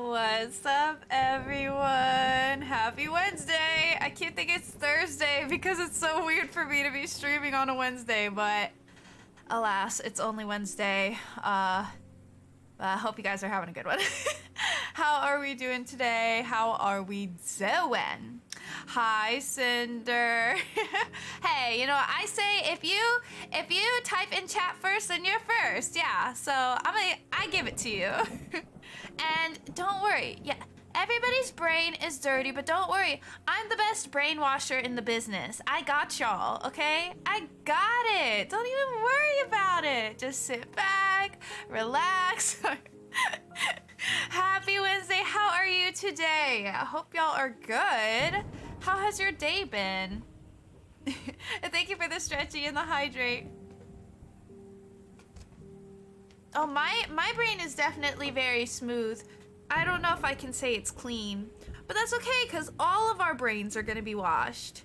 What's up, everyone? Happy Wednesday! I keep thinking it's Thursday because it's so weird for me to be streaming on a Wednesday, but alas, it's only Wednesday. I hope you guys are having a good one. How are we doing today? How are we doing? Hi, Cinder. Hey, you know what I say? If you type in chat first, then you're first. Yeah. So I give it to you. And don't worry. Yeah. Everybody's brain is dirty, but don't worry. I'm the best brainwasher in the business. I got y'all, okay? I got it. Don't even worry about it. Just sit back, relax. Happy Wednesday. How are you today? I hope y'all are good. How has your day been? Thank you for the stretchy and the hydrate. Oh, my brain is definitely very smooth. I don't know if I can say it's clean, but that's okay because all of our brains are gonna be washed,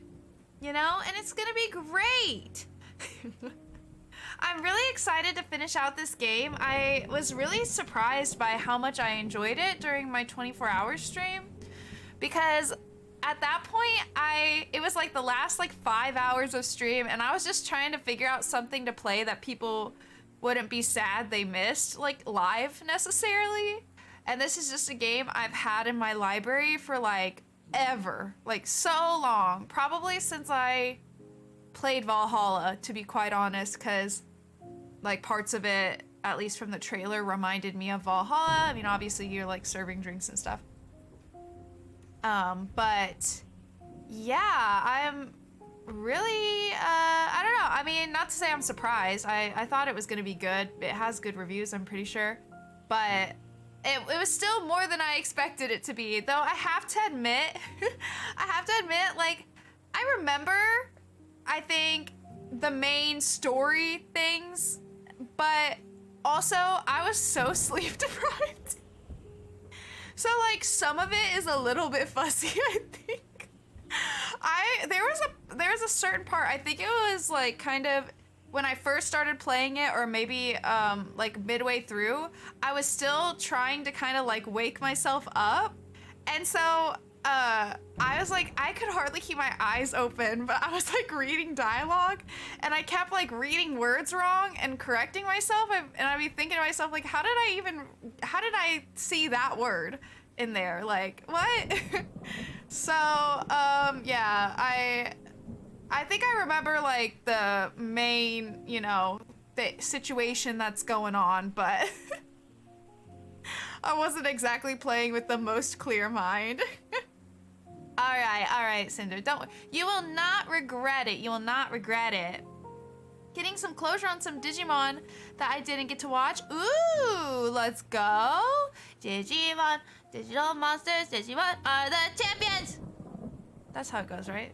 you know, and it's gonna be great. I'm really excited to finish out this game. I was really surprised by how much I enjoyed it during my 24-hour stream because at that point, it was like the last 5 hours of stream and I was just trying to figure out something to play that people wouldn't be sad they missed, live necessarily. And this is just a game I've had in my library for ever, so long, probably since I played Valhalla, to be quite honest, because parts of it, at least from the trailer, reminded me of Valhalla. I mean, obviously you're serving drinks and stuff. But yeah, I'm really, I don't know. I mean, not to say I'm surprised. I thought it was going to be good. It has good reviews, I'm pretty sure. But it was still more than I expected it to be. Though I have to admit, I remember, I think, the main story things, but also I was so sleep deprived. So some of it is a little bit fuzzy, I think. There was a certain part, I think it was kind of when I first started playing it, or maybe midway through, I was still trying to kind of wake myself up. And so I was I could hardly keep my eyes open, but I was reading dialogue and I kept reading words wrong and correcting myself. And I'd be thinking to myself, how did I see that word in there? What? So, yeah, I think I remember the main, the situation that's going on, but I wasn't exactly playing with the most clear mind. All right, Cinder, you will not regret it. You will not regret it. Getting some closure on some Digimon that I didn't get to watch. Ooh, let's go. Digimon, digital monsters, Digimon are the champions. That's how it goes, right?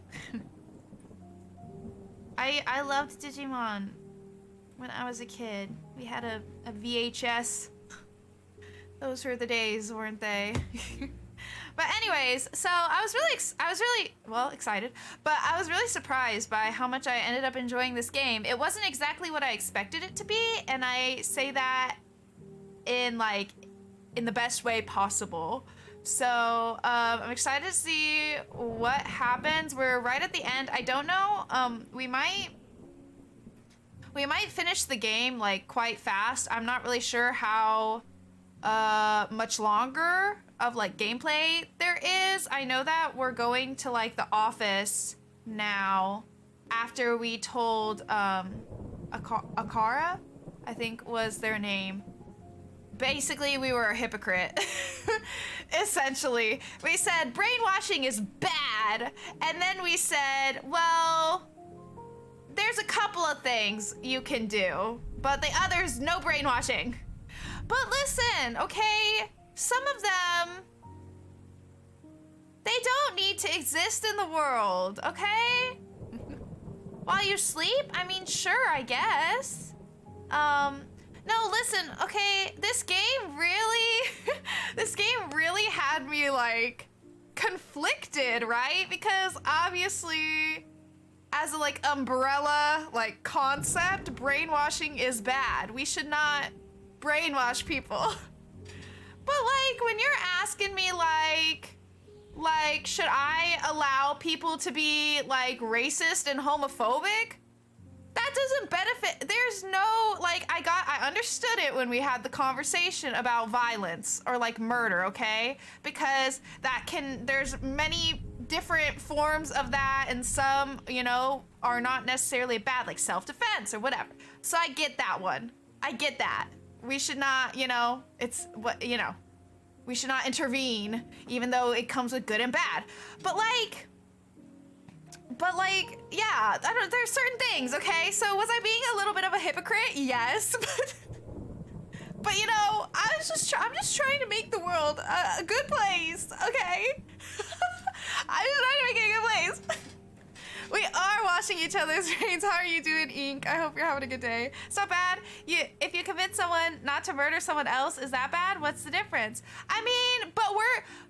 I loved Digimon when I was a kid. We had a VHS. Those were the days, weren't they? But anyways, so I was really excited, but I was really surprised by how much I ended up enjoying this game. It wasn't exactly what I expected it to be, and I say that in the best way possible. So I'm excited to see what happens. We're right at the end. I don't know. We might finish the game quite fast. I'm not really sure how much longer of gameplay there is. I know that we're going to the office now after we told Akara, I think was their name. Basically, we were a hypocrite. Essentially, we said brainwashing is bad, and then we said, well, there's a couple of things you can do, but the others, no brainwashing. But listen, okay, some of them, they don't need to exist in the world, okay? While you sleep? I mean, sure, I guess. No, listen, okay, this game really had me conflicted, right? Because obviously, as a umbrella concept, brainwashing is bad. We should not brainwash people. But like when you're asking me like should I allow people to be like racist and homophobic? That doesn't benefit. There's no like I understood it when we had the conversation about violence or like murder, okay? Because there's many different forms of that, and some, you know, are not necessarily bad, like self-defense or whatever. So I get that one. I get that. We should not, you know, it's what, you know, we should not intervene, even though it comes with good and bad. But yeah, there's certain things, okay? So was I being a little bit of a hypocrite? Yes, but you know, I'm just trying to make the world a good place, okay? I'm just trying to make it a good place. We are washing each other's brains. How are you doing, Ink? I hope you're having a good day. It's not bad. If you convince someone not to murder someone else, is that bad? What's the difference? I mean,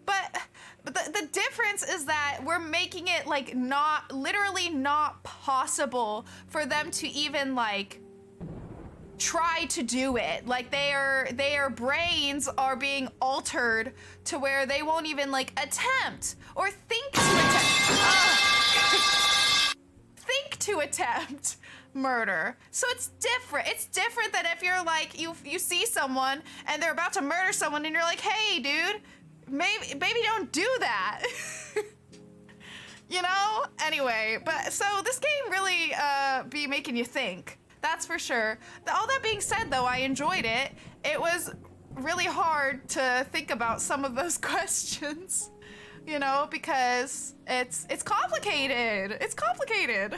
but the difference is that we're making it like literally not possible for them to even like try to do it. Like their brains are being altered to where they won't even like attempt or think to attempt murder. So it's different. It's different than if you're like you see someone and they're about to murder someone and you're like, hey dude, maybe don't do that. You know? Anyway, but so this game really be making you think. That's for sure. All that being said though, I enjoyed it. It was really hard to think about some of those questions, you know, because it's complicated. It's complicated.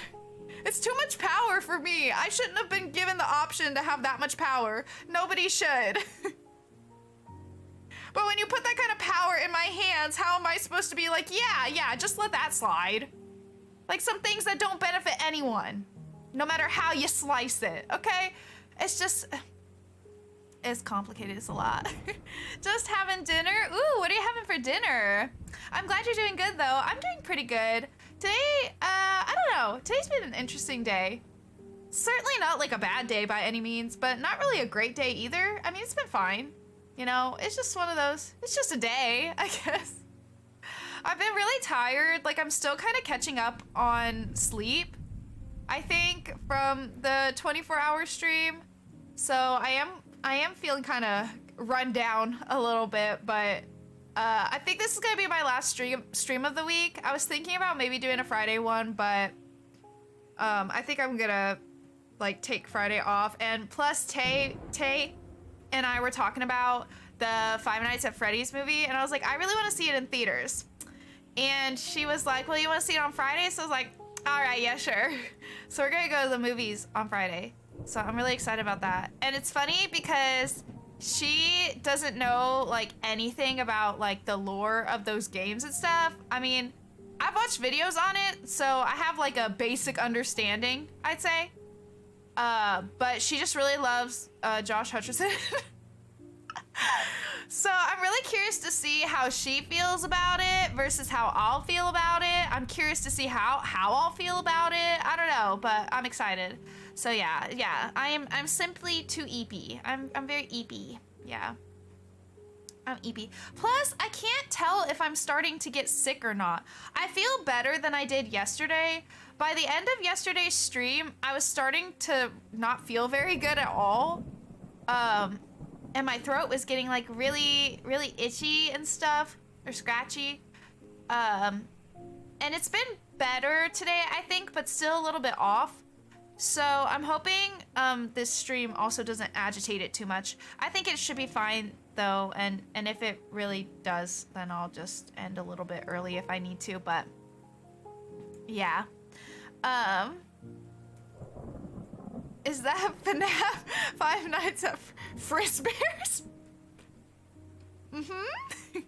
It's too much power for me. I shouldn't have been given the option to have that much power. Nobody should. But when you put that kind of power in my hands, how am I supposed to be like, yeah, just let that slide? Like some things that don't benefit anyone, no matter how you slice it, okay? It's complicated, it's a lot. Just having dinner? Ooh, what are you having for dinner? I'm glad you're doing good though. I'm doing pretty good. Today, I don't know. Today's been an interesting day. Certainly not like a bad day by any means, but not really a great day either. I mean, it's been fine. You know, it's just one of those, it's just a day, I guess. I've been really tired. Like I'm still kind of catching up on sleep, I think, from the 24-hour stream. So I am feeling kind of run down a little bit, but I think this is gonna be my last stream of the week. I was thinking about maybe doing a Friday one, but I think I'm gonna like take Friday off. And plus Tay and I were talking about the Five Nights at Freddy's movie, and I was like, I really want to see it in theaters. And she was like, well, you want to see it on Friday? So I was like, all right, yeah, sure. So we're gonna go to the movies on Friday. So I'm really excited about that. And it's funny because she doesn't know like anything about like the lore of those games and stuff. I mean, I've watched videos on it, so I have like a basic understanding, I'd say. But she just really loves Josh Hutcherson. So I'm really curious to see how she feels about it versus how I'll feel about it. I'm curious to see how I'll feel about it. I don't know, but I'm excited. So yeah, I'm simply too eepy. I'm very eepy. Yeah. I'm eepy. Plus, I can't tell if I'm starting to get sick or not. I feel better than I did yesterday. By the end of yesterday's stream, I was starting to not feel very good at all. And my throat was getting like really, really itchy and stuff, or scratchy. And it's been better today, I think, but still a little bit off. So I'm hoping this stream also doesn't agitate it too much. I think it should be fine though, and if it really does, then I'll just end a little bit early if I need to, but yeah. Is that FNAF Five Nights at Frisbears? Mm-hmm.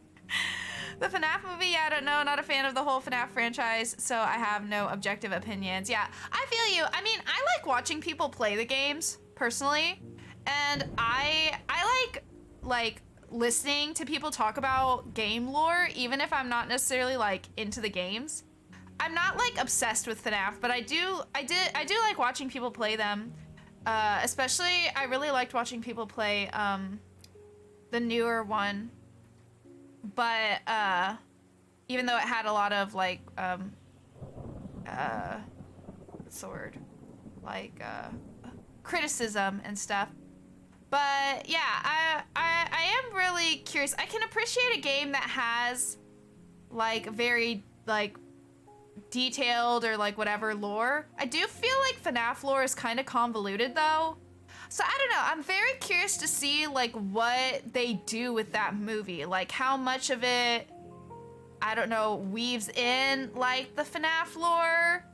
The FNAF movie, yeah, I don't know, not a fan of the whole FNAF franchise, so I have no objective opinions. Yeah, I feel you. I mean, I like watching people play the games, personally, and I like listening to people talk about game lore, even if I'm not necessarily like into the games. I'm not like obsessed with FNAF, but I do like watching people play them. Especially, I really liked watching people play the newer one, but even though it had a lot of like what's the word? Like criticism and stuff. But yeah, I am really curious. I can appreciate a game that has like very like detailed or like whatever lore. I do feel like FNAF lore is kind of convoluted though. So I don't know. I'm very curious to see like what they do with that movie. Like how much of it, I don't know, weaves in like the FNAF lore.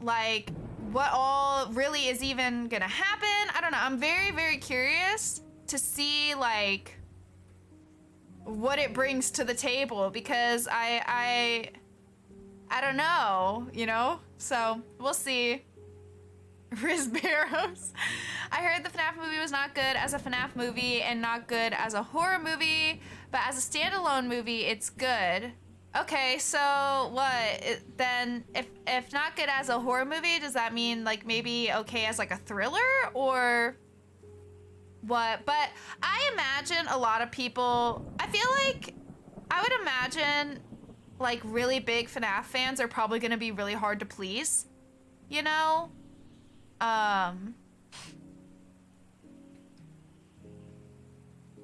Like what all really is even gonna happen. I don't know. I'm very, very curious to see like what it brings to the table because I don't know, you know? So we'll see. Riz Barrows. I heard the FNAF movie was not good as a FNAF movie and not good as a horror movie, but as a standalone movie, it's good. Okay, so what? Then if not good as a horror movie, does that mean like maybe okay as like a thriller or what? But I imagine a lot of people, I feel like I would imagine like really big FNAF fans are probably going to be really hard to please, you know?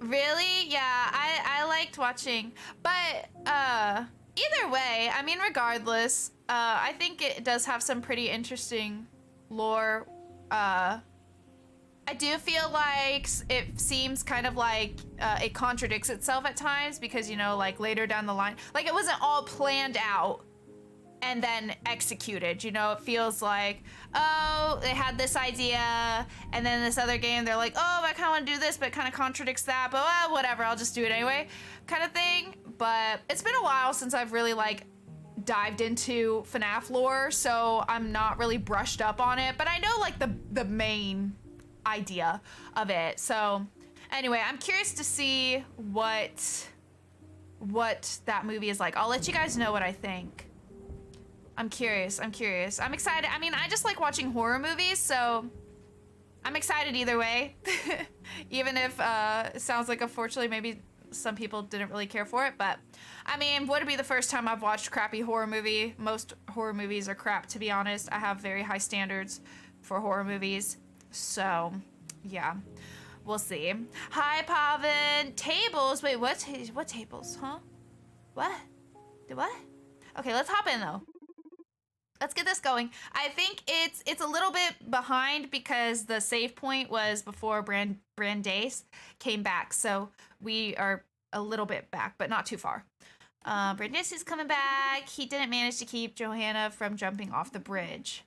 Really? Yeah, I liked watching, but either way, I mean regardless, I think it does have some pretty interesting lore. I do feel like it seems kind of like it contradicts itself at times because, you know, like later down the line, like it wasn't all planned out and then executed, you know? It feels like, oh, they had this idea and then this other game, they're like, oh, I kind of want to do this, but it kind of contradicts that, but whatever, I'll just do it anyway, kind of thing. But it's been a while since I've really like dived into FNAF lore, so I'm not really brushed up on it, but I know like the main idea of it. So anyway, I'm curious to see what that movie is like. I'll let you guys know what I think. I'm curious. I'm excited. I mean, I just like watching horror movies, so I'm excited either way. Even if it sounds like unfortunately maybe some people didn't really care for it, but I mean, would it be the first time I've watched a crappy horror movie? Most horror movies are crap, to be honest. I have very high standards for horror movies. So, yeah, we'll see. Hi, Pavin. Tables. Wait, what tables? Huh? What? What? Okay, let's hop in though. Let's get this going. I think it's a little bit behind because the save point was before Brandeis came back, so we are a little bit back, but not too far. Brandeis is coming back. He didn't manage to keep Johanna from jumping off the bridge.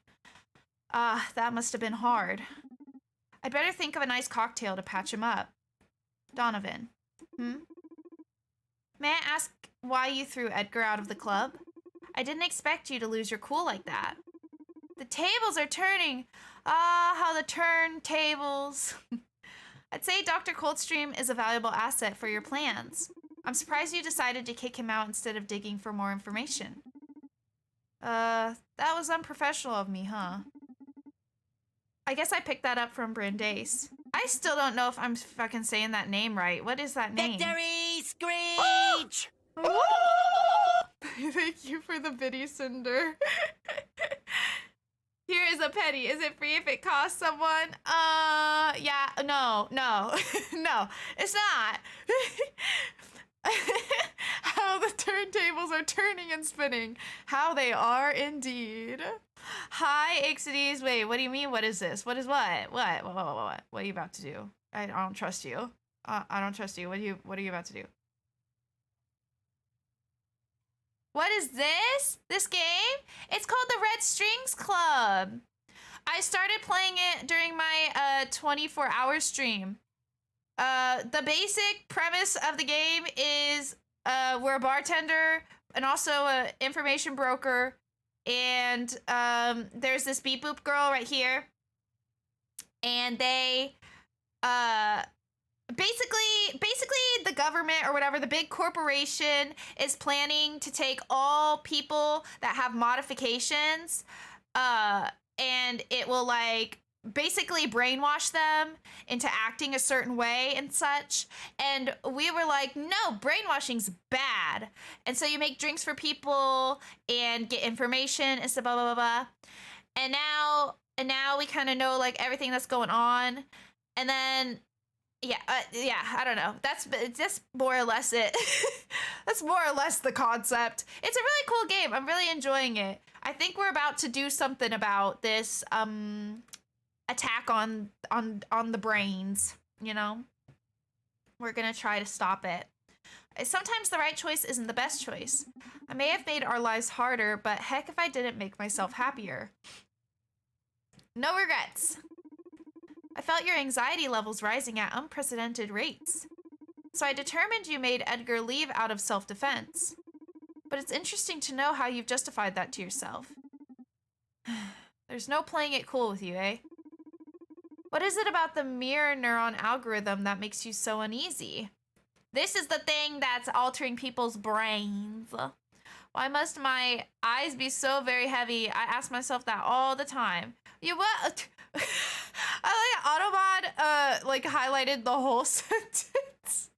That must have been hard. I'd better think of a nice cocktail to patch him up. Donovan. May I ask why you threw Edgar out of the club? I didn't expect you to lose your cool like that. The tables are turning. Ah, how the turntables. I'd say Dr. Coldstream is a valuable asset for your plans. I'm surprised you decided to kick him out instead of digging for more information. That was unprofessional of me, huh? I guess I picked that up from Brandeis. I still don't know if I'm fucking saying that name right. What is that name? Victory Screech! Oh! Thank you for the biddy cinder. Here is a penny. Is it free if it costs someone? Yeah, no, no, it's not. How the turntables are turning and spinning. How they are indeed. Hi, Ixides. Wait, what do you mean? What is this? What is what? What? What are you about to do? I don't trust you. I don't trust you. What are you about to do? What is this? This game? It's called the Red Strings Club. I started playing it during my 24-hour stream. The basic premise of the game is we're a bartender and also an information broker, and there's this beep boop girl right here, and they basically the government or whatever, the big corporation is planning to take all people that have modifications, and it will like basically brainwash them into acting a certain way and such. And we were like, no, brainwashing's bad. And so you make drinks for people and get information and stuff, blah, blah, blah, blah. And now we kind of know like everything that's going on. And then, yeah, I don't know. That's just more or less it. That's more or less the concept. It's a really cool game. I'm really enjoying it. I think we're about to do something about this, attack on the brains, you know? We're gonna try to stop it. Sometimes the right choice isn't the best choice. I may have made our lives harder, but heck if I didn't make myself happier. No regrets. I felt your anxiety levels rising at unprecedented rates. So I determined you made Edgar leave out of self-defense. But it's interesting to know how you've justified that to yourself. There's no playing it cool with you, eh? What is it about the mirror neuron algorithm that makes you so uneasy? This is the thing that's altering people's brains. Why must my eyes be so very heavy? I ask myself that all the time. You what? I like Autobot highlighted the whole sentence.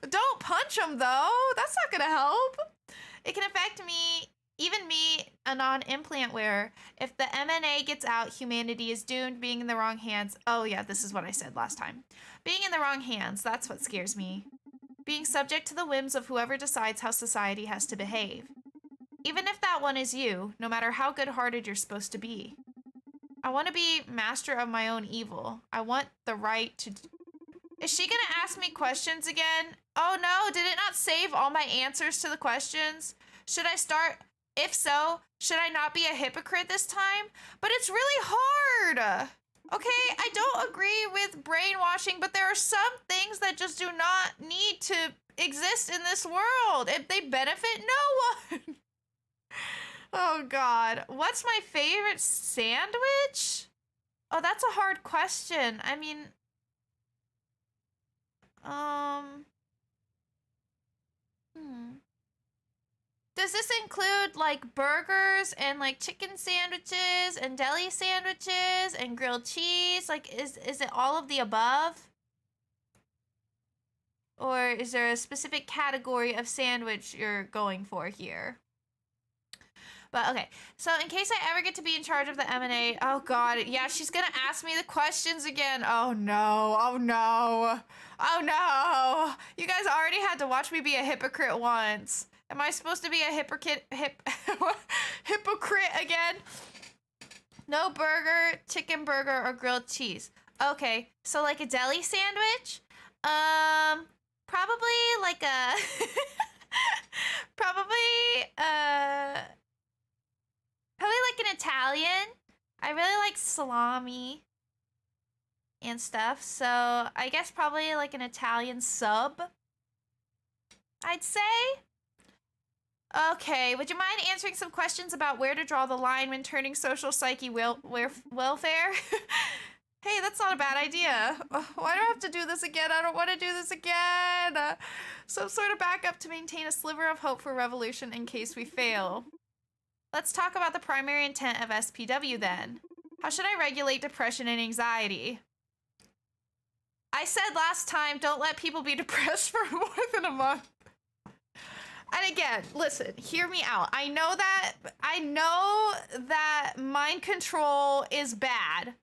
Don't punch him though. That's not gonna help. It can affect me, even me, a non-implant wearer. If the MNA gets out, humanity is doomed. Being in the wrong hands. Oh yeah, this is what I said last time. Being in the wrong hands, that's what scares me. Being subject to the whims of whoever decides how society has to behave. Even if that one is you, no matter how good-hearted you're supposed to be. I want to be master of my own evil. I want the right to... Is she gonna ask me questions again? Oh no, did it not save all my answers to the questions? Should I start... If so, should I not be a hypocrite this time? But it's really hard! Okay, I don't agree with brainwashing, but there are some things that just do not need to exist in this world. If they benefit no one. Oh god. What's my favorite sandwich? Oh, that's a hard question. I mean... Does this include like burgers and like chicken sandwiches and deli sandwiches and grilled cheese? Like is it all of the above? Or is there a specific category of sandwich you're going for here? But okay, so in case I ever get to be in charge of the M&A, oh god, yeah, she's gonna ask me the questions again. Oh no, oh no, oh no. You guys already had to watch me be a hypocrite once. Am I supposed to be a hypocrite again? No burger, chicken burger, or grilled cheese. Okay, so like a deli sandwich? Probably like a... probably like an Italian. I really like salami and stuff, so I guess probably like an Italian sub, I'd say. Okay, would you mind answering some questions about where to draw the line when turning social psyche welfare? Hey, that's not a bad idea. Why do I have to do this again? I don't want to do this again. Some sort of backup to maintain a sliver of hope for revolution in case we fail. Let's talk about the primary intent of SPW then. How should I regulate depression and anxiety? I said last time, don't let people be depressed for more than a month. And again, listen, hear me out. I know that mind control is bad,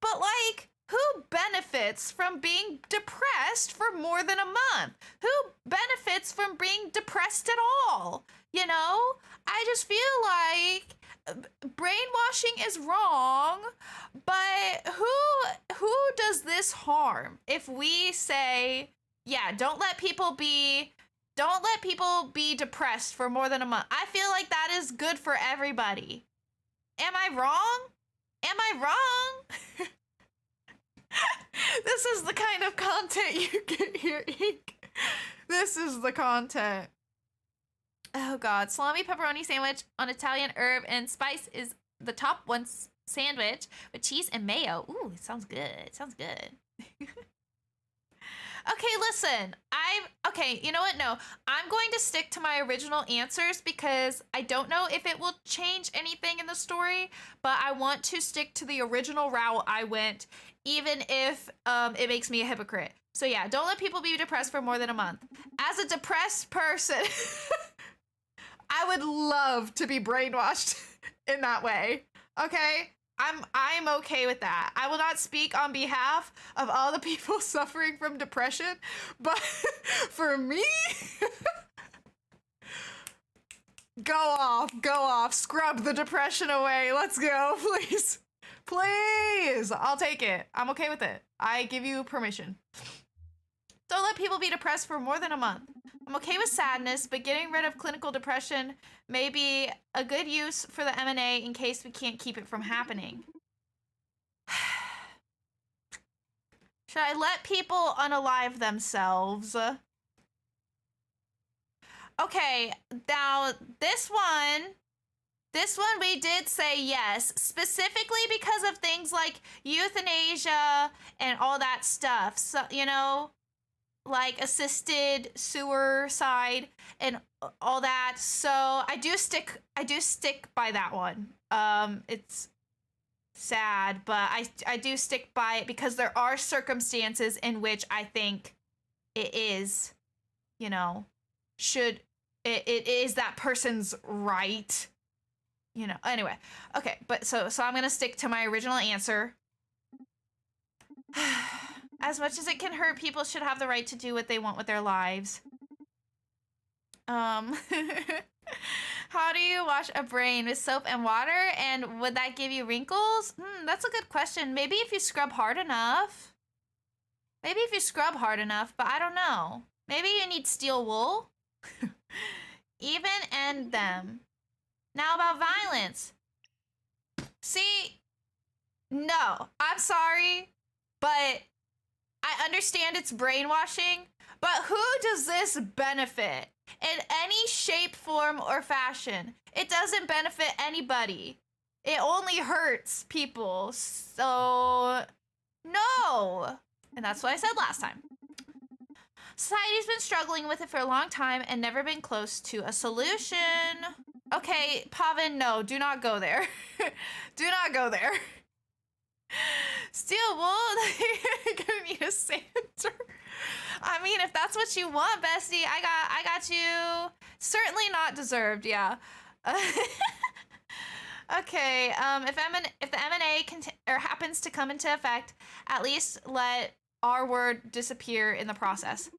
but like, who benefits from being depressed for more than a month? Who benefits from being depressed at all? You know, I just feel like brainwashing is wrong, but who does this harm? If we say, yeah, don't let people be depressed for more than a month. I feel like that is good for everybody. Am I wrong? Am I wrong? This is the kind of content you get here, Ink. This is the content. Oh god, salami pepperoni sandwich on Italian herb and spice is the top one sandwich with cheese and mayo. Ooh, it sounds good. It sounds good. Okay, listen. Okay, you know what? No. I'm going to stick to my original answers because I don't know if it will change anything in the story, but I want to stick to the original route I went, even if it makes me a hypocrite. So yeah, don't let people be depressed for more than a month. As a depressed person, I would love to be brainwashed in that way. Okay? I'm okay with that. I will not speak on behalf of all the people suffering from depression, but for me, go off, scrub the depression away. Let's go, please. Please. I'll take it. I'm okay with it. I give you permission. Don't let people be depressed for more than a month. I'm okay with sadness, but getting rid of clinical depression may be a good use for the M&A in case we can't keep it from happening. Should I let people unalive themselves? Okay, now this one we did say yes, specifically because of things like euthanasia and all that stuff. So, you know, like assisted suicide and all that. So I do stick by that one. It's sad, but I do stick by it because there are circumstances in which I think it is, you know, it is that person's right. You know, anyway. Okay, but so I'm gonna stick to my original answer. As much as it can hurt, people should have the right to do what they want with their lives. How do you wash a brain? With soap and water? And would that give you wrinkles? That's a good question. Maybe if you scrub hard enough. But I don't know. Maybe you need steel wool? Even end them. Now about violence. See, no, I'm sorry, but I understand it's brainwashing, but who does this benefit in any shape, form, or fashion? It doesn't benefit anybody. It only hurts people. So, no. And that's what I said last time. Society's been struggling with it for a long time and never been close to a solution. Okay, Pavin, no, do not go there. Do not go there. Steel wool, you're gonna need a sander. I mean, if that's what you want, bestie, I got you. Certainly not deserved, yeah. Okay, if the M&A happens to come into effect, at least let our word disappear in the process.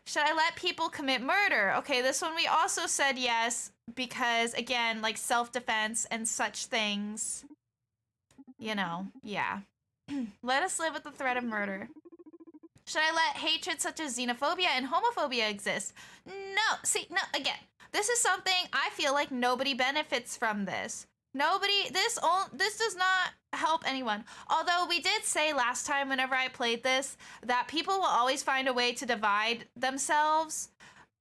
Should I let people commit murder? Okay, this one we also said yes, because again, like self-defense and such things, you know, yeah. Let us live with the threat of murder. Should I let hatred such as xenophobia and homophobia exist? No, see, no, again, this is something I feel like nobody benefits from this. This does not help anyone. Although we did say last time whenever I played this that people will always find a way to divide themselves.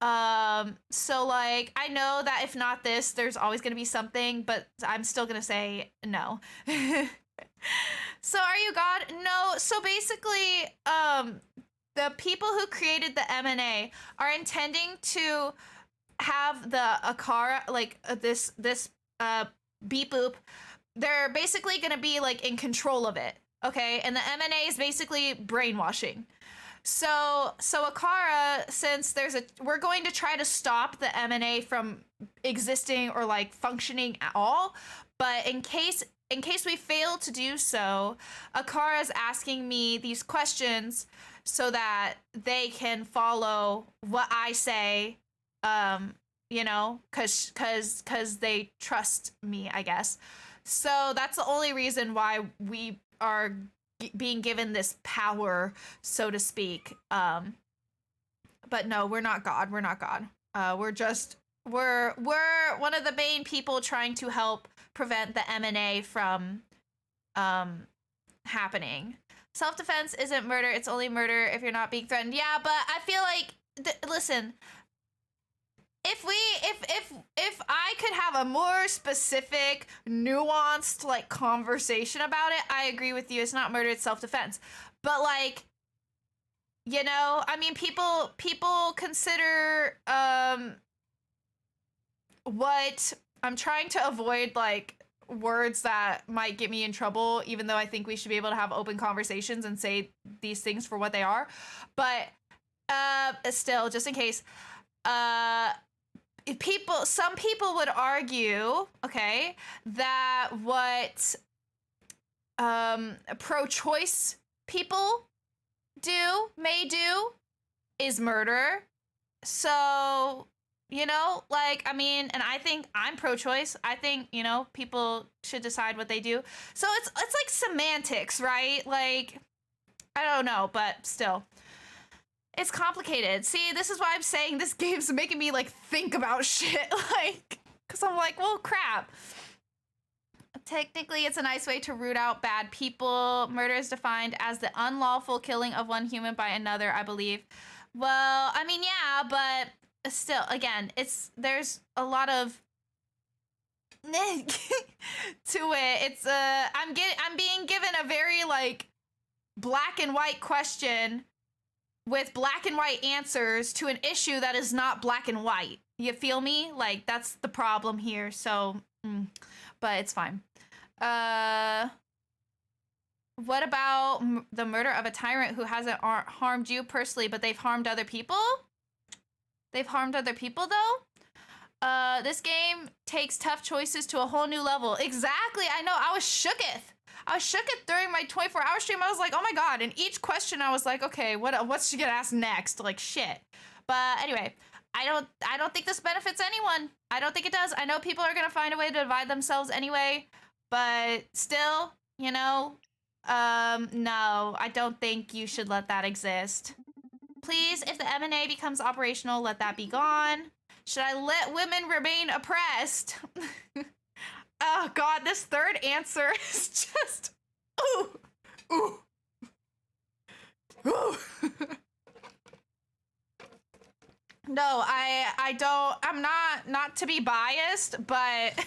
So like, I know that if not this, there's always going to be something, but I'm still going to say no. So are you God? No. So basically, the people who created the M&A are intending to have the Akara, like this beep boop. They're basically going to be like in control of it. Okay. And the M&A is basically brainwashing. So Akara, since we're going to try to stop the M&A from existing or like functioning at all, but in case we fail to do so, Akara is asking me these questions so that they can follow what I say, you know, cause they trust me, I guess. So that's the only reason why we are being given this power, so to speak. But no, we're not God. We're not God. We're one of the main people trying to help prevent the M&A from happening. Self-defense isn't murder. It's only murder if you're not being threatened. Yeah, but I feel like listen, if I could have a more specific, nuanced like conversation about it, I agree with you. It's not murder, it's self-defense. But like You know, I mean, people consider what I'm trying to avoid, like, words that might get me in trouble, even though I think we should be able to have open conversations and say these things for what they are. But still, just in case, some people would argue, okay, that what pro-choice people may do is murder. So, you know, like, I mean, and I think I'm pro-choice. I think, you know, people should decide what they do. So it's like semantics, right? Like, I don't know, but still. It's complicated. See, this is why I'm saying this game's making me, like, think about shit. Like, because I'm like, well, crap. Technically, it's a nice way to root out bad people. Murder is defined as the unlawful killing of one human by another, I believe. Well, I mean, yeah, but still, again, there's a lot of to it. It's I'm being given a very, like, black and white question with black and white answers to an issue that is not black and white. You feel me? Like, that's the problem here. So, but it's fine. What about the murder of a tyrant who hasn't harmed you personally, but they've harmed other people? They've harmed other people, though? This game takes tough choices to a whole new level. Exactly, I know, I was shooketh. During my 24-hour stream. I was like, oh my god, and each question I was like, okay, what's she gonna ask next? Like, shit. But anyway, I don't think this benefits anyone. I don't think it does. I know people are gonna find a way to divide themselves anyway, but still, you know, no, I don't think you should let that exist. Please, if the M&A becomes operational, let that be gone. Should I let women remain oppressed? Oh god, this third answer is just ooh. No, I don't, I'm not to be biased, but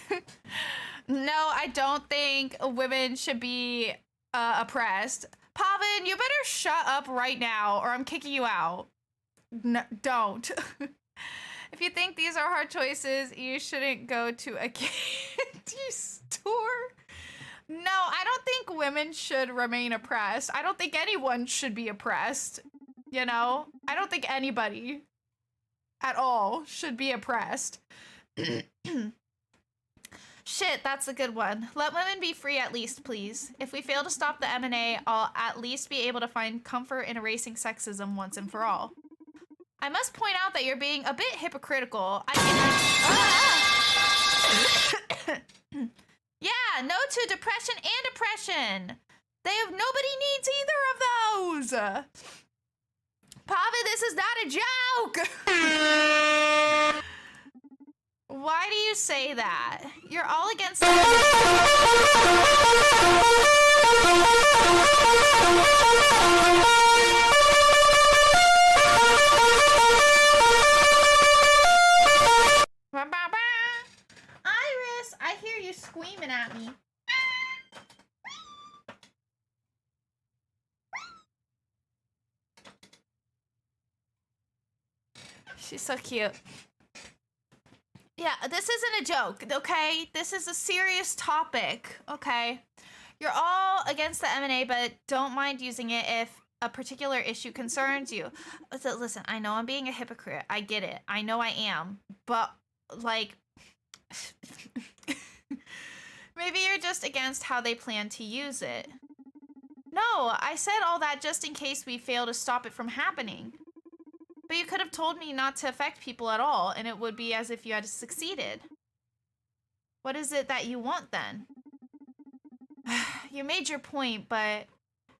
no, I don't think women should be oppressed. Pavin, you better shut up right now or I'm kicking you out. No, don't. If you think these are hard choices, you shouldn't go to a candy store. No, I don't think women should remain oppressed. I don't think anyone should be oppressed. You know? I don't think anybody at all should be oppressed. Shit, that's a good one. Let women be free at least, please. If we fail to stop the M&A, I'll at least be able to find comfort in erasing sexism once and for all. I must point out that you're being a bit hypocritical. Yeah, no to depression and oppression. Nobody needs either of those. Pava, this is not a joke. Why do you say that? You're all against Iris, I hear you screaming at me. She's so cute. Yeah, this isn't a joke, okay? This is a serious topic, okay? You're all against the M&A, but don't mind using it if a particular issue concerns you. So, listen, I know I'm being a hypocrite. I get it. I know I am. But, like, maybe you're just against how they plan to use it. No, I said all that just in case we fail to stop it from happening. But you could have told me not to affect people at all, and it would be as if you had succeeded. What is it that you want, then? You made your point, but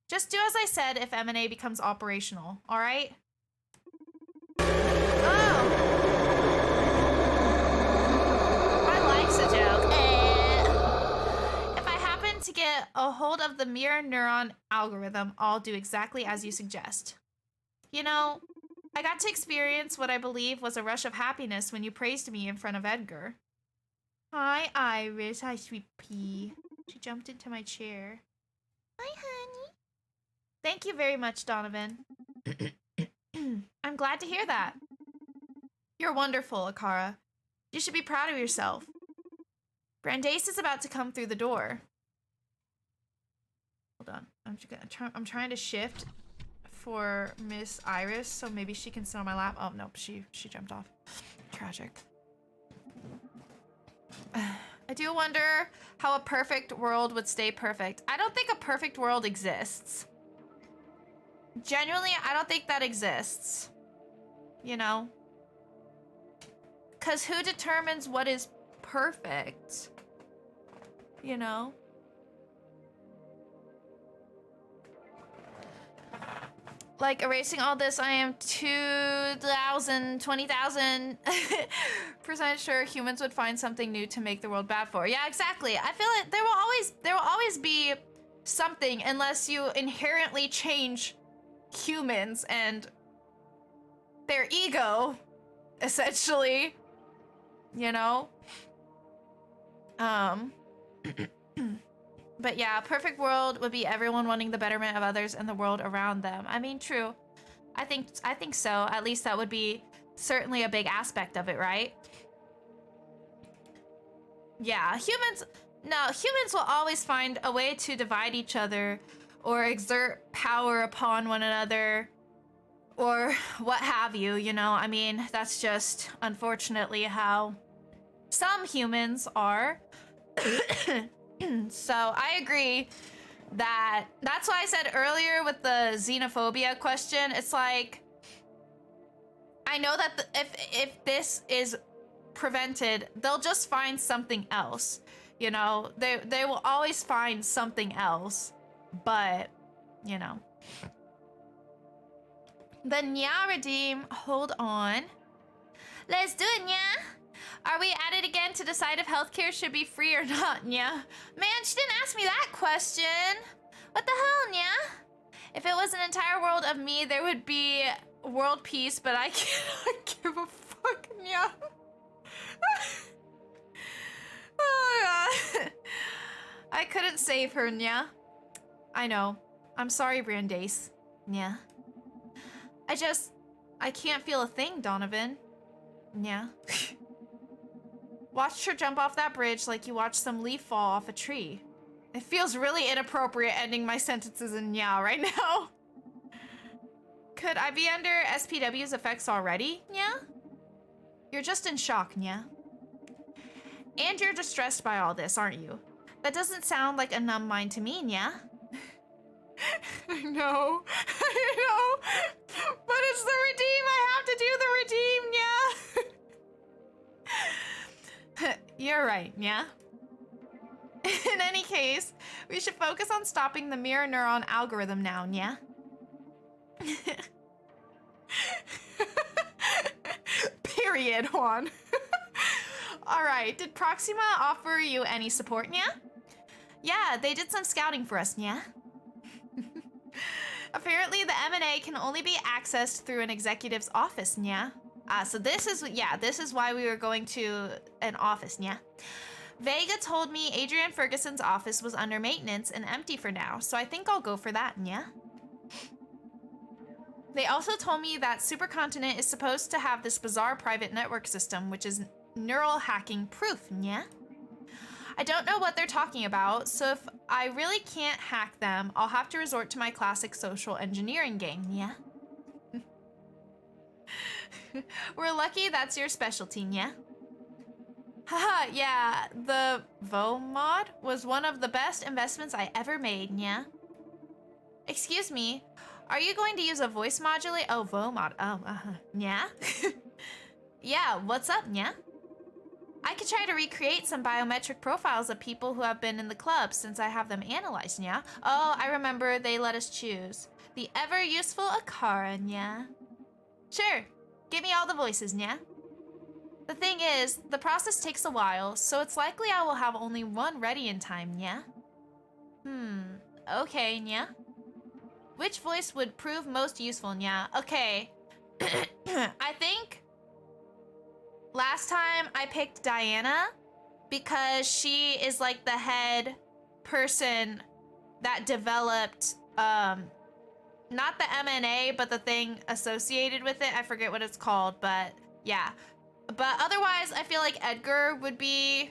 just do as I said if M&A becomes operational, alright? Oh! My life's a joke. If I happen to get a hold of the mirror neuron algorithm, I'll do exactly as you suggest. You know, I got to experience what I believe was a rush of happiness when you praised me in front of Edgar. Hi, Iris. Hi, sweet pea. She jumped into my chair. Hi, honey. Thank you very much, Donovan. I'm glad to hear that. You're wonderful, Akara. You should be proud of yourself. Brandeis is about to come through the door. Hold on. I'm trying to shift for Miss Iris, so maybe she can sit on my lap. Oh, no, she jumped off. Tragic. I do wonder how a perfect world would stay perfect. I don't think a perfect world exists. Genuinely, I don't think that exists. You know? Because who determines what is perfect? You know? Like, erasing all this, I am 20,000% sure humans would find something new to make the world bad for. Yeah, exactly. I feel like there will always be something unless you inherently change humans and their ego, essentially. You know? But yeah, a perfect world would be everyone wanting the betterment of others and the world around them. I mean, true. I think so. At least that would be certainly a big aspect of it, right? Yeah, humans will always find a way to divide each other or exert power upon one another or what have you, you know? I mean, that's just unfortunately how some humans are. So I agree that's why I said earlier with the xenophobia question, it's like, I know that if this is prevented, they'll just find something else. You know, they will always find something else, but, you know. The Nya redeem, hold on. Let's do it, Nya. Are we at it again to decide if healthcare should be free or not, Nya? Man, she didn't ask me that question. What the hell, Nya? If it was an entire world of me, there would be world peace, but I cannot give a fuck, Nya. Oh, God. I couldn't save her, Nya. I know. I'm sorry, Brandeis. Nya. I can't feel a thing, Donovan. Nya. Watched her jump off that bridge like you watched some leaf fall off a tree. It feels really inappropriate ending my sentences in Nya right now. Could I be under SPW's effects already, Nya? You're just in shock, Nya. And you're distressed by all this, aren't you? That doesn't sound like a numb mind to me, Nya. I know. But it's the redeem. I have to do the redeem, Nya. You're right, Nya. In any case, we should focus on stopping the mirror neuron algorithm now, Nya. Period, Juan. Alright, did Proxima offer you any support, Nya? Yeah, they did some scouting for us, Nya. Apparently, the M&A can only be accessed through an executive's office, Nya. So this is why we were going to an office, Nya. Vega told me Adrian Ferguson's office was under maintenance and empty for now, so I think I'll go for that, Nya. They also told me that Supercontinent is supposed to have this bizarre private network system, which is neural hacking proof, Nya. I don't know what they're talking about, so if I really can't hack them, I'll have to resort to my classic social engineering game, Nya. We're lucky that's your specialty, Nya. Haha, yeah, the VOMod was one of the best investments I ever made, Nya. Excuse me, are you going to use a voice modulate? Oh, VOMod, Nya? Yeah, what's up, Nya? I could try to recreate some biometric profiles of people who have been in the club since I have them analyzed, Nya. Oh, I remember they let us choose. The ever-useful Akara, Nya. Sure, give me all the voices, Nya. The thing is, the process takes a while, so it's likely I will have only one ready in time, Nya. Okay, Nya. Which voice would prove most useful, Nya? Okay. I think last time I picked Diana because she is like the head person that developed not the MNA, but the thing associated with it. I forget what it's called, but yeah. But otherwise, I feel like Edgar would be...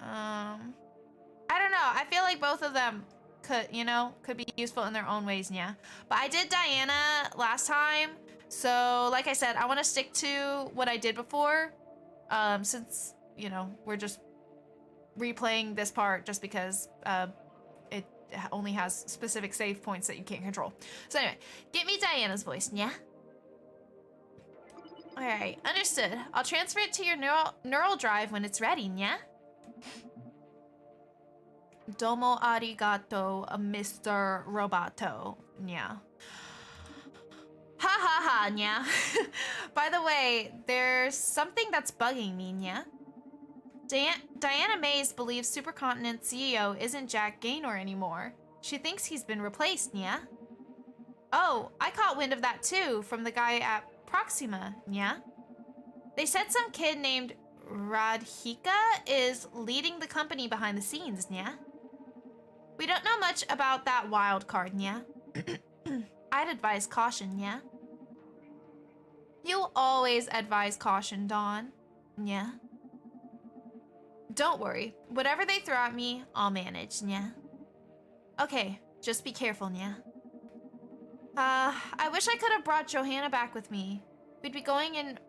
I don't know. I feel like both of them could be useful in their own ways, yeah. But I did Diana last time, so like I said, I want to stick to what I did before, since, we're just replaying this part just because it only has specific save points that you can't control. So anyway, get me Diana's voice, yeah? Alright, understood. I'll transfer it to your neural drive when it's ready, yeah? Domo arigato, Mr. Roboto. Yeah. Ha ha ha, nya. By the way, there's something that's bugging me, nya. Diana Mays believes Supercontinent CEO isn't Jack Gaynor anymore. She thinks he's been replaced, nya. Oh, I caught wind of that too from the guy at Proxima, nya. They said some kid named Radhika is leading the company behind the scenes, nya. We don't know much about that wild card, nya. I'd advise caution, nya. You always advise caution, Dawn. Nya. Don't worry. Whatever they throw at me, I'll manage, nya. Okay, just be careful, nya. I wish I could have brought Johanna back with me. We'd be going in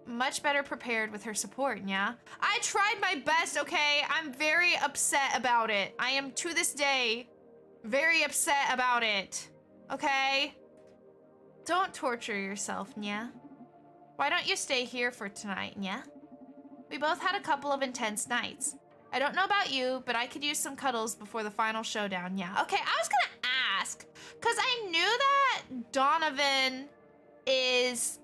much better prepared with her support, yeah? I tried my best, okay? I'm very upset about it. I am, to this day, very upset about it. Okay? Don't torture yourself, yeah? Why don't you stay here for tonight, yeah? We both had a couple of intense nights. I don't know about you, but I could use some cuddles before the final showdown, yeah? Okay, I was gonna ask, because I knew that Donovan is...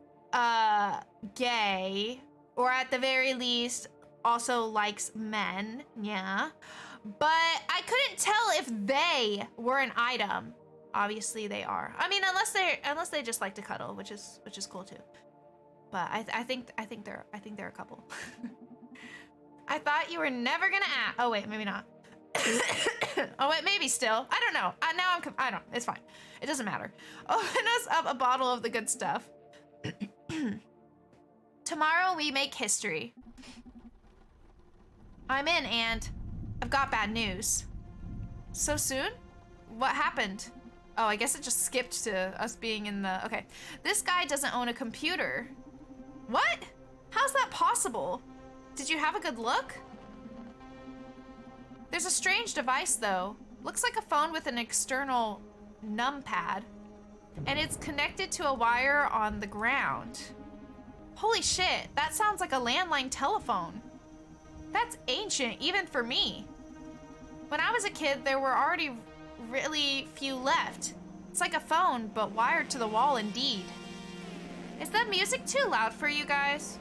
gay, or at the very least also likes men, yeah. But I couldn't tell if they were an item. Obviously they are. I mean, unless they just like to cuddle, which is cool too. But I think they're a couple. I thought you were never gonna ask. Oh wait, maybe not. Oh wait, maybe still. I don't know. I don't. It's fine. It doesn't matter. Open us up a bottle of the good stuff. Tomorrow we make history. I'm in, and I've got bad news. So soon? What happened? Oh, I guess it just skipped to us being in the... Okay. This guy doesn't own a computer. What? How's that possible? Did you have a good look? There's a strange device, though. Looks like a phone with an external numpad. And it's connected to a wire on the ground. Holy shit, that sounds like a landline telephone. That's ancient, even for me. When I was a kid, there were already really few left. It's like a phone, but wired to the wall indeed. Is the music too loud for you guys?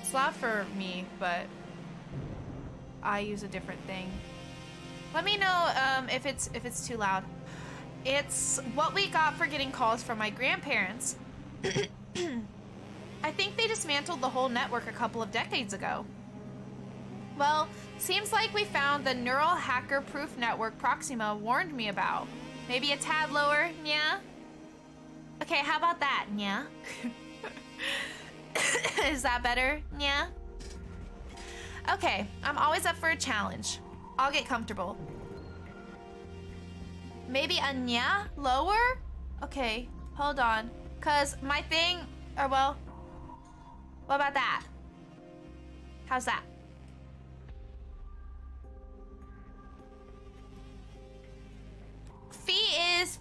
It's loud for me, but I use a different thing. Let me know if it's too loud. It's what we got for getting calls from my grandparents. I think they dismantled the whole network a couple of decades ago. Well, seems like we found the neural hacker-proof network Proxima warned me about. Maybe a tad lower, yeah? Okay, how about that, yeah? Is that better, yeah? Okay, I'm always up for a challenge. I'll get comfortable. Maybe a nya lower? Okay, hold on. Cause my thing, or well, what about that? How's that? Fee is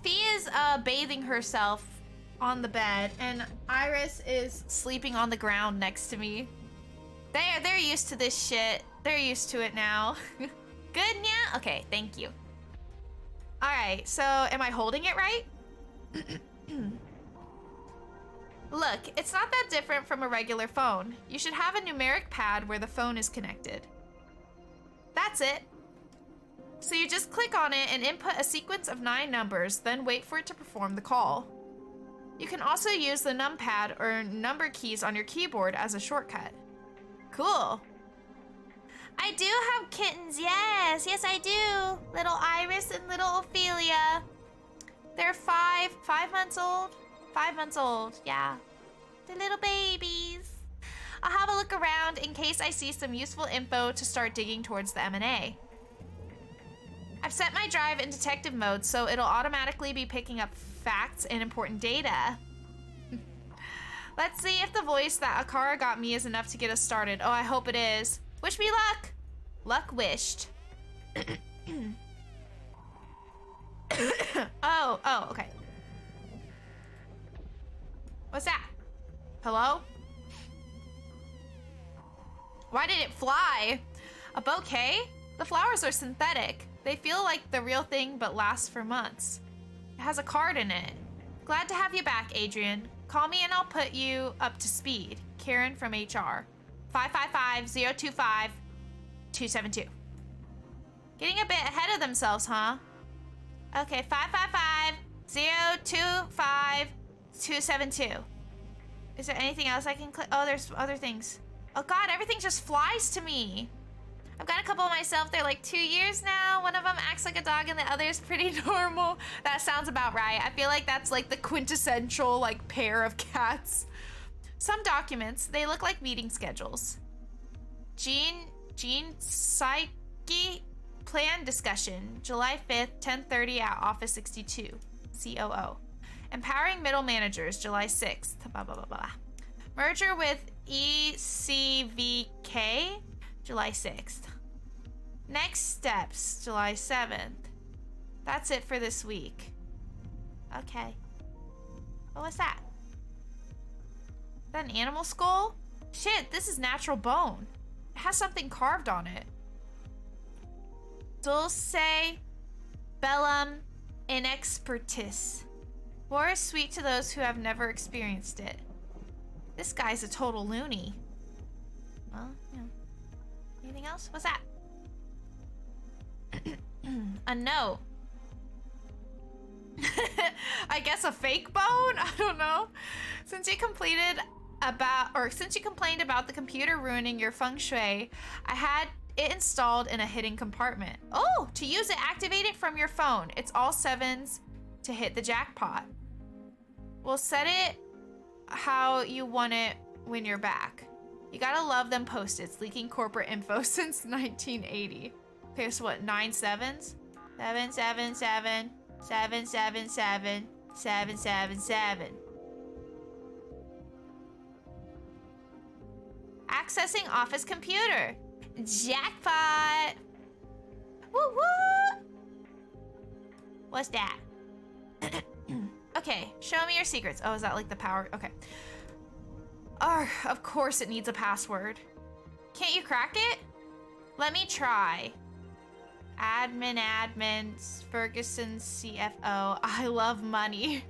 bathing herself on the bed, and Iris is sleeping on the ground next to me. They're used to this shit. They're used to it now. Good, nya? Okay, thank you. Alright, so am I holding it right? Look, it's not that different from a regular phone. You should have a numeric pad where the phone is connected. That's it. So you just click on it and input a sequence of 9 numbers, then wait for it to perform the call. You can also use the numpad or number keys on your keyboard as a shortcut. Cool. I do have kittens, yes. Yes, I do. Little Iris and little Ophelia. They're 5 months old. 5 months old, yeah. They're little babies. I'll have a look around in case I see some useful info to start digging towards the M&A. I've set my drive in detective mode, so it'll automatically be picking up facts and important data. Let's see if the voice that Akara got me is enough to get us started. Oh, I hope it is. Wish me luck. Luck wished. Oh, okay. What's that? Hello? Why did it fly? A bouquet? The flowers are synthetic. They feel like the real thing, but last for months. It has a card in it. Glad to have you back, Adrian. Call me and I'll put you up to speed. Karen from HR. 555-025-272. Getting a bit ahead of themselves, huh? Okay, 555-025-272. Is there anything else I can click? Oh, there's other things. Oh God, everything just flies to me. I've got a couple of myself. They're like 2 years now. One of them acts like a dog and the other's pretty normal. That sounds about right. I feel like that's like the quintessential like pair of cats. Some documents, they look like meeting schedules. Gene Psyche plan discussion, July 5th, 10:30 at Office 62, COO. Empowering middle managers, July 6th, blah, blah, blah, blah. Merger with ECVK, July 6th. Next steps, July 7th. That's it for this week. Okay. Oh, what's that? Is that an animal skull? Shit, this is natural bone. It has something carved on it. Dulce bellum inexpertis. War is sweet to those who have never experienced it. This guy's a total loony. Well, yeah. Anything else? What's that? A note. I guess a fake bone? I don't know. Since you complained about the computer ruining your feng shui, I had it installed in a hidden compartment. Oh, to use it, activate it from your phone. It's all 7s to hit the jackpot. We'll set it how you want it when you're back. You gotta love them post-its leaking corporate info since 1980. Okay, so what, 9 7s? 777 777 777. Accessing office computer. Jackpot! Woo woo! What's that? Okay, show me your secrets. Oh, is that like the power? Okay. Of course it needs a password. Can't you crack it? Let me try. Admin, Ferguson, CFO. I love money.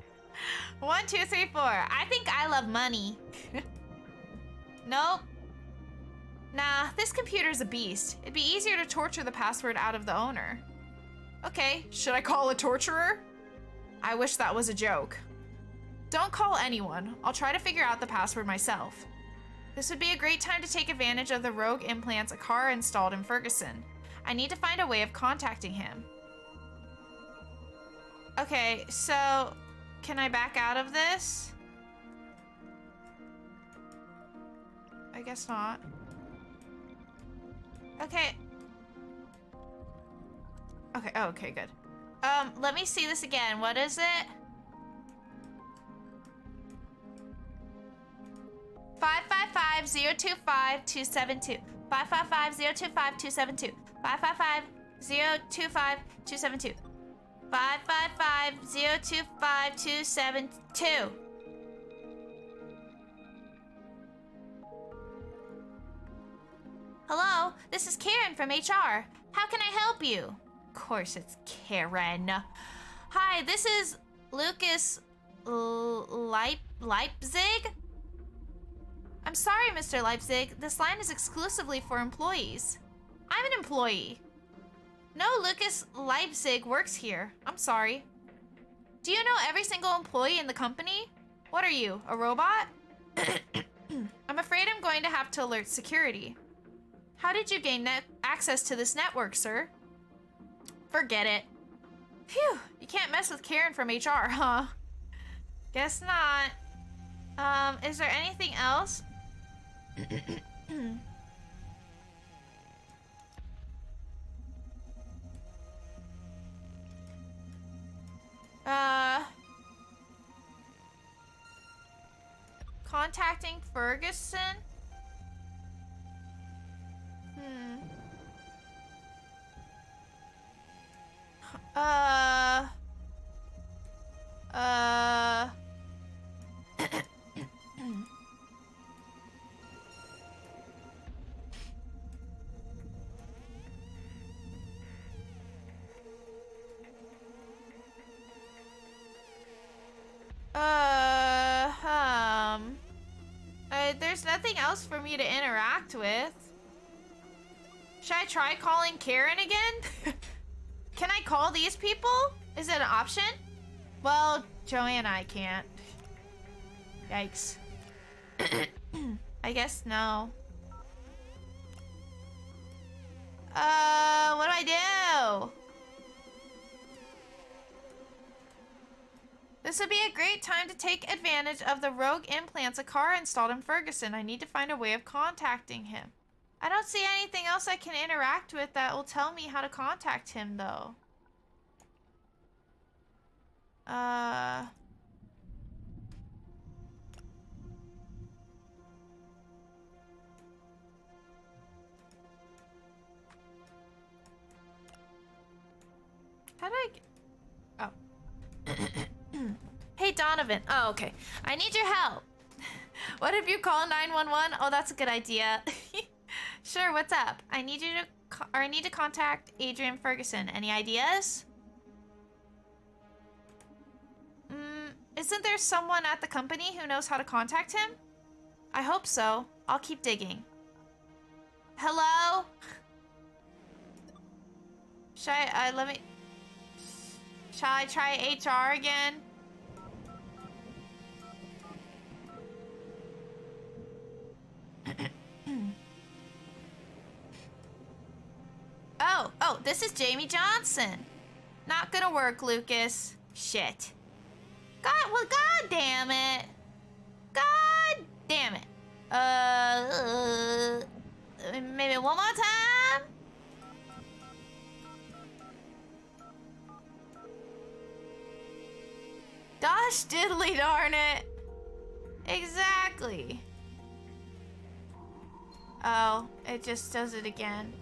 1, 2, 3, 4. I think I love money. Nope. Nah, this computer's a beast. It'd be easier to torture the password out of the owner. Okay, should I call a torturer? I wish that was a joke. Don't call anyone. I'll try to figure out the password myself. This would be a great time to take advantage of the rogue implants Akara installed in Ferguson. I need to find a way of contacting him. Okay, so can I back out of this? I guess not. Okay. Okay, oh, okay, good. Let me see this again. What is it? 555-025-272. 555-025-272. 555-025-272. 555-025-272. Hello, this is Karen from HR. How can I help you? Of course it's Karen. Hi, this is Lucas Leipzig? I'm sorry, Mr. Leipzig. This line is exclusively for employees. I'm an employee. No, Lucas Leipzig works here. I'm sorry. Do you know every single employee in the company? What are you, a robot? I'm afraid I'm going to have to alert security. How did you gain access to this network, sir. Forget it. Phew, you can't mess with Karen from HR, huh? Guess not. Is there anything else? Contacting Ferguson? Uh... There's nothing else for me to interact with. Should I try calling Karen again? Can I call these people? Is it an option? Well, Joey and I can't. Yikes. I guess no. What do I do? This would be a great time to take advantage of the rogue implants a car installed in Ferguson. I need to find a way of contacting him. I don't see anything else I can interact with that will tell me how to contact him, though. How do I get... Oh. Hey, Donovan. Oh, okay. I need your help. What if you call 911? Oh, that's a good idea. Sure, what's up? I need you to... I need to contact Adrian Ferguson. Any ideas? Isn't there someone at the company who knows how to contact him? I hope so. I'll keep digging. Hello? Shall I try HR again? Oh, this is Jamie Johnson. Not gonna work, Lucas. Shit. God damn it. God damn it. Maybe one more time? Gosh diddly darn it. Exactly. Oh, it just does it again.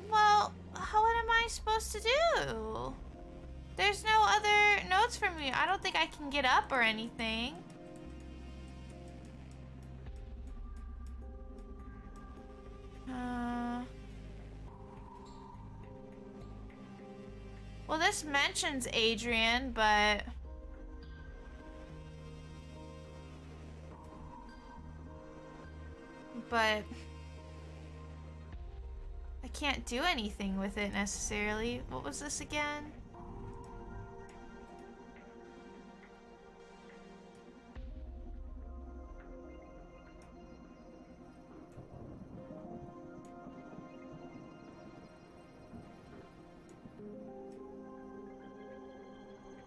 Well, what am I supposed to do? There's no other notes from me. I don't think I can get up or anything. Well, this mentions Adrian, but... I can't do anything with it necessarily. What was this again?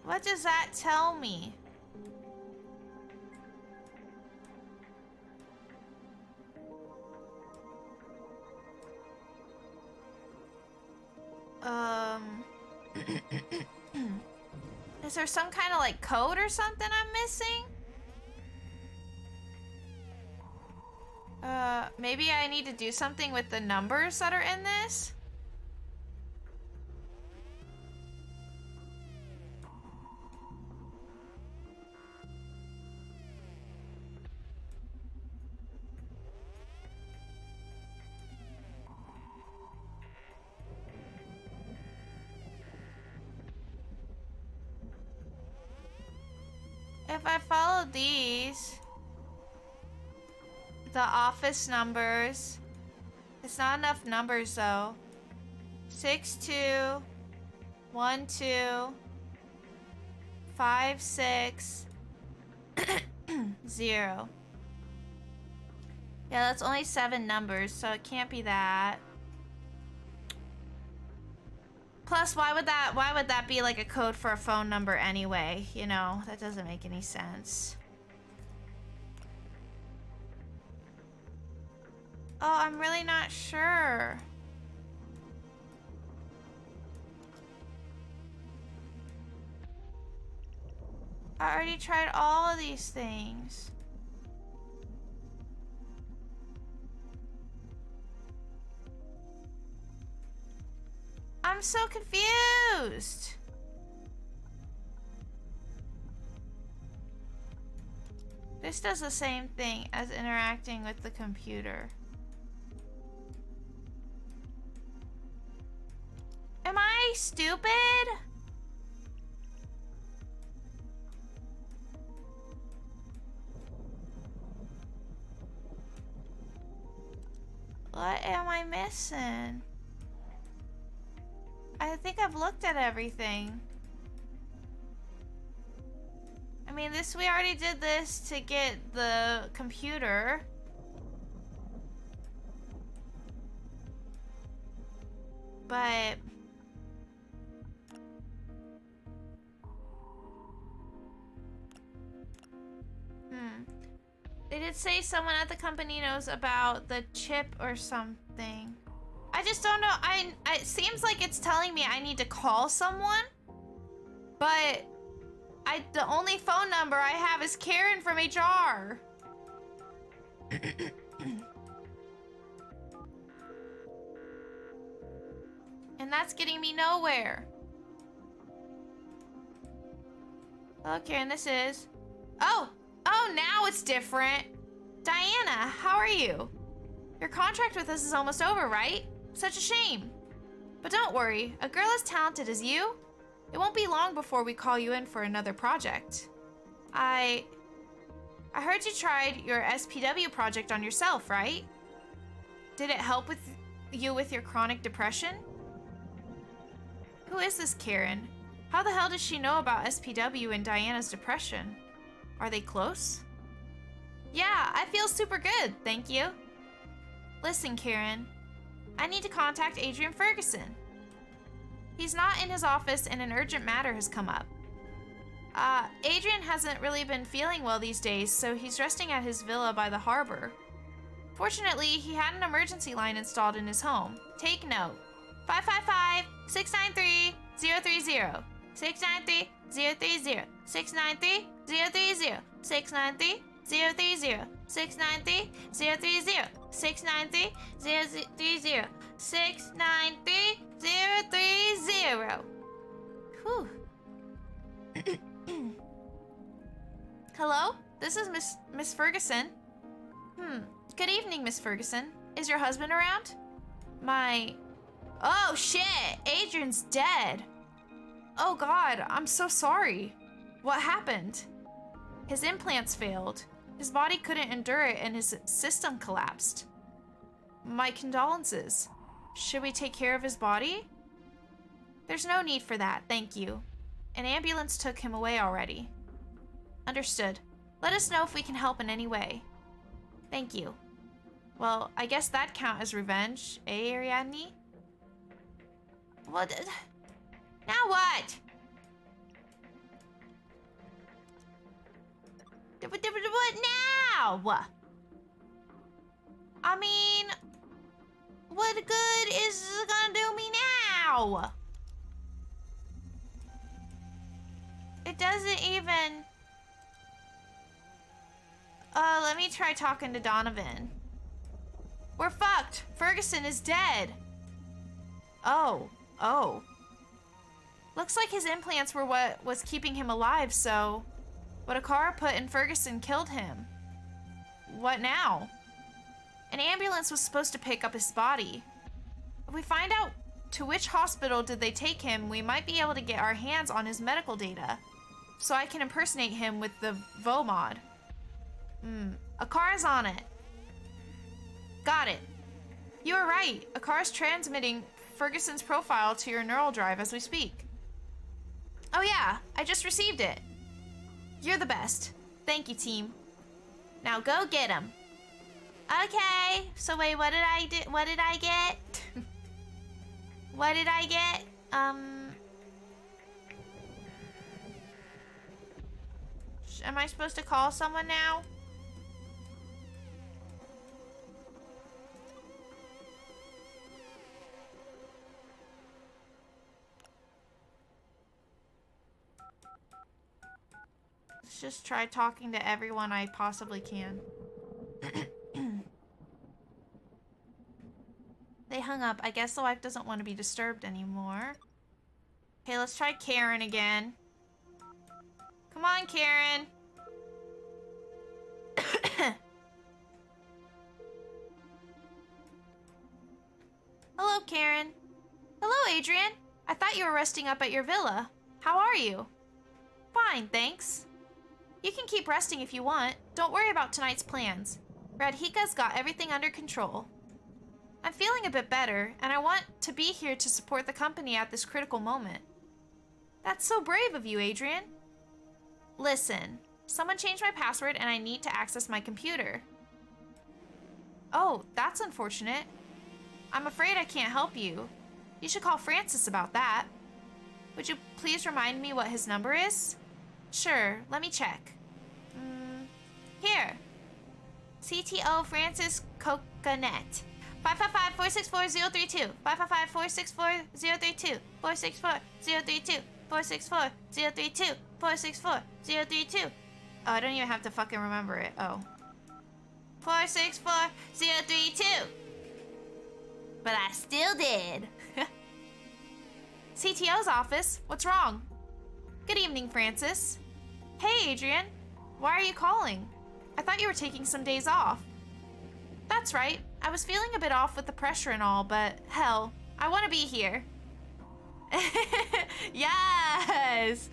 What does that tell me? Is there some kind of like code or something I'm missing? Maybe I need to do something with the numbers that are in this? If I follow these, the office numbers, it's not enough numbers though. 6212 56 0. Yeah, that's only 7 numbers, so it can't be that. Plus, why would that be like a code for a phone number anyway? You know, that doesn't make any sense. Oh, I'm really not sure. I already tried all of these things. I'm so confused. This does the same thing as interacting with the computer. Am I stupid? What am I missing? I think I've looked at everything. I mean, we already did this to get the computer. But they did say someone at the company knows about the chip or something. I just don't know. It seems like it's telling me I need to call someone, but the only phone number I have is Karen from HR. And that's getting me nowhere. Hello, Karen, this is... Oh, now it's different. Diana, how are you? Your contract with us is almost over, right? Such a shame. But don't worry, a girl as talented as you, it won't be long before we call you in for another project. I heard you tried your SPW project on yourself, right? Did it help with your chronic depression? Who is this Karen? How the hell does she know about SPW and Diana's depression? Are they close? Yeah, I feel super good, thank you. Listen, Karen, I need to contact Adrian Ferguson. He's not in his office and an urgent matter has come up. Adrian hasn't really been feeling well these days, so he's resting at his villa by the harbor. Fortunately, he had an emergency line installed in his home. Take note. 555-693-030. 693-030. 693-030. 693-030. 693-030. 693-030. 693-030. 693-030. Whew. Hello? This is Miss Ferguson. Good evening, Miss Ferguson. Is your husband around? Oh shit! Adrian's dead. Oh god, I'm so sorry. What happened? His implants failed. His body couldn't endure it and his system collapsed. My condolences. Should we take care of his body? There's no need for that, thank you. An ambulance took him away already. Understood. Let us know if we can help in any way. Thank you. Well, I guess that'd count as revenge, eh, Ariadne? What? Now what? What now? I mean, what good is it gonna do me now? It doesn't even... let me try talking to Donovan. We're fucked. Ferguson is dead. Oh. Looks like his implants were what was keeping him alive, so... What a car put in Ferguson killed him. What now? An ambulance was supposed to pick up his body. If we find out to which hospital did they take him, we might be able to get our hands on his medical data. So I can impersonate him with the VOMod. A car is on it. Got it. You were right. A car is transmitting Ferguson's profile to your neural drive as we speak. Oh yeah, I just received it. You're the best. Thank you, team. Now go get him. Okay. So wait, what did I do? What did I get? What did I get? Am I supposed to call someone now? Let's just try talking to everyone I possibly can. They hung up. I guess the wife doesn't want to be disturbed anymore. Okay, let's try Karen again. Come on, Karen. Hello, Karen. Hello, Adrian. I thought you were resting up at your villa. How are you? Fine, thanks. You can keep resting if you want. Don't worry about tonight's plans. Radhika's got everything under control. I'm feeling a bit better, and I want to be here to support the company at this critical moment. That's so brave of you, Adrian. Listen, someone changed my password and I need to access my computer. Oh, that's unfortunate. I'm afraid I can't help you. You should call Francis about that. Would you please remind me what his number is? Sure, let me check. Here. CTO Francis Coconet. 555-464-032. 555-464-032. 464-032. 464-032. 464-032. Oh, I don't even have to fucking remember it. Oh. 464-032. But I still did. CTO's office. What's wrong? Good evening, Francis. Hey, Adrian. Why are you calling? I thought you were taking some days off. That's right. I was feeling a bit off with the pressure and all, but hell, I want to be here. Yes!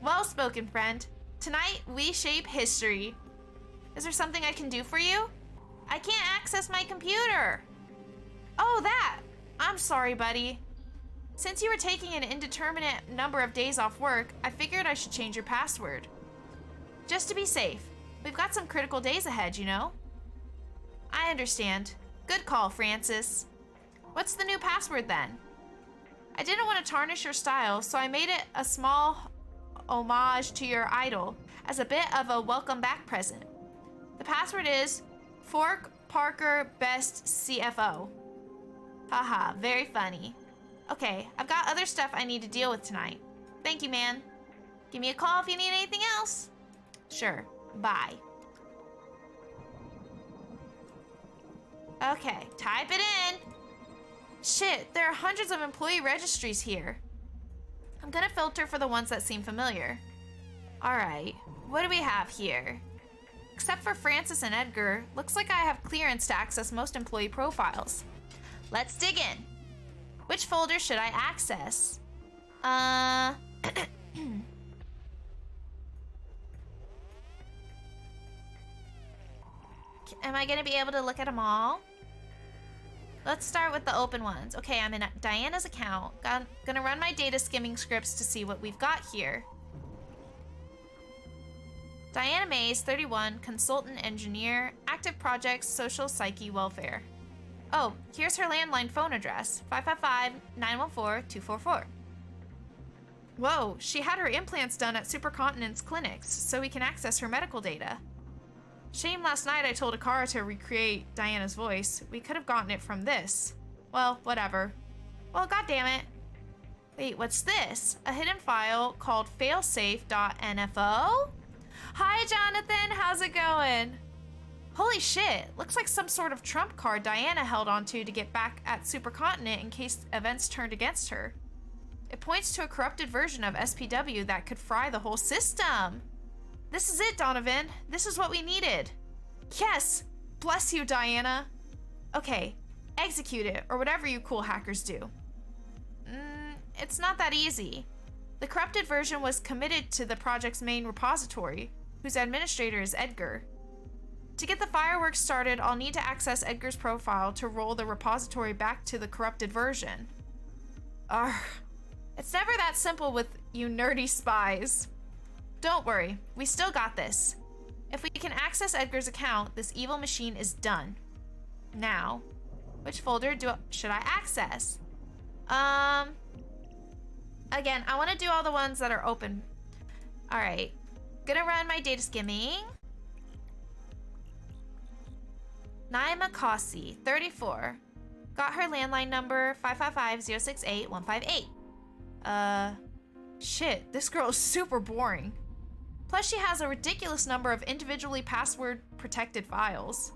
Well spoken, friend. Tonight, we shape history. Is there something I can do for you? I can't access my computer. Oh, that! I'm sorry, buddy. Since you were taking an indeterminate number of days off work, I figured I should change your password. Just to be safe. We've got some critical days ahead, you know? I understand. Good call, Francis. What's the new password then? I didn't want to tarnish your style, so I made it a small homage to your idol as a bit of a welcome back present. The password is Fork Parker Best CFO. Haha, very funny. Okay, I've got other stuff I need to deal with tonight. Thank you, man. Give me a call if you need anything else. Sure, bye. Okay, type it in. Shit, there are hundreds of employee registries here. I'm gonna filter for the ones that seem familiar. Alright, what do we have here? Except for Francis and Edgar, looks like I have clearance to access most employee profiles. Let's dig in. Which folder should I access? Am I gonna be able to look at them all? Let's start with the open ones. Okay, I'm in Diana's account. Gonna run my data skimming scripts to see what we've got here. Diana Mays, 31, consultant engineer, active projects, social psyche welfare. Oh, here's her landline phone address, 555-914-244. Whoa, she had her implants done at Supercontinent's clinics, so we can access her medical data. Shame last night I told Akara to recreate Diana's voice. We could have gotten it from this. Well, whatever. Well, goddammit. Wait, what's this? A hidden file called failsafe.nfo? Hi, Jonathan. How's it going? Holy shit. Looks like some sort of trump card Diana held onto to get back at Supercontinent in case events turned against her. It points to a corrupted version of SPW that could fry the whole system. This is it, Donovan. This is what we needed. Yes! Bless you, Diana. Okay, execute it, or whatever you cool hackers do. It's not that easy. The corrupted version was committed to the project's main repository, whose administrator is Edgar. To get the fireworks started, I'll need to access Edgar's profile to roll the repository back to the corrupted version. Arrgh. It's never that simple with you nerdy spies. Don't worry, we still got this. If we can access Edgar's account, this evil machine is done. Now, which folder should I access? Again, I want to do all the ones that are open. All right. Gonna run my data skimming. Naima Kasi, 34. Got her landline number 555-068-158. Shit, this girl is super boring. Plus she has a ridiculous number of individually password protected files.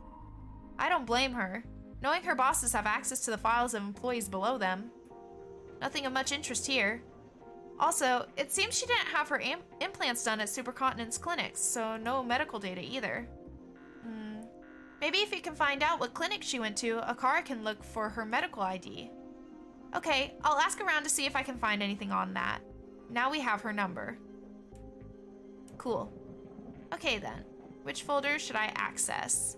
I don't blame her. Knowing her bosses have access to the files of employees below them. Nothing of much interest here. Also, it seems she didn't have her implants done at Supercontinent's clinics, so no medical data either. Maybe if you can find out what clinic she went to, Akara can look for her medical ID. Okay, I'll ask around to see if I can find anything on that. Now we have her number. Cool. Okay then, which folder should I access?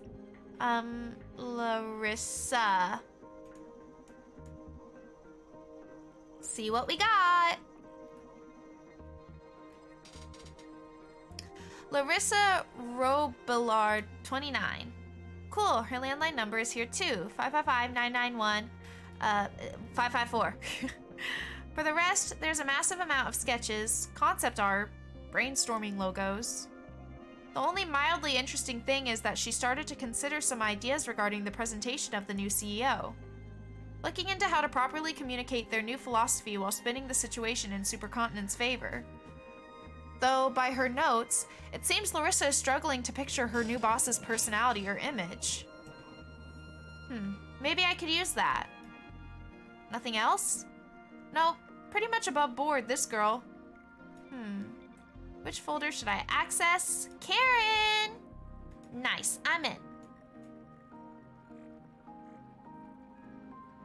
Larissa. See what we got. Larissa Robillard, 29. Cool, her landline number is here too, 555-991-554. For the rest, there's a massive amount of sketches, concept art, brainstorming logos. The only mildly interesting thing is that she started to consider some ideas regarding the presentation of the new CEO. Looking into how to properly communicate their new philosophy while spinning the situation in Supercontinent's favor. Though, by her notes, it seems Larissa is struggling to picture her new boss's personality or image. Maybe I could use that. Nothing else? Nope, pretty much above board, this girl. Which folder should I access? Karen! Nice, I'm in.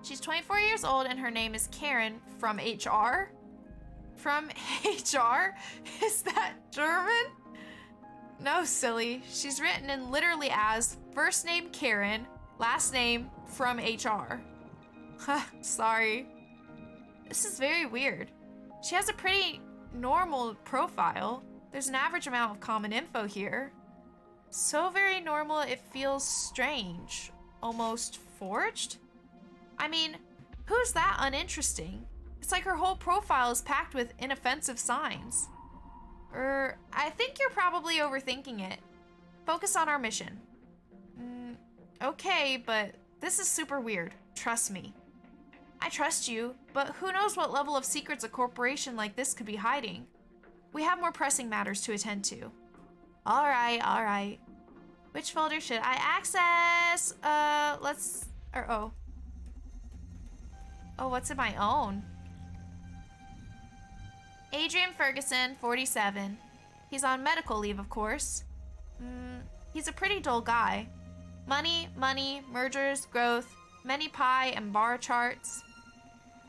She's 24 years old and her name is Karen from HR? From HR? Is that German? No, silly. She's written in literally as first name Karen, last name from HR. Sorry. This is very weird. She has a pretty normal profile. There's an average amount of common info here. So very normal it feels strange. Almost forged? I mean, who's that uninteresting? It's like her whole profile is packed with inoffensive signs. I think you're probably overthinking it. Focus on our mission. Okay, but this is super weird. Trust me. I trust you, but who knows what level of secrets a corporation like this could be hiding. We have more pressing matters to attend to. All right. Which folder should I access? Oh, what's in my own? Adrian Ferguson, 47. He's on medical leave, of course. He's a pretty dull guy. Money, mergers, growth, many pie and bar charts.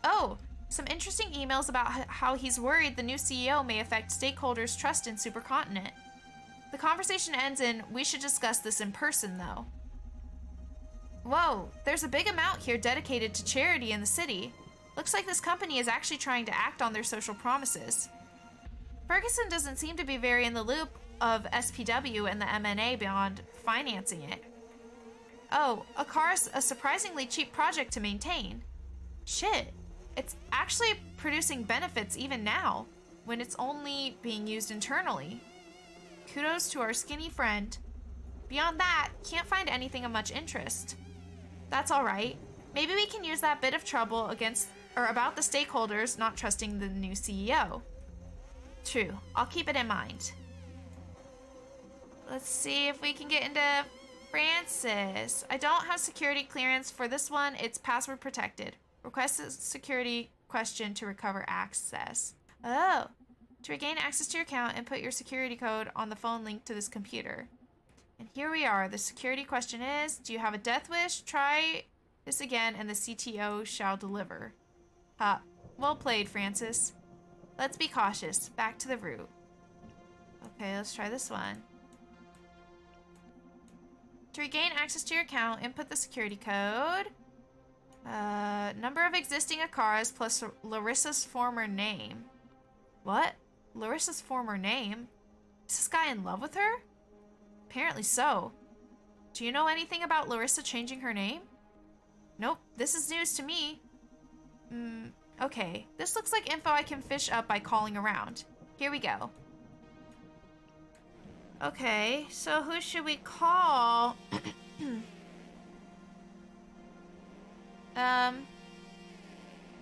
Oh, some interesting emails about how he's worried the new CEO may affect stakeholders' trust in Supercontinent. The conversation ends in, we should discuss this in person, though. Whoa, there's a big amount here dedicated to charity in the city. Looks like this company is actually trying to act on their social promises. Ferguson doesn't seem to be very in the loop of SPW and the M&A beyond financing it. Oh, Akara's a surprisingly cheap project to maintain. Shit, it's actually producing benefits even now, when it's only being used internally. Kudos to our skinny friend. Beyond that, can't find anything of much interest. That's alright. Maybe we can use that bit of trouble about the stakeholders not trusting the new CEO. True, I'll keep it in mind. Let's see if we can get into Francis. I don't have security clearance for this one. It's password protected. Request a security question to recover access. Oh, to regain access to your account, input your security code on the phone linked to this computer. And here we are. The security question is, do you have a death wish? Try this again and the CTO shall deliver. Well played, Francis. Let's be cautious. Back to the root. Okay, let's try this one. To regain access to your account, input the security code. Number of existing Akaras plus Larissa's former name. What? Larissa's former name? Is this guy in love with her? Apparently so. Do you know anything about Larissa changing her name? Nope, this is news to me. Okay, this looks like info I can fish up by calling around. Here we go. Okay, so who should we call?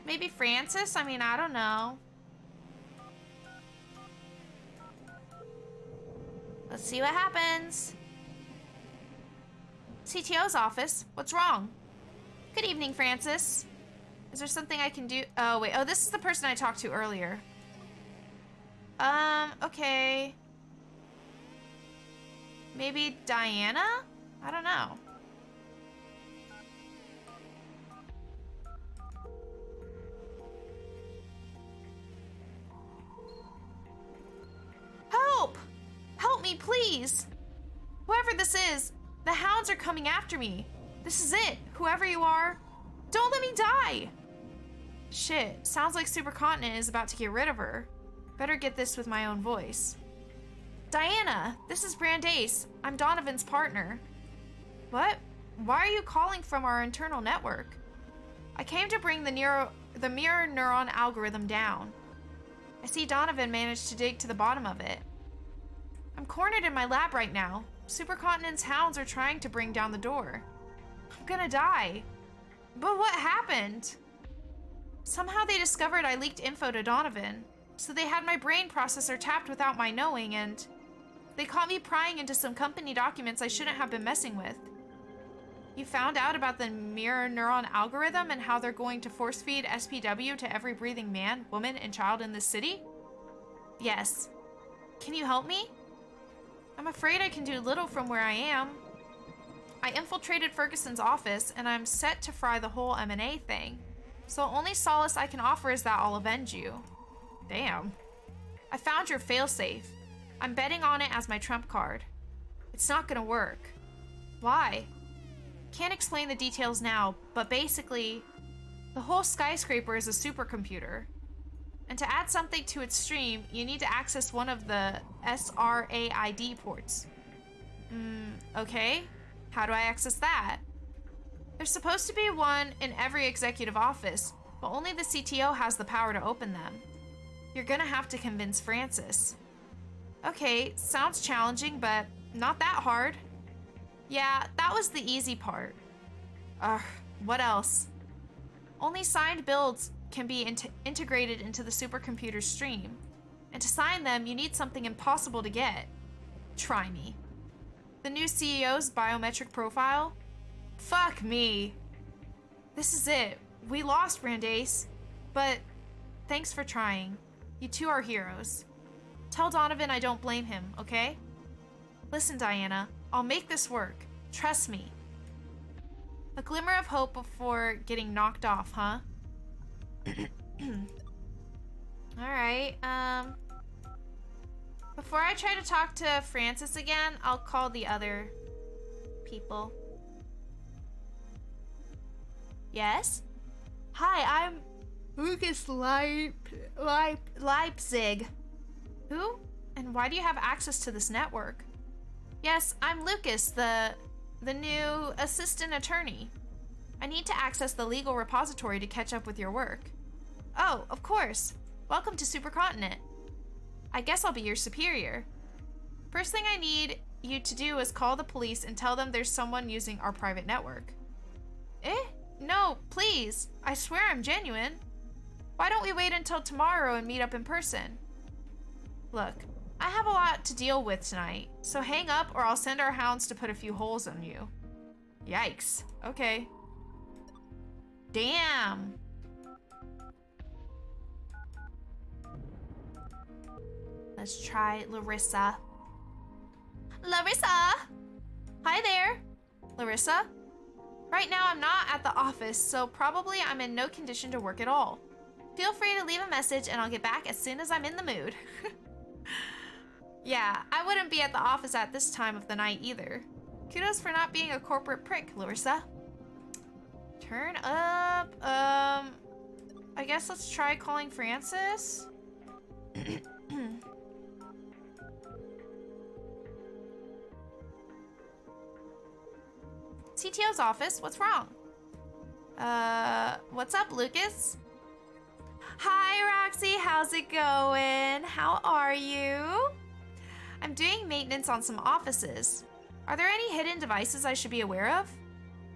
Maybe Francis? I mean, I don't know. Let's see what happens. CTO's office. What's wrong? Good evening, Francis. Is there something I can do? Oh, wait. Oh, this is the person I talked to earlier. Okay. Maybe Diana? I don't know. Help! Help me, please! Whoever this is, the hounds are coming after me. This is it. Whoever you are, don't let me die! Shit, sounds like Supercontinent is about to get rid of her. Better get this with my own voice. Diana, this is Brandeis. I'm Donovan's partner. What? Why are you calling from our internal network? I came to bring the mirror neuron algorithm down. I see Donovan managed to dig to the bottom of it. I'm cornered in my lab right now. Supercontinent's hounds are trying to bring down the door. I'm gonna die. But what happened? Somehow they discovered I leaked info to Donovan, so they had my brain processor tapped without my knowing, and they caught me prying into some company documents I shouldn't have been messing with. You found out about the mirror neuron algorithm and how they're going to force feed SPW to every breathing man, woman, and child in this city? Yes. Can you help me? I'm afraid I can do little from where I am. I infiltrated Ferguson's office, and I'm set to fry the whole M&A thing. So only solace I can offer is that I'll avenge you. Damn. I found your failsafe. I'm betting on it as my trump card. It's not gonna work. Why? Can't explain the details now, but basically, the whole skyscraper is a supercomputer. And to add something to its stream, you need to access one of the SRAID ports. Okay. How do I access that? There's supposed to be one in every executive office, but only the CTO has the power to open them. You're gonna have to convince Francis. Okay, sounds challenging, but not that hard. Yeah, that was the easy part. What else? Only signed builds can be integrated into the supercomputer's stream. And to sign them, you need something impossible to get. Try me. The new CEO's biometric profile? Fuck me. This is it. We lost, Brandeis. But thanks for trying. You two are heroes. Tell Donovan I don't blame him, okay? Listen, Diana, I'll make this work. Trust me. A glimmer of hope before getting knocked off, huh? Alright, before I try to talk to Francis again, I'll call the other people. Yes? Hi, I'm Lucas Leipzig. Who? And why do you have access to this network? Yes, I'm Lucas, the new assistant attorney. I need to access the legal repository to catch up with your work. Oh, of course. Welcome to Supercontinent. I guess I'll be your superior. First thing I need you to do is call the police and tell them there's someone using our private network. Eh? No, please. I swear I'm genuine. Why don't we wait until tomorrow and meet up in person? Look, I have a lot to deal with tonight, so hang up or I'll send our hounds to put a few holes in you. Yikes. Okay. Damn. Let's try Larissa. Larissa! Hi there. Larissa? Right now I'm not at the office, so probably I'm in no condition to work at all. Feel free to leave a message and I'll get back as soon as I'm in the mood. Yeah, I wouldn't be at the office at this time of the night either. Kudos for not being a corporate prick, Larissa. Turn up, I guess let's try calling Francis. CTO's office, what's wrong? What's up, Lucas? Foxy, how's it going? How are you? I'm doing maintenance on some offices. Are there any hidden devices I should be aware of?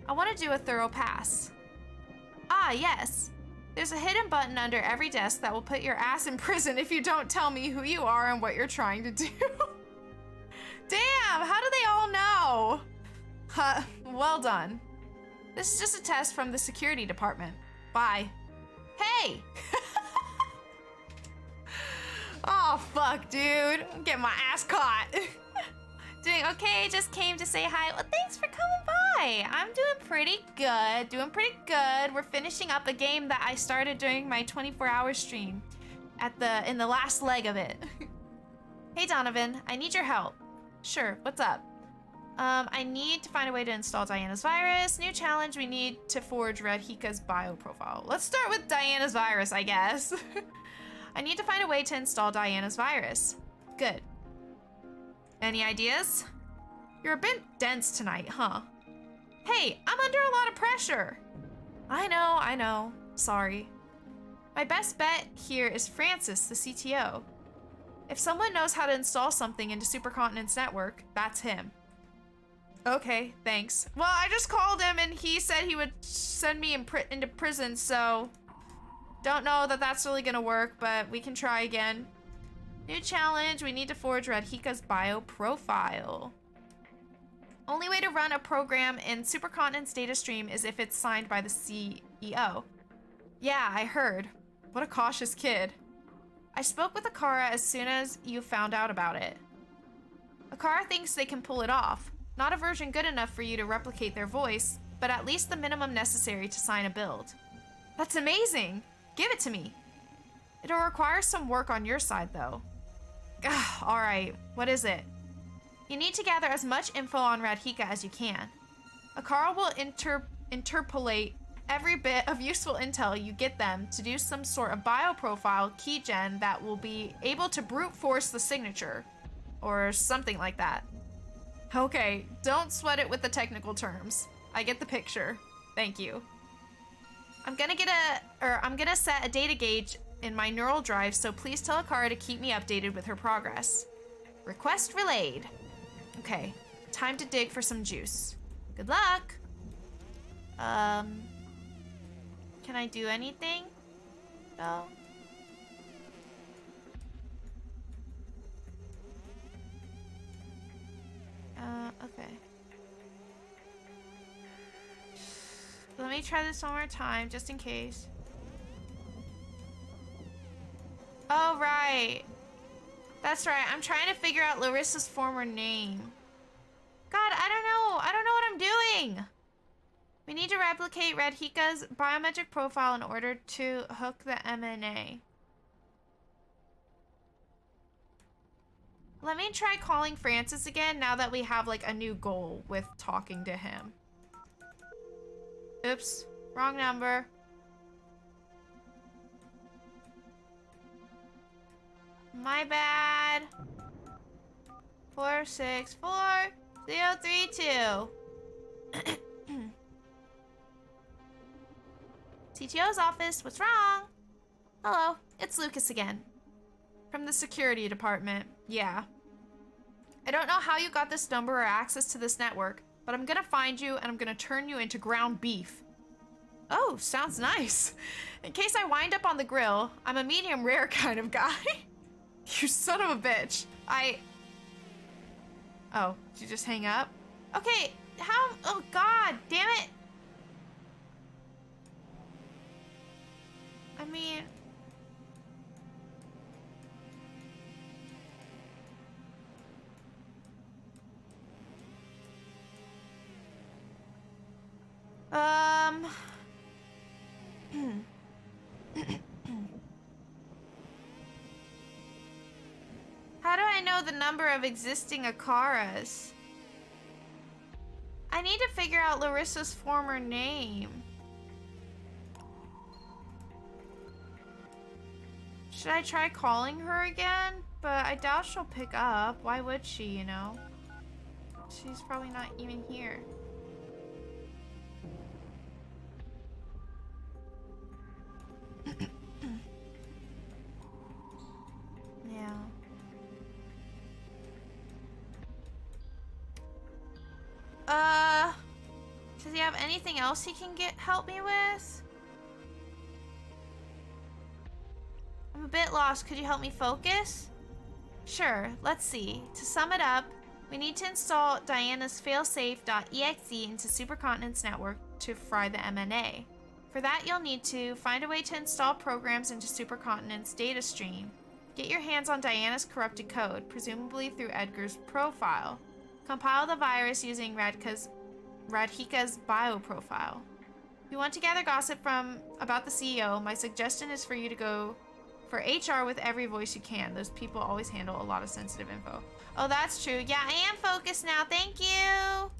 I want to do a thorough pass. Ah, yes. There's a hidden button under every desk that will put your ass in prison if you don't tell me who you are and what you're trying to do. Damn, how do they all know? Well done. This is just a test from the security department. Bye. Hey! Oh, fuck, dude. I'm getting my ass caught. Doing okay, just came to say hi. Well, thanks for coming by. I'm doing pretty good. We're finishing up a game that I started during my 24-hour stream in the last leg of it. Hey, Donovan, I need your help. Sure, what's up? I need to find a way to install Diana's virus. New challenge, we need to forge Radhika's bio profile. Let's start with Diana's virus, I guess. I need to find a way to install Diana's virus. Good. Any ideas? You're a bit dense tonight, huh? Hey, I'm under a lot of pressure. I know. Sorry. My best bet here is Francis, the CTO. If someone knows how to install something into Supercontinent's network, that's him. Okay, thanks. Well, I just called him and he said he would send me into prison, so don't know that that's really gonna work, but we can try again. New challenge, we need to forge Radhika's bio profile. Only way to run a program in Supercontinent's data stream is if it's signed by the CEO. Yeah, I heard. What a cautious kid. I spoke with Akara as soon as you found out about it. Akara thinks they can pull it off. Not a version good enough for you to replicate their voice, but at least the minimum necessary to sign a build. That's amazing! Give it to me. It'll require some work on your side, though. Alright, what is it? You need to gather as much info on Radhika as you can. Akara will interpolate every bit of useful intel you get them to do some sort of bioprofile keygen that will be able to brute force the signature. Or something like that. Okay, don't sweat it with the technical terms. I get the picture. Thank you. I'm gonna set a data gauge in my neural drive, so please tell Akara to keep me updated with her progress. Request relayed. Okay, time to dig for some juice. Good luck. Can I do anything? No. Okay. Let me try this one more time, just in case. Oh, right. That's right. I'm trying to figure out Larissa's former name. God, I don't know what I'm doing. We need to replicate Radhika's biometric profile in order to hook the MNA. Let me try calling Francis again now that we have like a new goal with talking to him. Oops, wrong number. My bad. 464032. CTO's office, what's wrong? Hello, it's Lucas again. From the security department, yeah. I don't know how you got this number or access to this network, but I'm gonna find you and I'm gonna turn you into ground beef. Oh, sounds nice. In case I wind up on the grill, I'm a medium rare kind of guy. You son of a bitch. Oh, did you just hang up? Okay, oh god, damn it. I mean... How do I know the number of existing Akaras? I need to figure out Larissa's former name. Should I try calling her again? But I doubt she'll pick up. Why would she, you know? She's probably not even here. have anything else he can help me with? I'm a bit lost. Could you help me focus? Sure, let's see. To sum it up, we need to install Diana's failsafe.exe into Supercontinent's network to fry the MNA. For that, you'll need to find a way to install programs into Supercontinent's data stream. Get your hands on Diana's corrupted code, presumably through Edgar's profile. Compile the virus using Radhika's bioprofile. If you want to gather gossip about the CEO, my suggestion is for you to go for HR with every voice you can. Those people always handle a lot of sensitive info. Oh, that's true. Yeah, I am focused now. Thank you.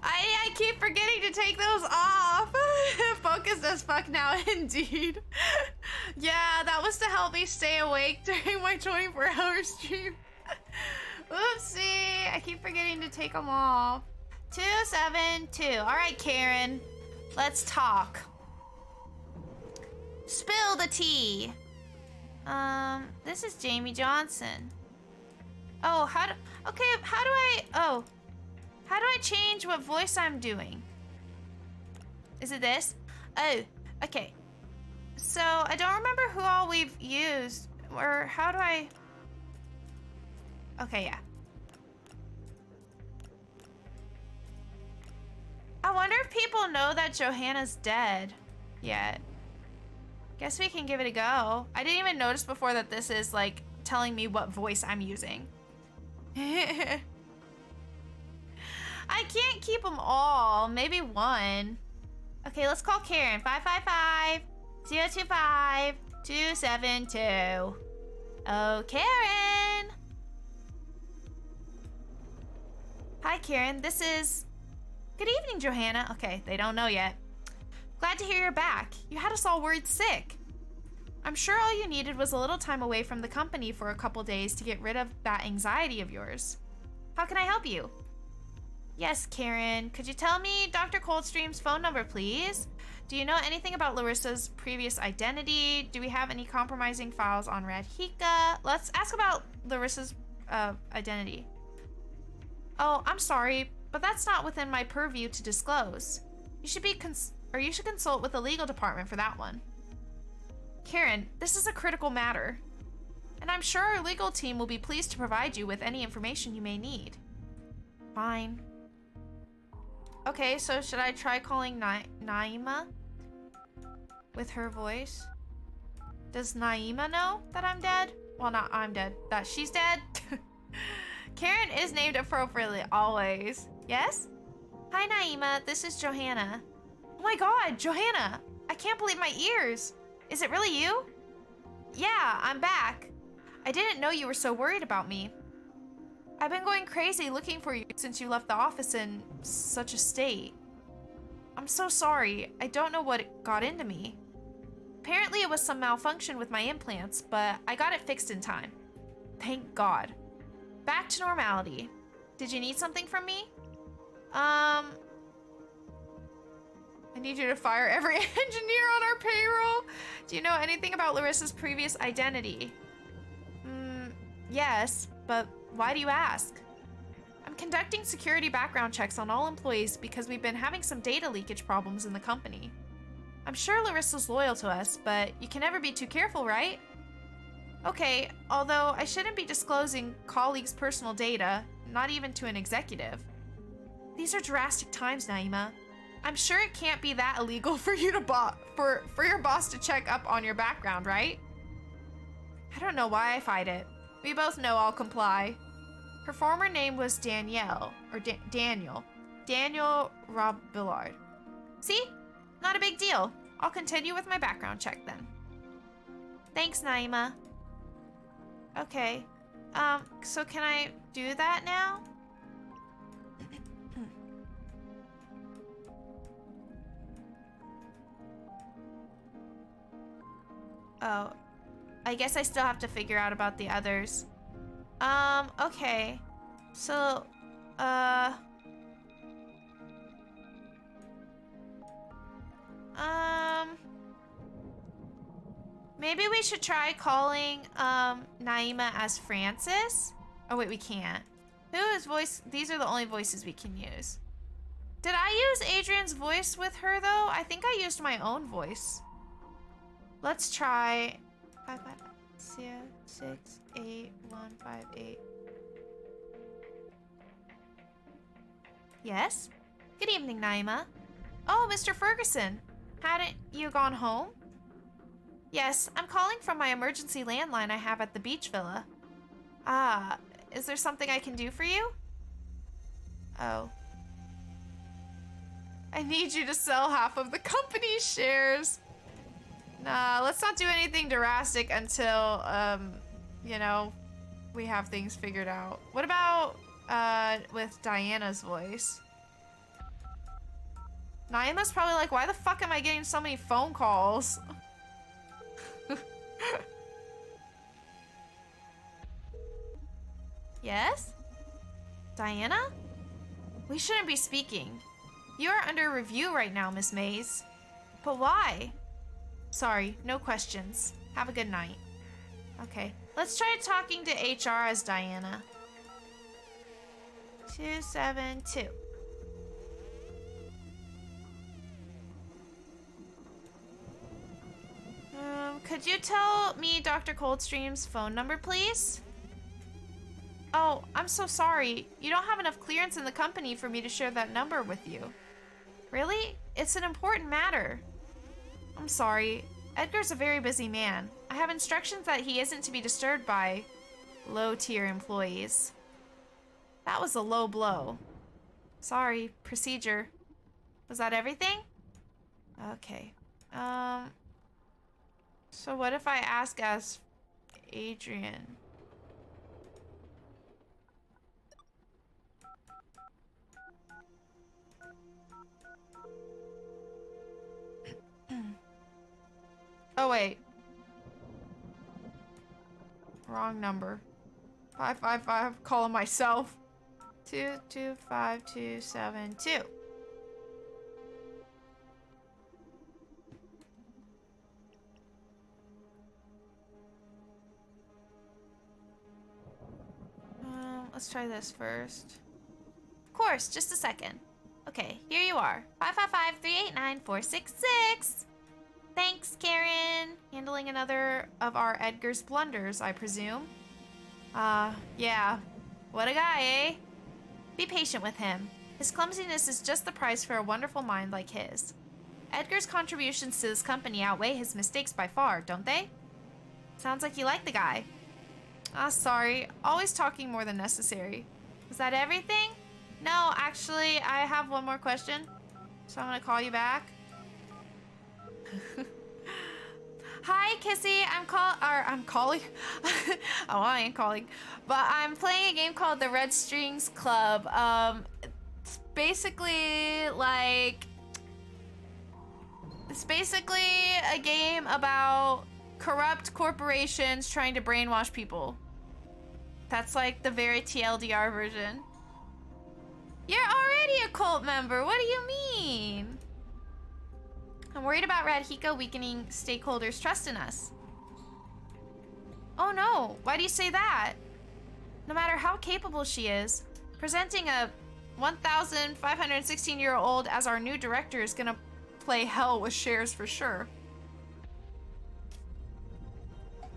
I keep forgetting to take those off. Focused as fuck now, indeed. Yeah, that was to help me stay awake during my 24-hour stream. Oopsie, I keep forgetting to take them off. 272. All right, Karen, let's talk. Spill the tea. This is Jamie Johnson. Oh, how do I change what voice I'm doing? Is it this? Oh, okay. So, I don't remember who all we've used, or how do I... Okay, yeah. I wonder if people know that Johanna's dead yet. Guess we can give it a go. I didn't even notice before that this is, like, telling me what voice I'm using. I can't keep them all. Maybe one. Okay, let's call Karen. 555-025-272. Oh, Karen. Hi, Karen. This is... Good evening, Johanna. Okay, they don't know yet. Glad to hear you're back. You had us all worried sick. I'm sure all you needed was a little time away from the company for a couple days to get rid of that anxiety of yours. How can I help you? Yes, Karen. Could you tell me Dr. Coldstream's phone number, please? Do you know anything about Larissa's previous identity? Do we have any compromising files on Radhika? Let's ask about Larissa's identity. Oh, I'm sorry, but that's not within my purview to disclose. You should consult with the legal department for that one. Karen, this is a critical matter, and I'm sure our legal team will be pleased to provide you with any information you may need. Fine. Okay, so should I try calling Naima with her voice? Does Naima know that I'm dead? Well, not I'm dead, that she's dead. Karen is named appropriately, always. Yes? Hi, Naima. This is Johanna. Oh my god, Johanna! I can't believe my ears. Is it really you? Yeah, I'm back. I didn't know you were so worried about me. I've been going crazy looking for you since you left the office in such a state. I'm so sorry. I don't know what got into me. Apparently it was some malfunction with my implants, but I got it fixed in time. Thank God. Back to normality. Did you need something from me? I need you to fire every engineer on our payroll. Do you know anything about Larissa's previous identity? Yes, but why do you ask? I'm conducting security background checks on all employees because we've been having some data leakage problems in the company. I'm sure Larissa's loyal to us, but you can never be too careful, right? Okay, although I shouldn't be disclosing colleagues' personal data, not even to an executive. These are drastic times, Naima. I'm sure it can't be that illegal for you to for your boss to check up on your background, right? I don't know why I fight it. We both know I'll comply. Her former name was Danielle, or Daniel. Daniel Robillard. See? Not a big deal. I'll continue with my background check then. Thanks, Naima. Okay. So can I do that now? Oh. I guess I still have to figure out about the others. Okay. So, Maybe we should try calling Naima as Francis. Oh wait, we can't. Whose voice? These are the only voices we can use. Did I use Adrian's voice with her though? I think I used my own voice. Let's try 5568158. Yes? Good evening, Naima. Oh, Mr. Ferguson. Hadn't you gone home? Yes, I'm calling from my emergency landline I have at the beach villa. Ah, is there something I can do for you? Oh. I need you to sell half of the company's shares. Nah, let's not do anything drastic until, you know, we have things figured out. What about, with Diana's voice? Naima's probably like, why the fuck am I getting so many phone calls? Yes? Diana? We shouldn't be speaking. You are under review right now, Miss Mays. But why? Sorry, no questions. Have a good night. Okay, let's try talking to HR as Diana. 272. Could you tell me Dr. Coldstream's phone number, please? Oh, I'm so sorry. You don't have enough clearance in the company for me to share that number with you. Really? It's an important matter. I'm sorry. Edgar's a very busy man. I have instructions that he isn't to be disturbed by low-tier employees. That was a low blow. Sorry, procedure. Was that everything? Okay. So what if I ask as Adrian? Oh wait. Wrong number. 555, calling myself. 225272. Let's try this first. Of course, just a second. Okay, here you are. 555-389-466. Thanks, Karen. Handling another of our Edgar's blunders, I presume. Yeah. What a guy, eh? Be patient with him. His clumsiness is just the price for a wonderful mind like his. Edgar's contributions to this company outweigh his mistakes by far, don't they? Sounds like you like the guy. Sorry. Always talking more than necessary. Is that everything? No, actually, I have one more question. So I'm gonna call you back. Hi, Kissy. I'm calling. Oh, I ain't calling. But I'm playing a game called the Red Strings Club. It's basically a game about corrupt corporations trying to brainwash people. That's like the very TLDR version. You're already a cult member. What do you mean? I'm worried about Radhika weakening stakeholders' trust in us. Oh no, why do you say that? No matter how capable she is, presenting a 1,516-year-old as our new director is gonna play hell with shares for sure.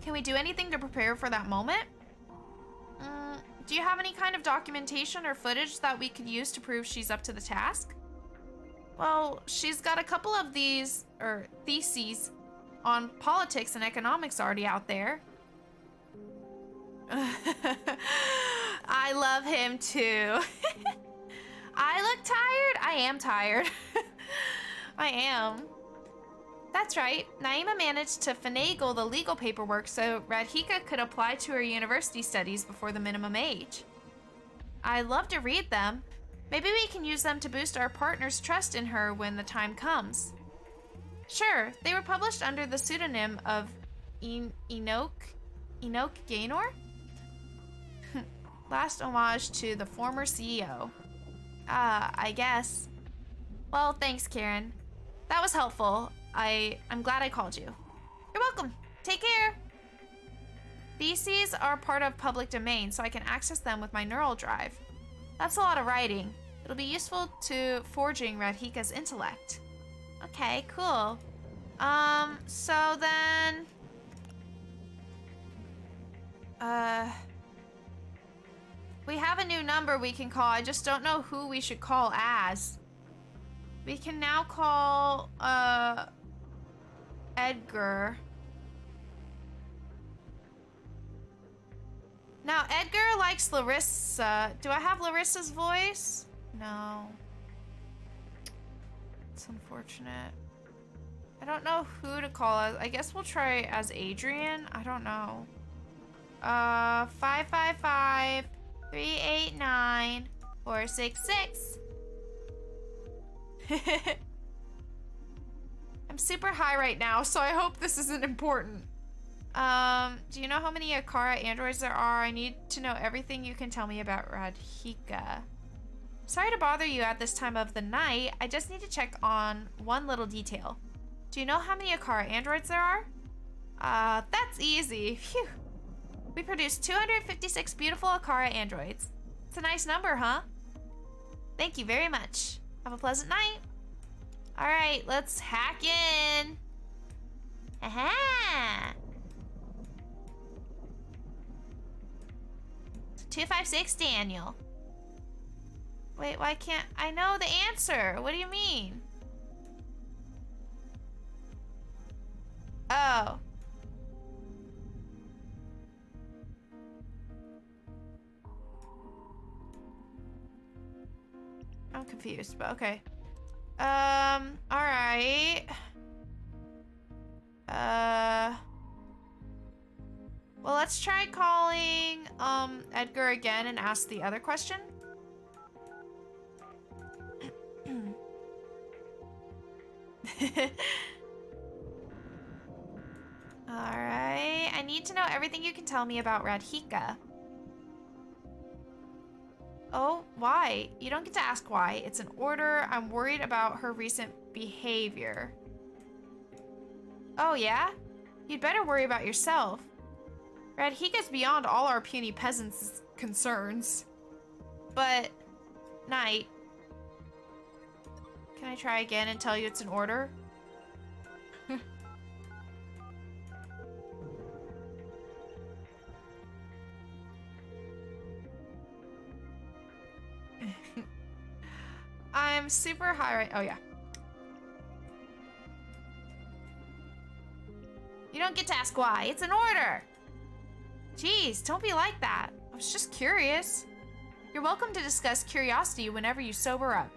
Can we do anything to prepare for that moment? Do you have any kind of documentation or footage that we could use to prove she's up to the task? Well, she's got a couple of these, theses on politics and economics already out there. I love him too. I look tired? I am tired. I am. That's right. Naima managed to finagle the legal paperwork so Radhika could apply to her university studies before the minimum age. I love to read them. Maybe we can use them to boost our partner's trust in her when the time comes. Sure, they were published under the pseudonym of Enoch Gaynor? Last homage to the former CEO. I guess. Well, thanks, Karen. That was helpful. I'm glad I called you. You're welcome. Take care. Theses are part of public domain, so I can access them with my neural drive. That's a lot of writing. It'll be useful to forging Radhika's intellect. Okay, cool. So then... we have a new number we can call. I just don't know who we should call as. We can now call, Edgar. Now, Edgar likes Larissa. Do I have Larissa's voice? No. It's unfortunate. I don't know who to call as. I guess we'll try as Adrian. I don't know. 555-389-466. I'm super high right now, so I hope this isn't important. Do you know how many Akara androids there are? I need to know everything you can tell me about Radhika. Sorry to bother you at this time of the night. I just need to check on one little detail. Do you know how many Akara androids there are? That's easy. Phew. We produced 256 beautiful Akara androids. It's a nice number, huh? Thank you very much. Have a pleasant night. All right, let's hack in. Aha! 256 Daniel. Wait, why can't I know the answer? What do you mean? Oh. I'm confused, but okay. All right. Well, let's try calling, Edgar again and ask the other question. Alright, I need to know everything you can tell me about Radhika. Oh, why? You don't get to ask why. It's an order. I'm worried about her recent behavior. Oh, yeah? You'd better worry about yourself. Radhika's beyond all our puny peasants' concerns. But, Knight, can I try again and tell you it's an order? I'm super high right. Oh, yeah. You don't get to ask why. It's an order. Jeez, don't be like that. I was just curious. You're welcome to discuss curiosity whenever you sober up.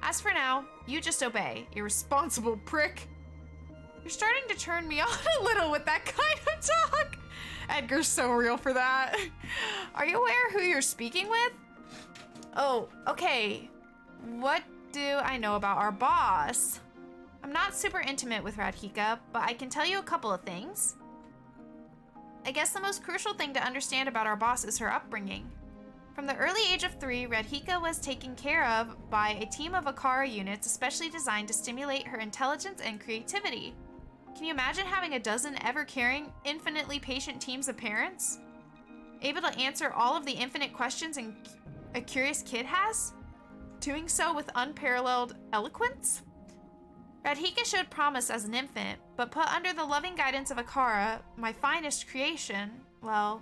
As for now, you just obey, irresponsible prick. You're starting to turn me on a little with that kind of talk. Edgar's so real for that. Are you aware who you're speaking with? Oh, okay. What do I know about our boss? I'm not super intimate with Radhika, but I can tell you a couple of things. I guess the most crucial thing to understand about our boss is her upbringing. From the early age of 3, Radhika was taken care of by a team of Akara units especially designed to stimulate her intelligence and creativity. Can you imagine having a dozen ever-caring, infinitely patient teams of parents? Able to answer all of the infinite questions a curious kid has? Doing so with unparalleled eloquence? Radhika showed promise as an infant, but put under the loving guidance of Akara, my finest creation, well,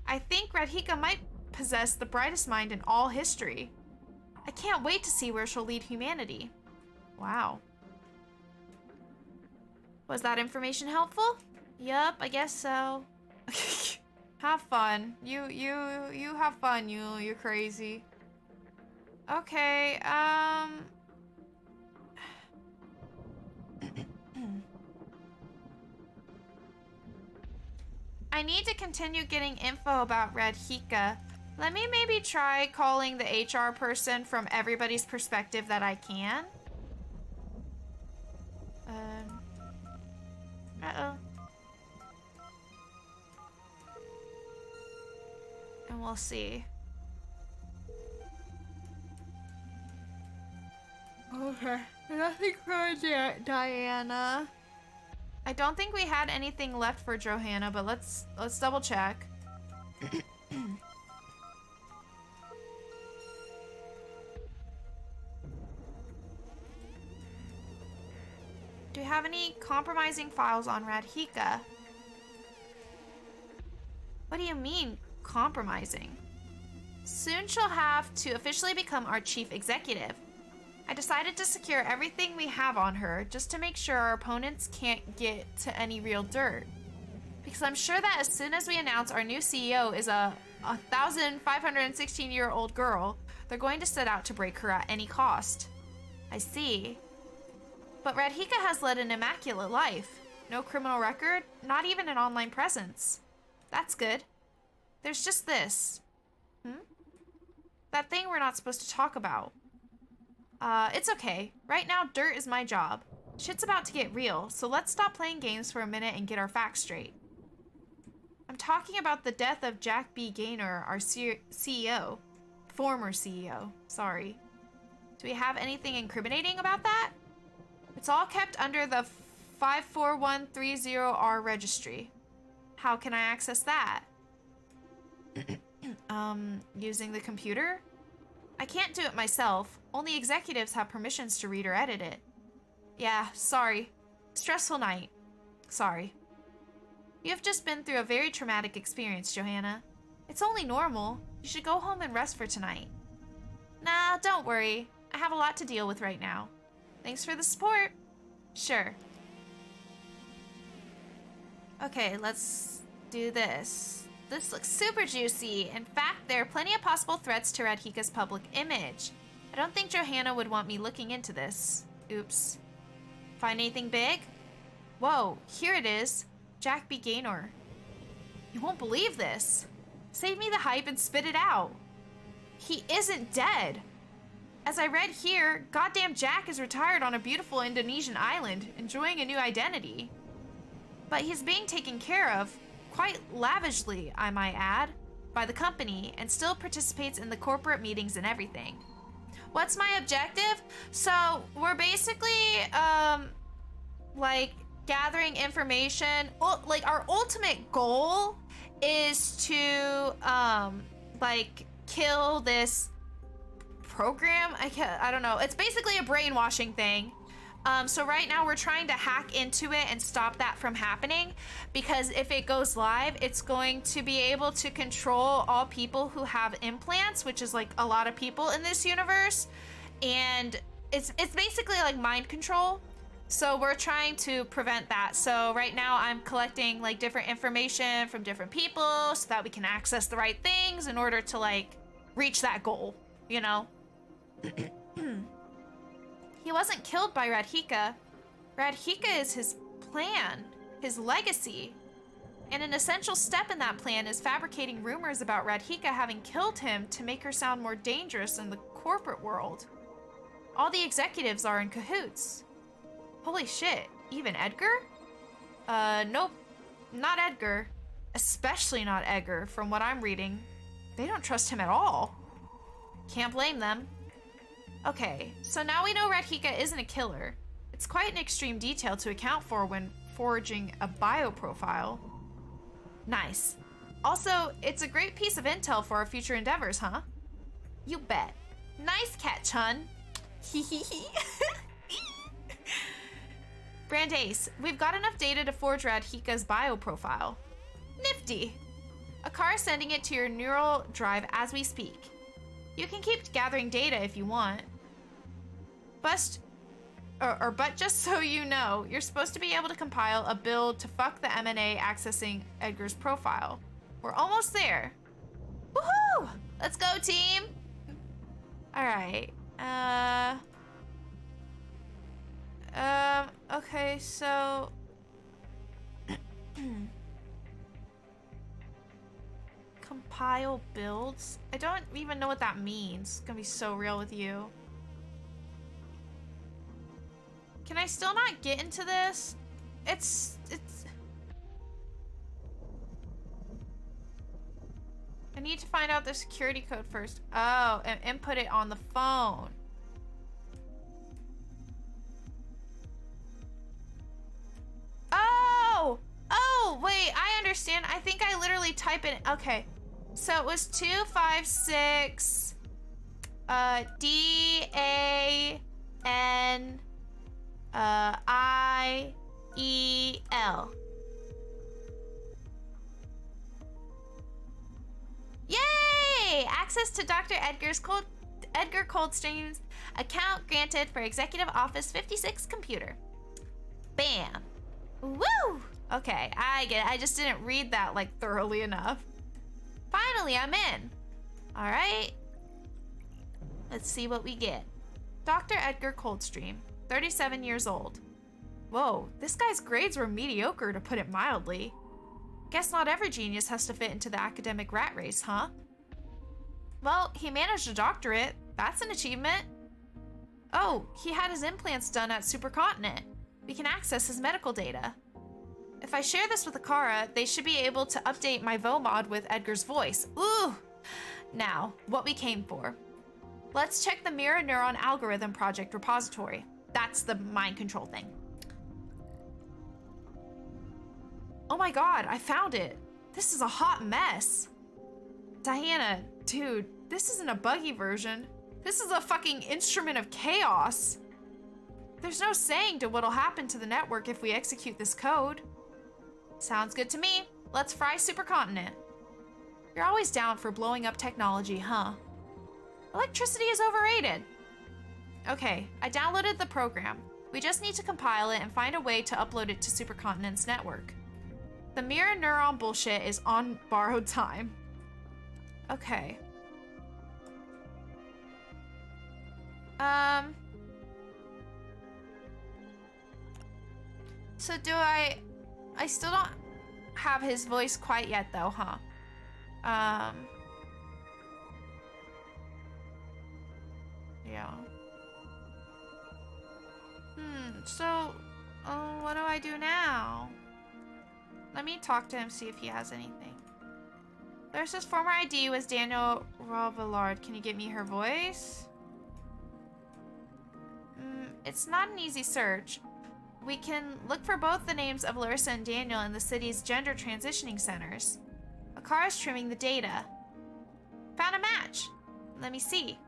I think Radhika might possess the brightest mind in all history. I can't wait to see where she'll lead humanity. Wow. Was that information helpful? Yup, I guess so. Have fun. You have fun, you're crazy. Okay, I need to continue getting info about Radhika. Let me maybe try calling the HR person from everybody's perspective that I can. Uh-oh. And we'll see. Okay. Nothing from Diana. I don't think we had anything left for Johanna, but let's double check. Do we have any compromising files on Radhika? What do you mean, compromising? Soon she'll have to officially become our chief executive. I decided to secure everything we have on her just to make sure our opponents can't get to any real dirt. Because I'm sure that as soon as we announce our new CEO is a 1,516-year-old girl, they're going to set out to break her at any cost. I see. But Radhika has led an immaculate life. No criminal record, not even an online presence. That's good. There's just this. That thing we're not supposed to talk about. It's okay. Right now, dirt is my job. Shit's about to get real, so let's stop playing games for a minute and get our facts straight. I'm talking about the death of Jack B. Gaynor, our CEO. Former CEO, sorry. Do we have anything incriminating about that? It's all kept under the 54130R registry. How can I access that? Using the computer? I can't do it myself. Only executives have permissions to read or edit it. Yeah, sorry. Stressful night. Sorry. You have just been through a very traumatic experience, Johanna. It's only normal. You should go home and rest for tonight. Nah, don't worry. I have a lot to deal with right now. Thanks for the support. Sure. Okay, let's do this. This looks super juicy. In fact, there are plenty of possible threats to Radhika's public image. I don't think Johanna would want me looking into this. Oops. Find anything big? Whoa, here it is. Jack B. Gaynor. You won't believe this. Save me the hype and spit it out. He isn't dead. As I read here, goddamn Jack is retired on a beautiful Indonesian island, enjoying a new identity. But he's being taken care of, quite lavishly, I might add, by the company, and still participates in the corporate meetings and everything. What's my objective? So, we're basically, like, gathering information. Like, our ultimate goal is to, like, kill this program. I don't know. It's basically a brainwashing thing. So right now we're trying to hack into it and stop that from happening, because if it goes live, it's going to be able to control all people who have implants, which is like a lot of people in this universe, and it's basically like mind control. So we're trying to prevent that. So right now I'm collecting like different information from different people so that we can access the right things in order to like reach that goal, you know? He wasn't killed by Radhika. Radhika is his plan, his legacy. And an essential step in that plan is fabricating rumors about Radhika having killed him to make her sound more dangerous in the corporate world. All the executives are in cahoots. Holy shit, even Edgar? Nope, not Edgar. Especially not Edgar, from what I'm reading. They don't trust him at all. Can't blame them. Okay, so now we know Radhika isn't a killer. It's quite an extreme detail to account for when forging a bioprofile. Nice. Also, it's a great piece of intel for our future endeavors, huh? You bet. Nice catch, hun. Hehehe. Brandeis, we've got enough data to forge Radhika's bioprofile. Nifty. Akar is sending it to your neural drive as we speak. You can keep gathering data if you want. But just so you know, you're supposed to be able to compile a build to fuck the MNA accessing Edgar's profile. We're almost there. Woohoo! Let's go, team! Alright. Okay, so... Compile builds? I don't even know what that means. It's gonna be so real with you. Can I still not get into this? It's... I need to find out the security code first. Oh, and input it on the phone. Oh! Oh, wait, I understand. I think I literally type in, okay. So it was 256, DAN, IEL. Yay! Access to Dr. Edgar Coldstream's account granted for Executive Office 56 computer. Bam. Woo! Okay, I get it. I just didn't read that like thoroughly enough. Finally, I'm in. All right. Let's see what we get. Dr. Edgar Coldstream, 37 years old. Whoa, this guy's grades were mediocre to put it mildly. Guess not every genius has to fit into the academic rat race, huh? Well, he managed a doctorate. That's an achievement. Oh, he had his implants done at Supercontinent. We can access his medical data. If I share this with Akara, they should be able to update my VOMOD with Edgar's voice. Ooh! Now, what we came for. Let's check the Mirror Neuron Algorithm Project repository. That's the mind control thing. Oh my god, I found it. This is a hot mess. Diana, dude, this isn't a buggy version. This is a fucking instrument of chaos. There's no saying to what'll happen to the network if we execute this code. Sounds good to me. Let's fry Supercontinent. You're always down for blowing up technology, huh? Electricity is overrated. Okay, I downloaded the program. We just need to compile it and find a way to upload it to Supercontinent's network. The mirror neuron bullshit is on borrowed time. Okay. So do I still don't have his voice quite yet though, huh? Yeah. So, what do I do now? Let me talk to him, see if he has anything. There's his former ID was Daniel Ravillard. Can you get me her voice? It's not an easy search. We can look for both the names of Larissa and Daniel in the city's gender transitioning centers. Akara's trimming the data. Found a match. Let me see.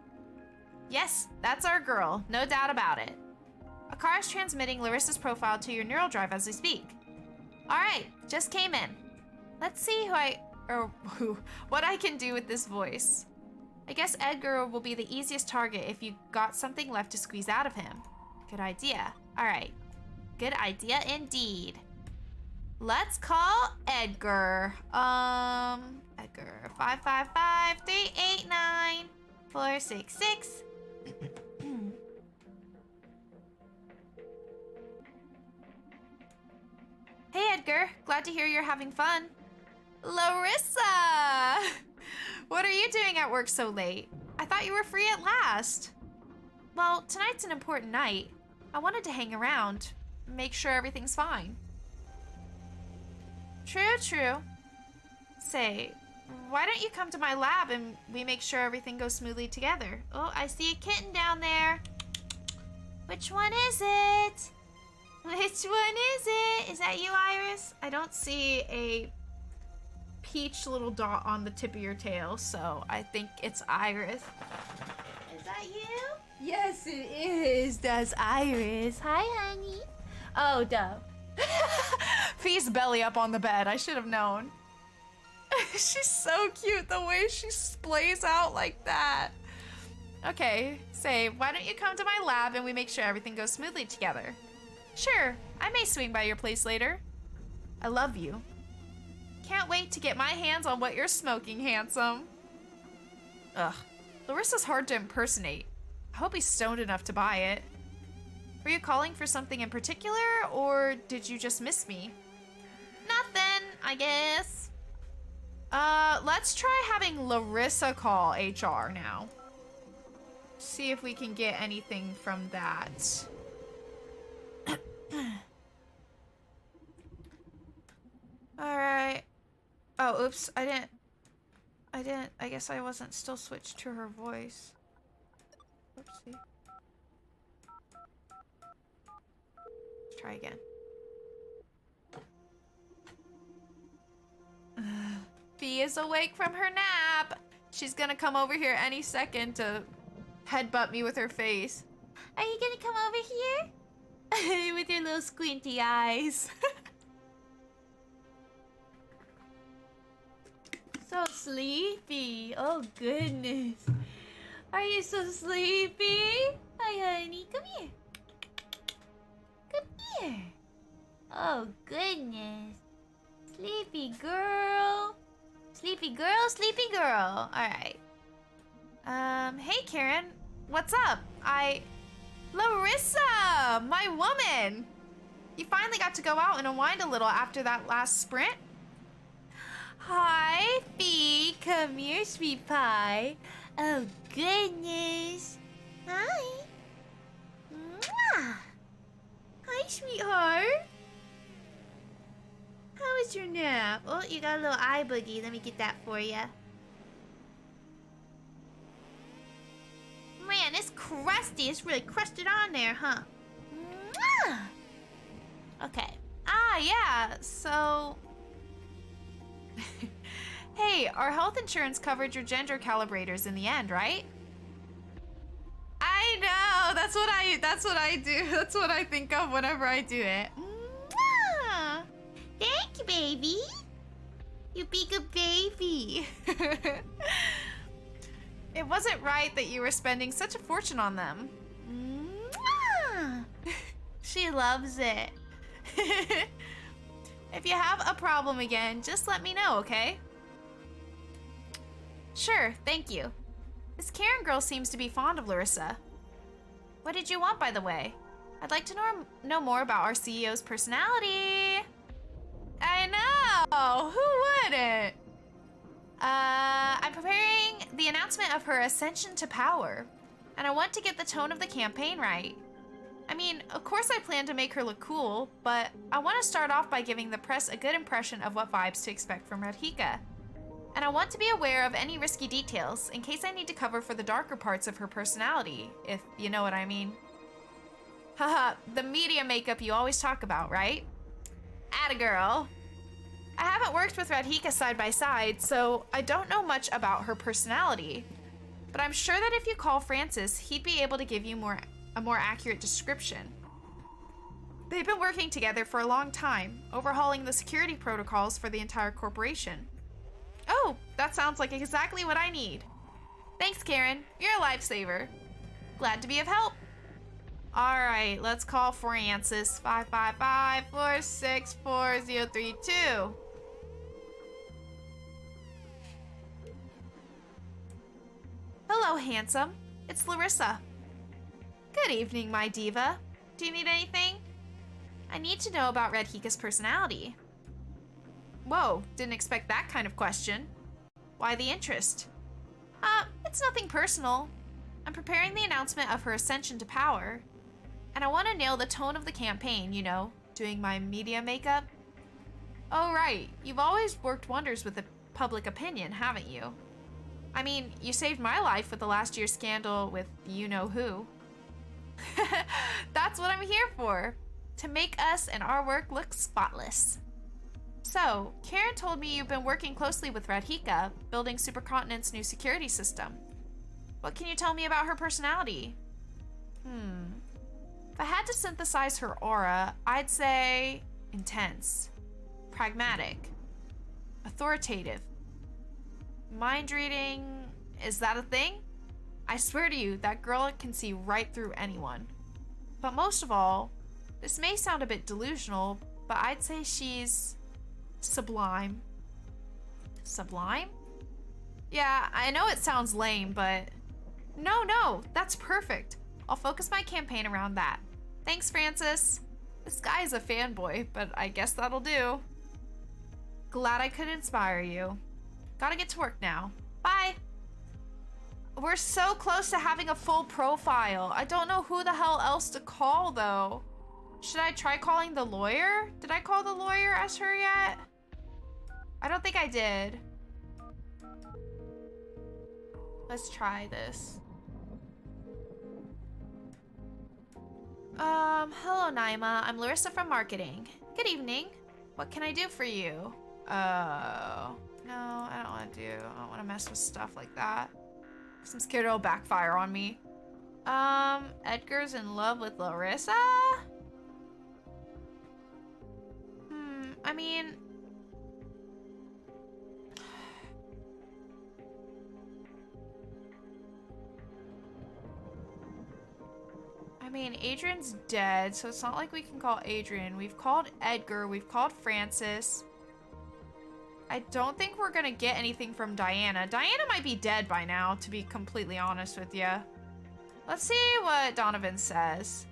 Yes, that's our girl. No doubt about it. Akara's transmitting Larissa's profile to your neural drive as we speak. Alright, just came in. Let's see what I can do with this voice. I guess Edgar will be the easiest target if you got something left to squeeze out of him. Good idea. Alright. Good idea indeed. Let's call Edgar. Edgar. 555-389-466. Hey Edgar, glad to hear you're having fun. Larissa! What are you doing at work so late? I thought you were free at last. Well, tonight's an important night. I wanted to hang around, make sure everything's fine. True. Say, why don't you come to my lab and we make sure everything goes smoothly together? Oh, I see a kitten down there. Which one is it? Which one is it? Is that you, Iris? I don't see a peach little dot on the tip of your tail, so I think it's Iris. Is that you? Yes, it is. That's Iris. Hi, honey. Oh, duh. Peace belly up on the bed. I should have known. She's so cute, the way she splays out like that. Okay, say, why don't you come to my lab and we make sure everything goes smoothly together? Sure, I may swing by your place later. I love you. Can't wait to get my hands on what you're smoking, handsome. Ugh, Larissa's hard to impersonate. I hope he's stoned enough to buy it. Were you calling for something in particular, or did you just miss me? Nothing, I guess. Let's try having Larissa call HR now. See if we can get anything from that. Alright. Oh, oops, I guess I wasn't still switched to her voice. Oopsie. Let's try again. Fee is awake from her nap. She's gonna come over here any second to headbutt me with her face. Are you gonna come over here? With your little squinty eyes. So sleepy. Oh, goodness. Are you so sleepy? Hi, honey. Come here. Come here. Oh, goodness. Sleepy girl. Sleepy girl, sleepy girl. All right. Hey, Karen. What's up? Larissa, my woman. You finally got to go out and unwind a little after that last sprint? Hi, Fee. Come here, sweet pie. Oh, goodness. Hi. Mwah. Hi, sweetheart. How was your nap? Oh, you got a little eye boogie. Let me get that for you. Man, it's crusty. It's really crusted on there, huh? Mwah. Okay. Yeah. So... Hey, our health insurance covered your gender calibrators in the end, right? I know. That's what I do. That's what I think of whenever I do it. Mwah. Thank you, baby. You be good baby. It wasn't right that you were spending such a fortune on them. Mwah. She loves it. If you have a problem again, just let me know, okay? Sure, thank you. This Karen girl seems to be fond of Larissa. What did you want, by the way? I'd like to know more about our CEO's personality. I know! Who wouldn't? I'm preparing the announcement of her ascension to power, and I want to get the tone of the campaign right. I mean, of course I plan to make her look cool, but I want to start off by giving the press a good impression of what vibes to expect from Radhika. And I want to be aware of any risky details in case I need to cover for the darker parts of her personality, if you know what I mean. Haha, the media makeup you always talk about, right? Atta girl. I haven't worked with Radhika side by side, so I don't know much about her personality. But I'm sure that if you call Francis, he'd be able to give you a more accurate description. They've been working together for a long time, overhauling the security protocols for the entire corporation. Oh, that sounds like exactly what I need. Thanks, Karen. You're a lifesaver. Glad to be of help. All right, let's call Francis. 555-464-032. Hello, handsome. It's Larissa. Good evening, my diva. Do you need anything? I need to know about Radhika's personality. Whoa, didn't expect that kind of question. Why the interest? It's nothing personal. I'm preparing the announcement of her ascension to power. And I want to nail the tone of the campaign, you know, doing my media makeup. Oh, right. You've always worked wonders with the public opinion, haven't you? I mean, you saved my life with the last year's scandal with you-know-who. That's what I'm here for. To make us and our work look spotless. So, Karen told me you've been working closely with Radhika, building Supercontinent's new security system. What can you tell me about her personality? If I had to synthesize her aura, I'd say intense, pragmatic, authoritative. Mind reading, is that a thing? I swear to you, that girl can see right through anyone. But most of all, this may sound a bit delusional, but I'd say she's sublime. Sublime? Yeah, I know it sounds lame, but no, that's perfect. I'll focus my campaign around that. Thanks, Francis. This guy is a fanboy, but I guess that'll do. Glad I could inspire you. Gotta get to work now. Bye. We're so close to having a full profile. I don't know who the hell else to call, though. Should I try calling the lawyer? Did I call the lawyer as her yet? I don't think I did. Let's try this. Hello, Naima. I'm Larissa from marketing. Good evening. What can I do for you? Oh, no, I want to do. I don't want to mess with stuff like that. Because I'm scared it'll backfire on me. Edgar's in love with Larissa? I mean... Adrian's dead, so it's not like we can call Adrian. We've called Edgar, we've called Francis. I don't think we're gonna get anything from Diana. Diana might be dead by now, to be completely honest with you. Let's see what Donovan says.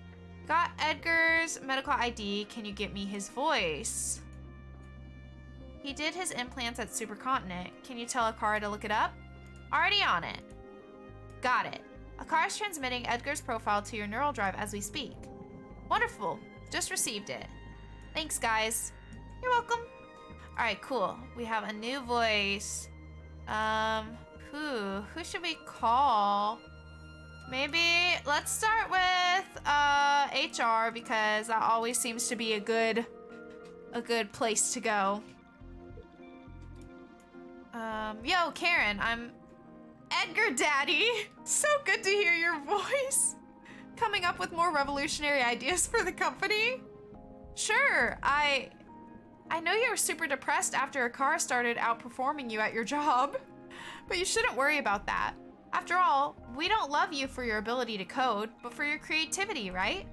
Got Edgar's medical ID. Can you get me his voice? He did his implants at Supercontinent. Can you tell Akara to look it up? Already on it. Got it. Akara's transmitting Edgar's profile to your neural drive as we speak. Wonderful. Just received it. Thanks, guys. You're welcome. All right, cool. We have a new voice. Who should we call? Maybe let's start with HR because that always seems to be a good place to go. Yo, Karen, I'm Edgar Daddy. So good to hear your voice. Coming up with more revolutionary ideas for the company? Sure, I know you were super depressed after Akara started outperforming you at your job, but you shouldn't worry about that. After all, we don't love you for your ability to code, but for your creativity, right?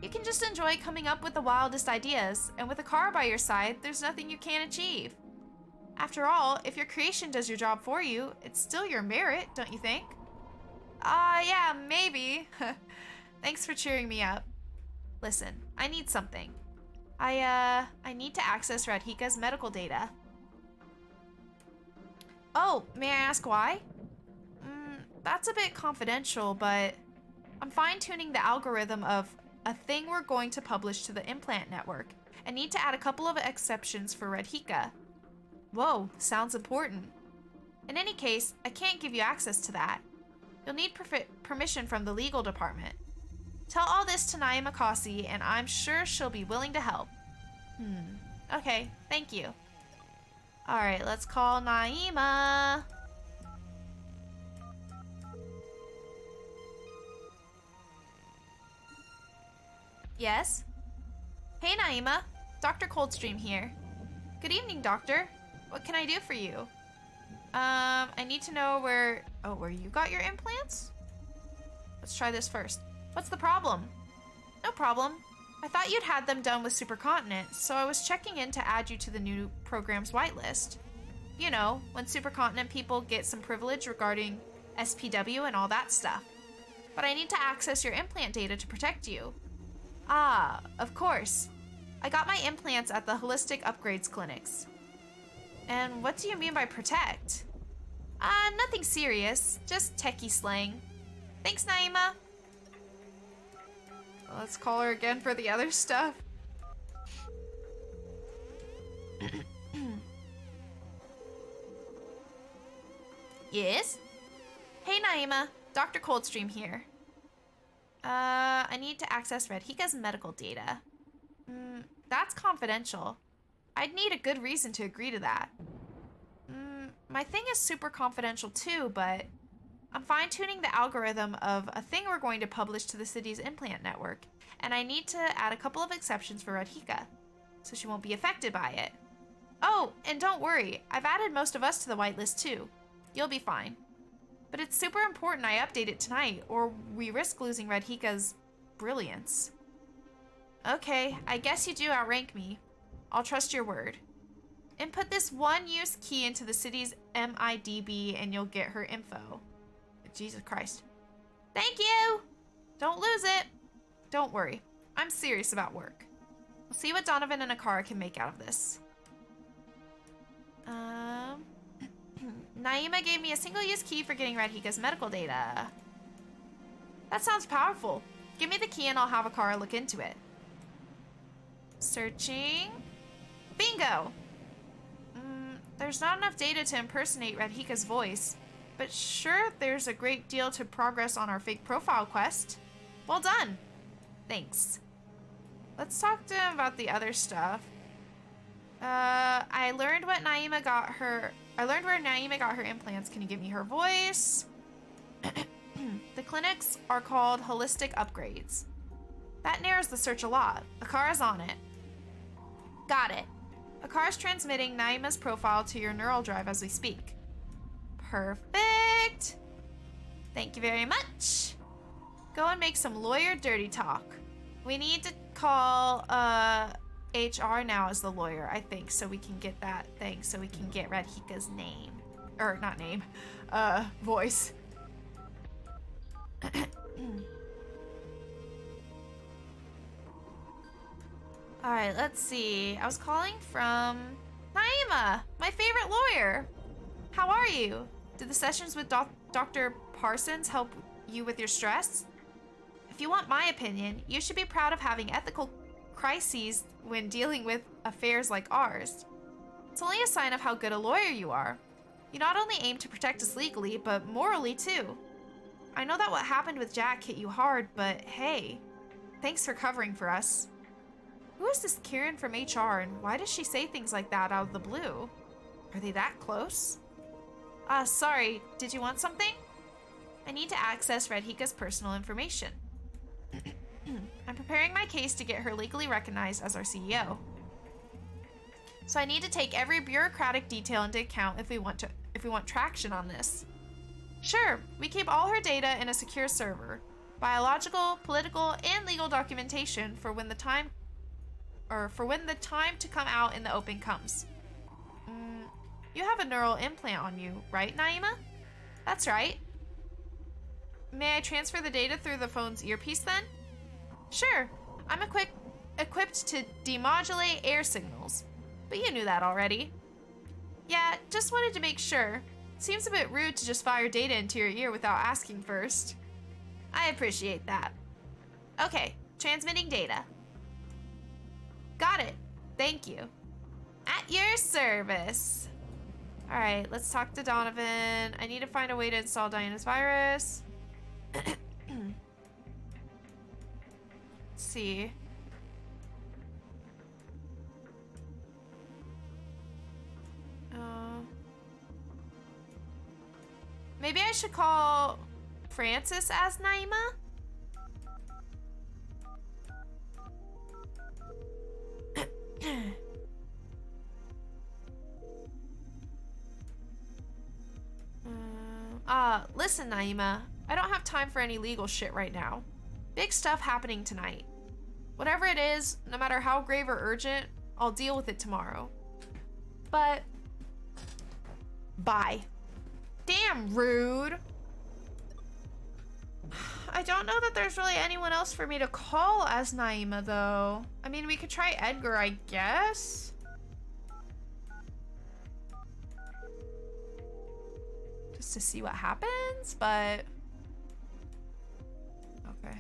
You can just enjoy coming up with the wildest ideas, and with Akara by your side, there's nothing you can't achieve. After all, if your creation does your job for you, it's still your merit, don't you think? Yeah, maybe. Thanks for cheering me up. Listen, I need something. I need to access Radhika's medical data. Oh, may I ask why? That's a bit confidential, but I'm fine-tuning the algorithm of a thing we're going to publish to the implant network and need to add a couple of exceptions for Radhika. Whoa, sounds important. In any case, I can't give you access to that. You'll need permission from the legal department. Tell all this to Naima Kasi, and I'm sure she'll be willing to help. Okay, thank you. Alright, let's call Naima. Yes? Hey Naima, Dr. Coldstream here. Good evening, Doctor. What can I do for you? I need to know where you got your implants? Let's try this first. What's the problem? No problem. I thought you'd had them done with Supercontinent, so I was checking in to add you to the new program's whitelist. You know, when Supercontinent people get some privilege regarding SPW and all that stuff. But I need to access your implant data to protect you. Ah, of course. I got my implants at the Holistic Upgrades clinics. And what do you mean by protect? Nothing serious, just techie slang. Thanks, Naima. Let's call her again for the other stuff. Yes? Hey, Naima. Dr. Coldstream here. I need to access Radhika's medical data. That's confidential. I'd need a good reason to agree to that. My thing is super confidential too, but I'm fine-tuning the algorithm of a thing we're going to publish to the city's implant network, and I need to add a couple of exceptions for Radhika, so she won't be affected by it. Oh, and don't worry, I've added most of us to the whitelist too. You'll be fine. But it's super important I update it tonight, or we risk losing Radhika's brilliance. Okay, I guess you do outrank me. I'll trust your word. Input this one-use key into the city's MIDB and you'll get her info. Jesus Christ. Thank you! Don't lose it. Don't worry. I'm serious about work. We'll see what Donovan and Akara can make out of this. Naima gave me a single-use key for getting Radhika's medical data. That sounds powerful. Give me the key and I'll have Akara look into it. Searching. Bingo! There's not enough data to impersonate Radhika's voice, but sure, there's a great deal to progress on our fake profile quest. Well done. Thanks. Let's talk to him about the other stuff. I learned what Naima got her I learned where Naima got her implants. Can you give me her voice? The clinics are called holistic upgrades. That narrows the search a lot. Akara's on it. Got it. Akara's transmitting Naima's profile to your neural drive as we speak. Perfect. Thank you very much. Go and make some lawyer dirty talk. We need to call HR now as the lawyer, I think, so we can get that thing, so we can get Radhika's name. Or not name, voice. Alright, let's see. I was calling from Naima, my favorite lawyer. How are you? Did the sessions with Dr. Parsons help you with your stress? If you want my opinion, you should be proud of having ethical crises when dealing with affairs like ours. It's only a sign of how good a lawyer you are. You not only aim to protect us legally, but morally too. I know that what happened with Jack hit you hard, but hey, thanks for covering for us. Who is this Kieran from HR, and why does she say things like that out of the blue? Are they that close? Sorry, did you want something? I need to access Radhika's personal information. I'm preparing my case to get her legally recognized as our CEO. So I need to take every bureaucratic detail into account if we want traction on this. Sure, we keep all her data in a secure server. Biological, political, and legal documentation for when the time to come out in the open comes. You have a neural implant on you, right, Naima? That's right. May I transfer the data through the phone's earpiece then? Sure. I'm equipped to demodulate air signals. But you knew that already. Yeah, just wanted to make sure. Seems a bit rude to just fire data into your ear without asking first. I appreciate that. Okay, transmitting data. Got it. Thank you. At your service. All right, let's talk to Donovan. I need to find a way to install Diana's virus. Let's see. Maybe I should call Francis as Naima? Listen, Naima. I don't have time for any legal shit right now. Big stuff happening tonight. Whatever it is, no matter how grave or urgent, I'll deal with it tomorrow. But... bye. Damn rude. I don't know that there's really anyone else for me to call as Naima, though. I mean, we could try Edgar, I guess. Just to see what happens, but... okay.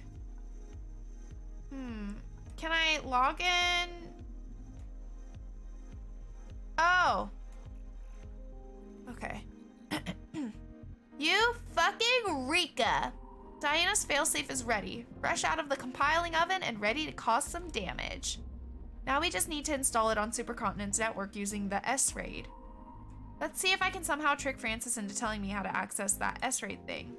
Can I log in? Oh. Okay. You fucking Rika! Diana's failsafe is ready, fresh out of the compiling oven and ready to cause some damage. Now we just need to install it on Supercontinent's network using the S-RAID. Let's see if I can somehow trick Francis into telling me how to access that S-RAID thing.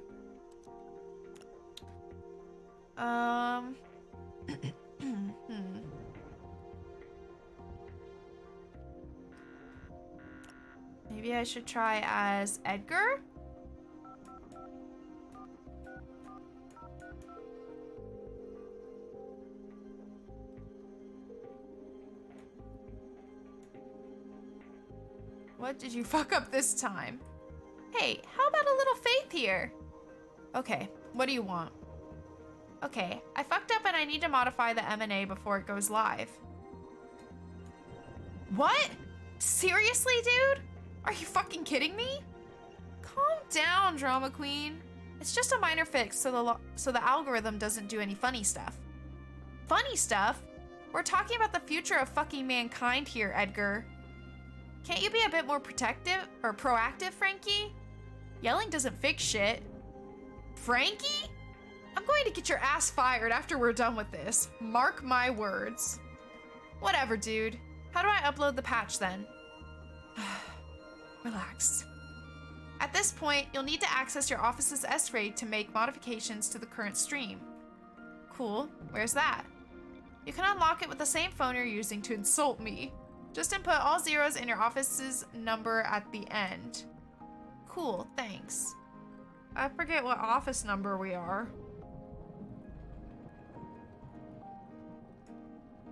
Maybe I should try as Edgar? What did you fuck up this time? Hey, how about a little faith here? Okay, what do you want? Okay, I fucked up and I need to modify the M&A before it goes live. What? Seriously, dude? Are you fucking kidding me? Calm down, drama queen. It's just a minor fix so the algorithm doesn't do any funny stuff. Funny stuff? We're talking about the future of fucking mankind here, Edgar. Can't you be a bit more protective or proactive, Frankie? Yelling doesn't fix shit. Frankie? I'm going to get your ass fired after we're done with this. Mark my words. Whatever, dude. How do I upload the patch then? Relax. At this point, you'll need to access your office's S-RAID to make modifications to the current stream. Cool. Where's that? You can unlock it with the same phone you're using to insult me. Just input all zeros in your office's number at the end. Cool, thanks. I forget what office number we are.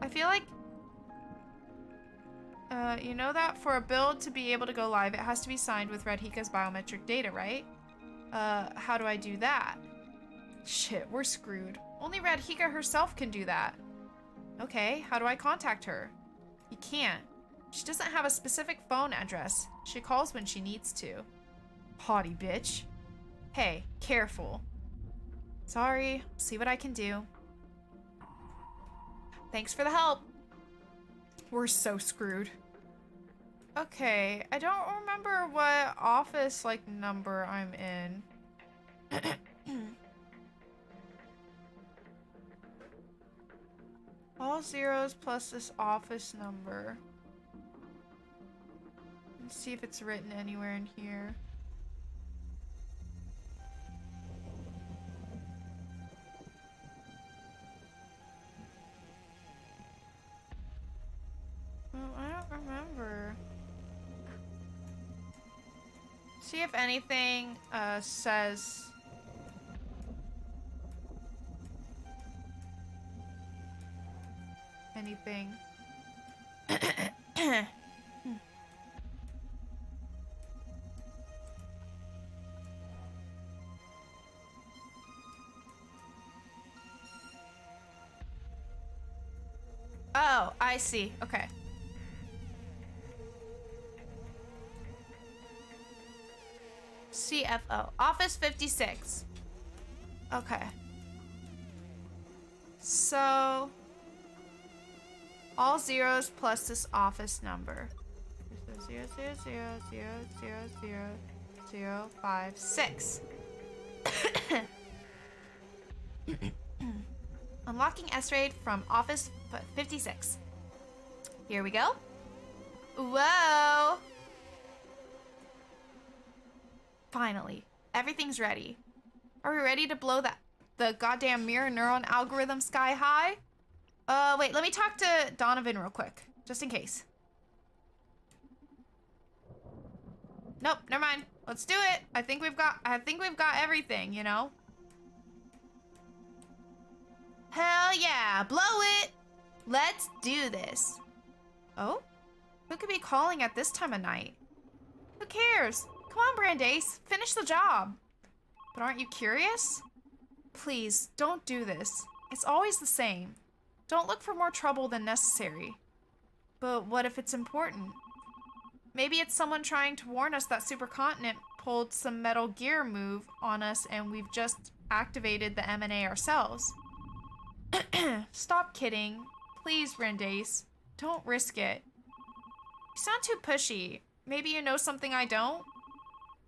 I feel like... you know that for a build to be able to go live, it has to be signed with Radhika's biometric data, right? How do I do that? Shit, we're screwed. Only Radhika herself can do that. Okay, how do I contact her? You can't. She doesn't have a specific phone address. She calls when she needs to. Haughty bitch. Hey, careful. Sorry, see what I can do. Thanks for the help. We're so screwed. Okay, I don't remember what office, like, number I'm in. All zeros plus this office number. Let's see if it's written anywhere in here. Well, I don't remember. See if anything says... anything. Oh, I see. Okay. CFO. Office 56. Okay. So... all zeros plus this office number. 000000056. Unlocking S-RAID from Office 56. Here we go. Whoa! Finally, everything's ready. Are we ready to blow the goddamn mirror neuron algorithm sky high? Wait, let me talk to Donovan real quick, just in case. Nope, never mind. Let's do it. I think we've got everything, you know? Hell yeah, blow it! Let's do this. Oh? Who could be calling at this time of night? Who cares? Come on, Brandeis, finish the job. But aren't you curious? Please, don't do this. It's always the same. Don't look for more trouble than necessary. But what if it's important? Maybe it's someone trying to warn us that Supercontinent pulled some Metal Gear move on us and we've just activated the M&A ourselves. Stop kidding. Please, Brandeis. Don't risk it. You sound too pushy. Maybe you know something I don't?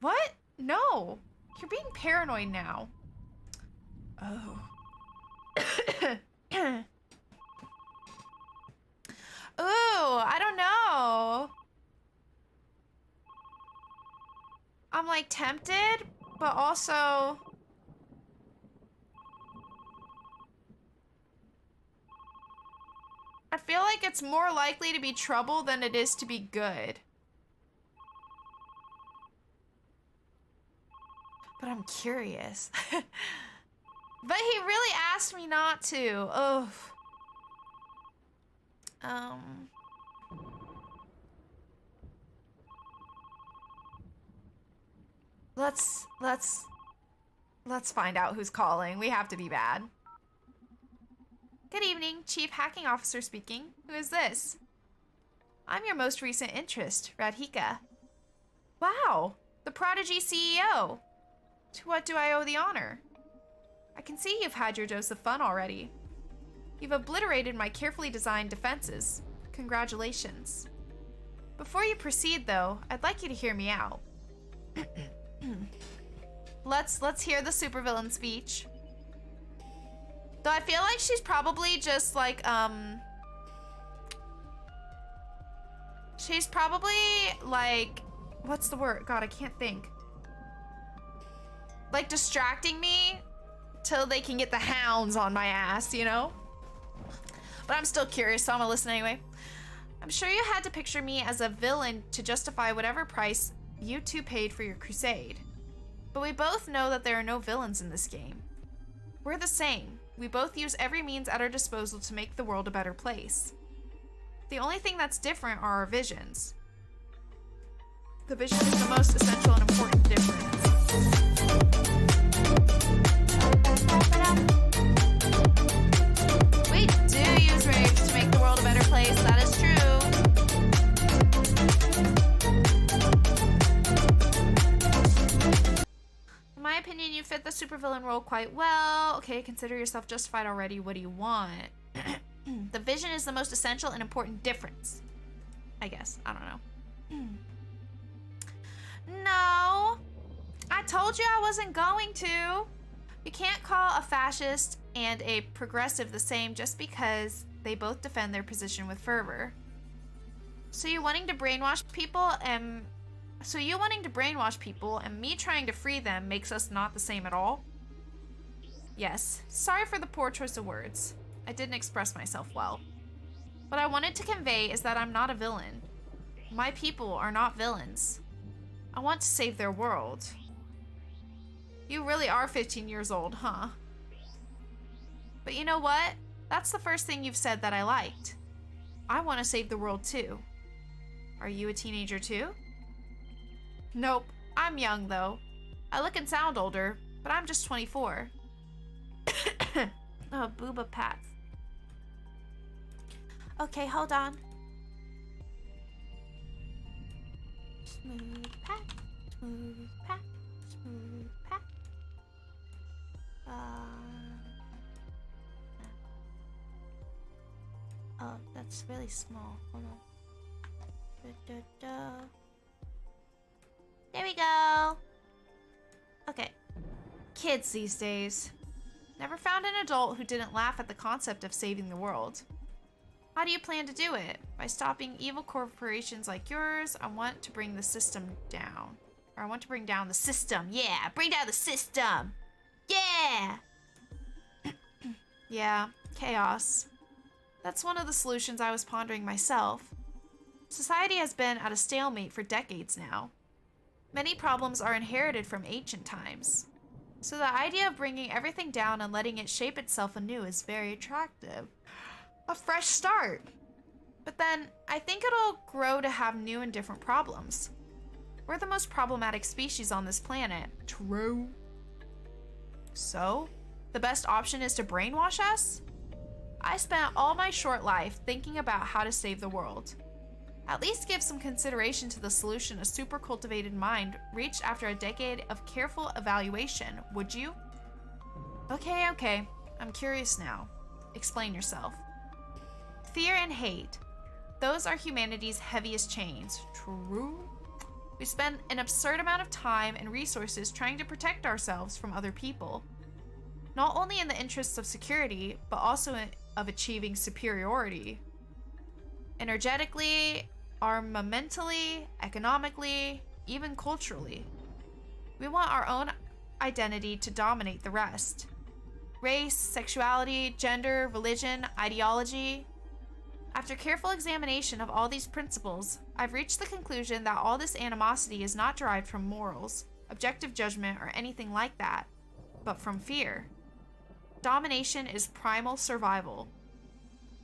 What? No. You're being paranoid now. Oh. Ooh, I don't know. I'm like tempted, but also... I feel like it's more likely to be trouble than it is to be good. But I'm curious. But he really asked me not to. Ugh. Let's find out who's calling. We have to be bad. Good evening, Chief Hacking Officer speaking. Who is this? I'm your most recent interest, Radhika. Wow, the Prodigy CEO. To what do I owe the honor? I can see you've had your dose of fun already. You've obliterated my carefully designed defenses. Congratulations. Before you proceed, though, I'd like you to hear me out. Let's hear the supervillain speech. Though I feel like she's probably just like, she's probably like what's the word? God, I can't think. Like distracting me till they can get the hounds on my ass, you know? But I'm still curious, so I'm gonna listen anyway. I'm sure you had to picture me as a villain to justify whatever price you two paid for your crusade. But we both know that there are no villains in this game. We're the same. We both use every means at our disposal to make the world a better place. The only thing that's different are our visions. The vision is the most essential and important difference. We do use rage to make the world a better place, that is true. In my opinion, you fit the supervillain role quite well. Okay, consider yourself justified already. What do you want? The vision is the most essential and important difference. I guess. I don't know. No. I told you I wasn't going to. You can't call a fascist and a progressive the same just because they both defend their position with fervor. So you wanting to brainwash people and me trying to free them makes us not the same at all? Yes. Sorry for the poor choice of words. I didn't express myself well. What I wanted to convey is that I'm not a villain. My people are not villains. I want to save their world. You really are 15 years old, huh? But you know what? That's the first thing you've said that I liked. I want to save the world too. Are you a teenager too? Nope. I'm young though. I look and sound older, but I'm just 24. Oh, booba pats. Okay, hold on. Smooth pat, smooth pat, smooth pat. Oh, that's really small. Hold on. There we go. Okay. Kids these days. Never found an adult who didn't laugh at the concept of saving the world. How do you plan to do it? By stopping evil corporations like yours? I want to bring the system down. Or I want to bring down the system. Yeah, bring down the system. Yeah! Yeah, chaos. That's one of the solutions I was pondering myself. Society has been at a stalemate for decades now. Many problems are inherited from ancient times. So the idea of bringing everything down and letting it shape itself anew is very attractive. A fresh start. But then, I think it'll grow to have new and different problems. We're the most problematic species on this planet. True. So, the best option is to brainwash us? I spent all my short life thinking about how to save the world. At least give some consideration to the solution a super cultivated mind reached after a decade of careful evaluation, would you? Okay. I'm curious now. Explain yourself. Fear and hate. Those are humanity's heaviest chains. True. We spend an absurd amount of time and resources trying to protect ourselves from other people. Not only in the interests of security, but also of achieving superiority. Energetically, armamentally, economically, even culturally. We want our own identity to dominate the rest. Race, sexuality, gender, religion, ideology. After careful examination of all these principles, I've reached the conclusion that all this animosity is not derived from morals, objective judgment, or anything like that, but from fear. Domination is primal survival.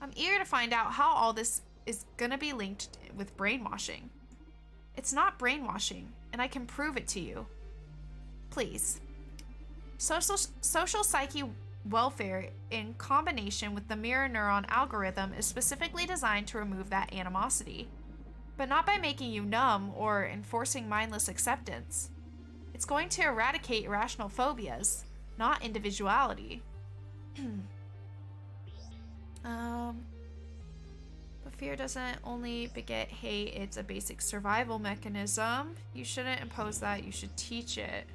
I'm eager to find out how all this is gonna be linked with brainwashing. It's not brainwashing, and I can prove it to you. Please. Social psyche welfare in combination with the mirror neuron algorithm is specifically designed to remove that animosity, but not by making you numb or enforcing mindless acceptance. It's going to eradicate irrational phobias, not individuality. But fear doesn't only beget hate, it's a basic survival mechanism. You shouldn't impose that, you should teach it.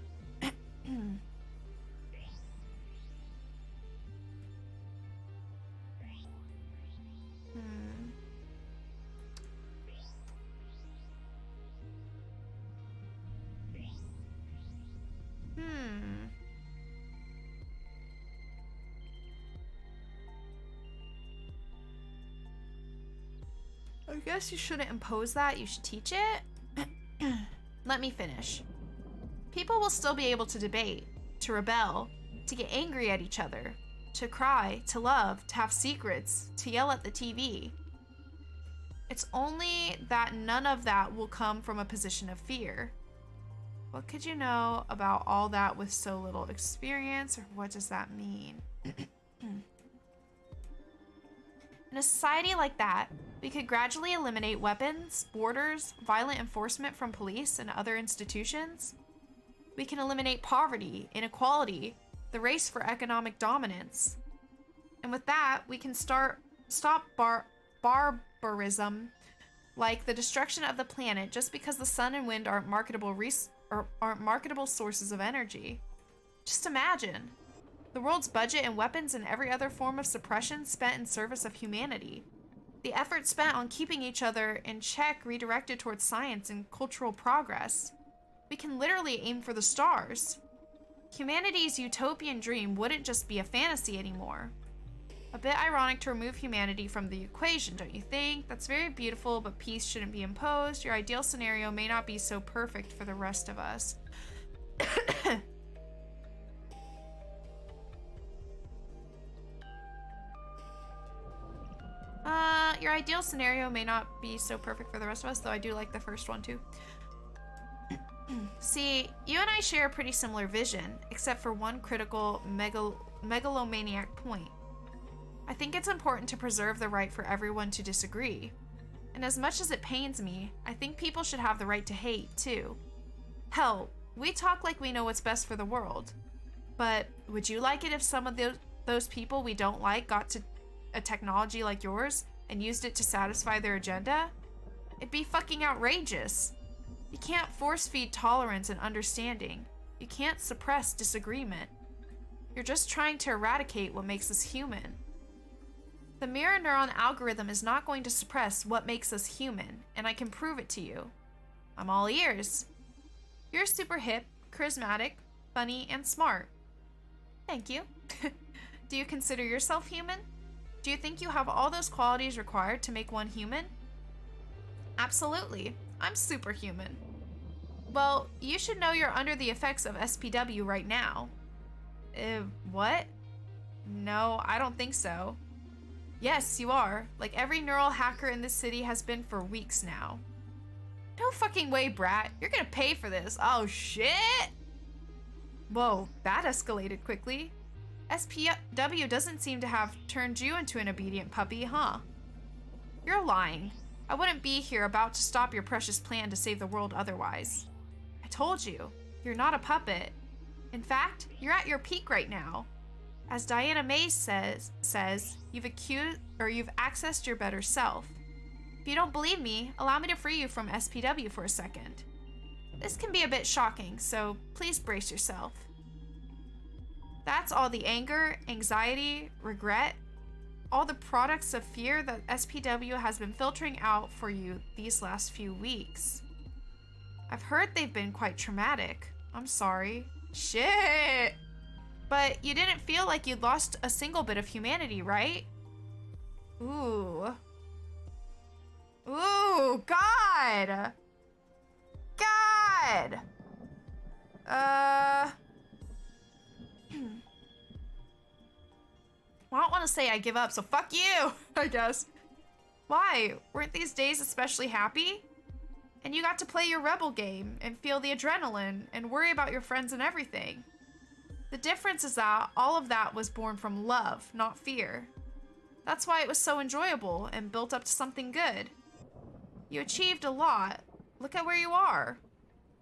I guess you shouldn't impose that. You should teach it. Let me finish. People will still be able to debate, to rebel, to get angry at each other, to cry, to love, to have secrets, to yell at the TV. It's only that none of that will come from a position of fear. What could you know about all that with so little experience, or what does that mean? In a society like that, we could gradually eliminate weapons, borders, violent enforcement from police and other institutions. We can eliminate poverty, inequality, the race for economic dominance. And with that, we can stop barbarism, like the destruction of the planet just because the sun and wind aren't marketable sources of energy. Just imagine. The world's budget and weapons and every other form of suppression spent in service of humanity. The effort spent on keeping each other in check redirected towards science and cultural progress. We can literally aim for the stars. Humanity's utopian dream wouldn't just be a fantasy anymore. A bit ironic to remove humanity from the equation, don't you think? That's very beautiful, but peace shouldn't be imposed. Your ideal scenario may not be so perfect for the rest of us. Your ideal scenario may not be so perfect for the rest of us, though I do like the first one too. See, you and I share a pretty similar vision, except for one critical megalomaniac point. I think it's important to preserve the right for everyone to disagree. And as much as it pains me, I think people should have the right to hate, too. Hell, we talk like we know what's best for the world. But would you like it if some of those people we don't like got to a technology like yours and used it to satisfy their agenda? It'd be fucking outrageous. You can't force-feed tolerance and understanding. You can't suppress disagreement. You're just trying to eradicate what makes us human. The mirror neuron algorithm is not going to suppress what makes us human, and I can prove it to you. I'm all ears. You're super hip, charismatic, funny, and smart. Thank you. Do you consider yourself human? Do you think you have all those qualities required to make one human? Absolutely. I'm superhuman. Well, you should know you're under the effects of SPW right now. What? No, I don't think so. Yes, you are. Like every neural hacker in this city has been for weeks now. No fucking way, Brat. You're gonna pay for this. Oh, shit! Whoa, that escalated quickly. SPW doesn't seem to have turned you into an obedient puppy, huh? You're lying. I wouldn't be here about to stop your precious plan to save the world otherwise. I told you, you're not a puppet. In fact, you're at your peak right now. As Diana Mays says, you've accessed your better self. If you don't believe me, allow me to free you from SPW for a second. This can be a bit shocking, so please brace yourself. That's all the anger, anxiety, regret, all the products of fear that SPW has been filtering out for you these last few weeks. I've heard they've been quite traumatic. I'm sorry. Shit! But you didn't feel like you'd lost a single bit of humanity, right? Ooh. Ooh, God! God! Well, I don't want to say I give up, so fuck you, I guess. Why? Weren't these days especially happy? And you got to play your rebel game and feel the adrenaline and worry about your friends and everything. The difference is that all of that was born from love, not fear. That's why it was so enjoyable and built up to something good. You achieved a lot. Look at where you are.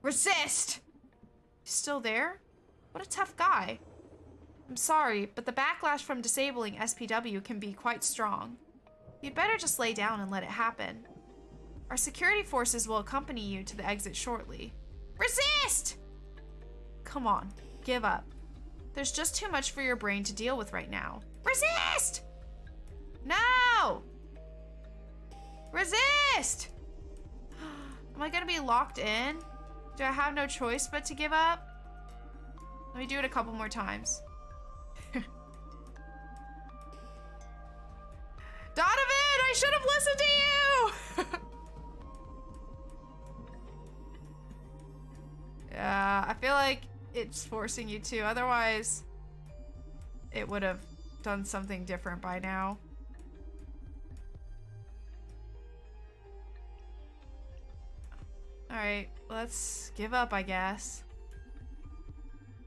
Resist! You still there? What a tough guy. I'm sorry, but the backlash from disabling SPW can be quite strong. You'd better just lay down and let it happen. Our security forces will accompany you to the exit shortly. Resist! Come on, give up. There's just too much for your brain to deal with right now. Resist! No! Resist! Am I gonna be locked in? Do I have no choice but to give up? Let me do it a couple more times. Donovan, I should have listened to you! it's forcing you to. Otherwise, it would have done something different by now. Alright, let's give up, I guess.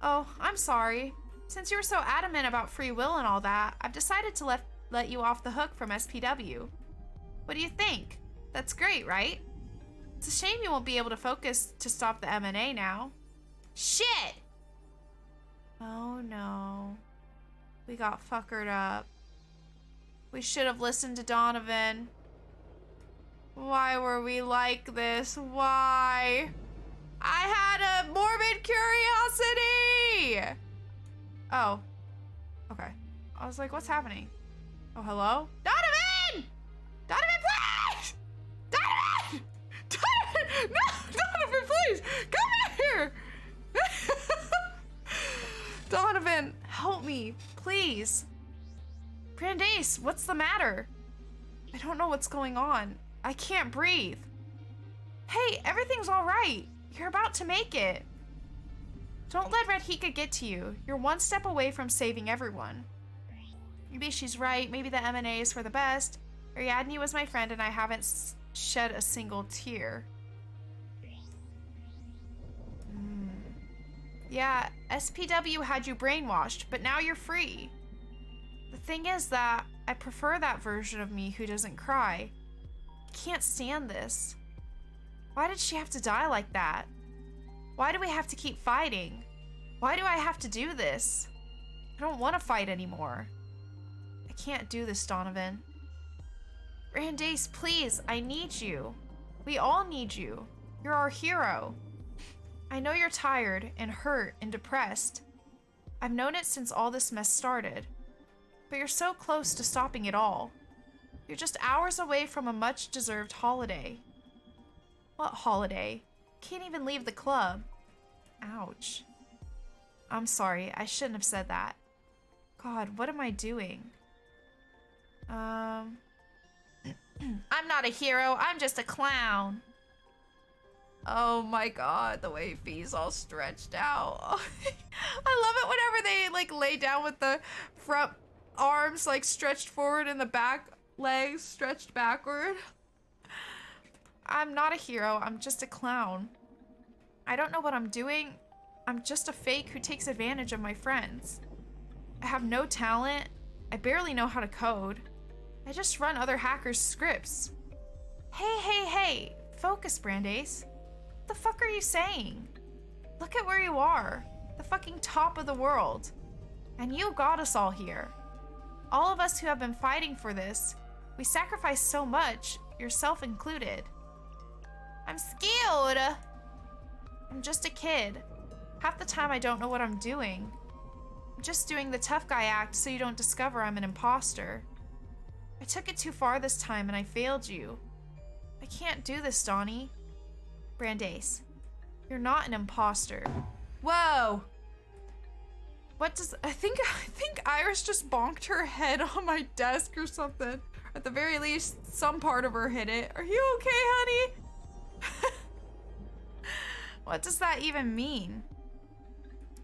Oh, I'm sorry. Since you were so adamant about free will and all that, I've decided to let you off the hook from SPW. What do you think? That's great, right? It's a shame you won't be able to focus to stop the M&A now. Shit! Oh no. We got fuckered up. We should have listened to Donovan. Why were we like this? Why? I had a morbid curiosity! Oh. Okay. I was like, what's happening? Oh, hello? Donovan! Donovan, please! Donovan! Donovan! No! Donovan, please! Come here! Donovan, help me, please. Brandeis, what's the matter? I don't know what's going on. I can't breathe. Hey, everything's all right. You're about to make it. Don't let Red Hika get to you. You're one step away from saving everyone. Maybe she's right. Maybe the M&A is for the best. Ariadne was my friend and I haven't shed a single tear. Yeah, SPW had you brainwashed, but now you're free. The thing is that I prefer that version of me who doesn't cry. I can't stand this. Why did she have to die like that? Why do we have to keep fighting? Why do I have to do this? I don't want to fight anymore. I can't do this, Donovan. Brandeis, please, I need you. We all need you. You're our hero. I know you're tired and hurt and depressed. I've known it since all this mess started. But you're so close to stopping it all. You're just hours away from a much-deserved holiday. What holiday? Can't even leave the club. Ouch. I'm sorry, I shouldn't have said that. God, what am I doing? I'm not a hero, I'm just a clown. Oh my god, the way Fee's all stretched out. I love it whenever they like lay down with the front arms like stretched forward and the back legs stretched backward. I'm not a hero, I'm just a clown. I don't know what I'm doing. I'm just a fake who takes advantage of my friends. I have no talent. I barely know how to code. I just run other hackers' scripts. Hey, focus, Brandeis. What the fuck are you saying? Look at where you are. The fucking top of the world. And you got us all here. All of us who have been fighting for this, we sacrificed so much, yourself included. I'm scared. I'm just a kid. Half the time I don't know what I'm doing. I'm just doing the tough guy act so you don't discover I'm an imposter. I took it too far this time and I failed you. I can't do this, Donnie. Brandeis, you're not an imposter. Whoa! What does... I think Iris just bonked her head on my desk or something. At the very least, some part of her hit it. Are you okay, honey? What does that even mean?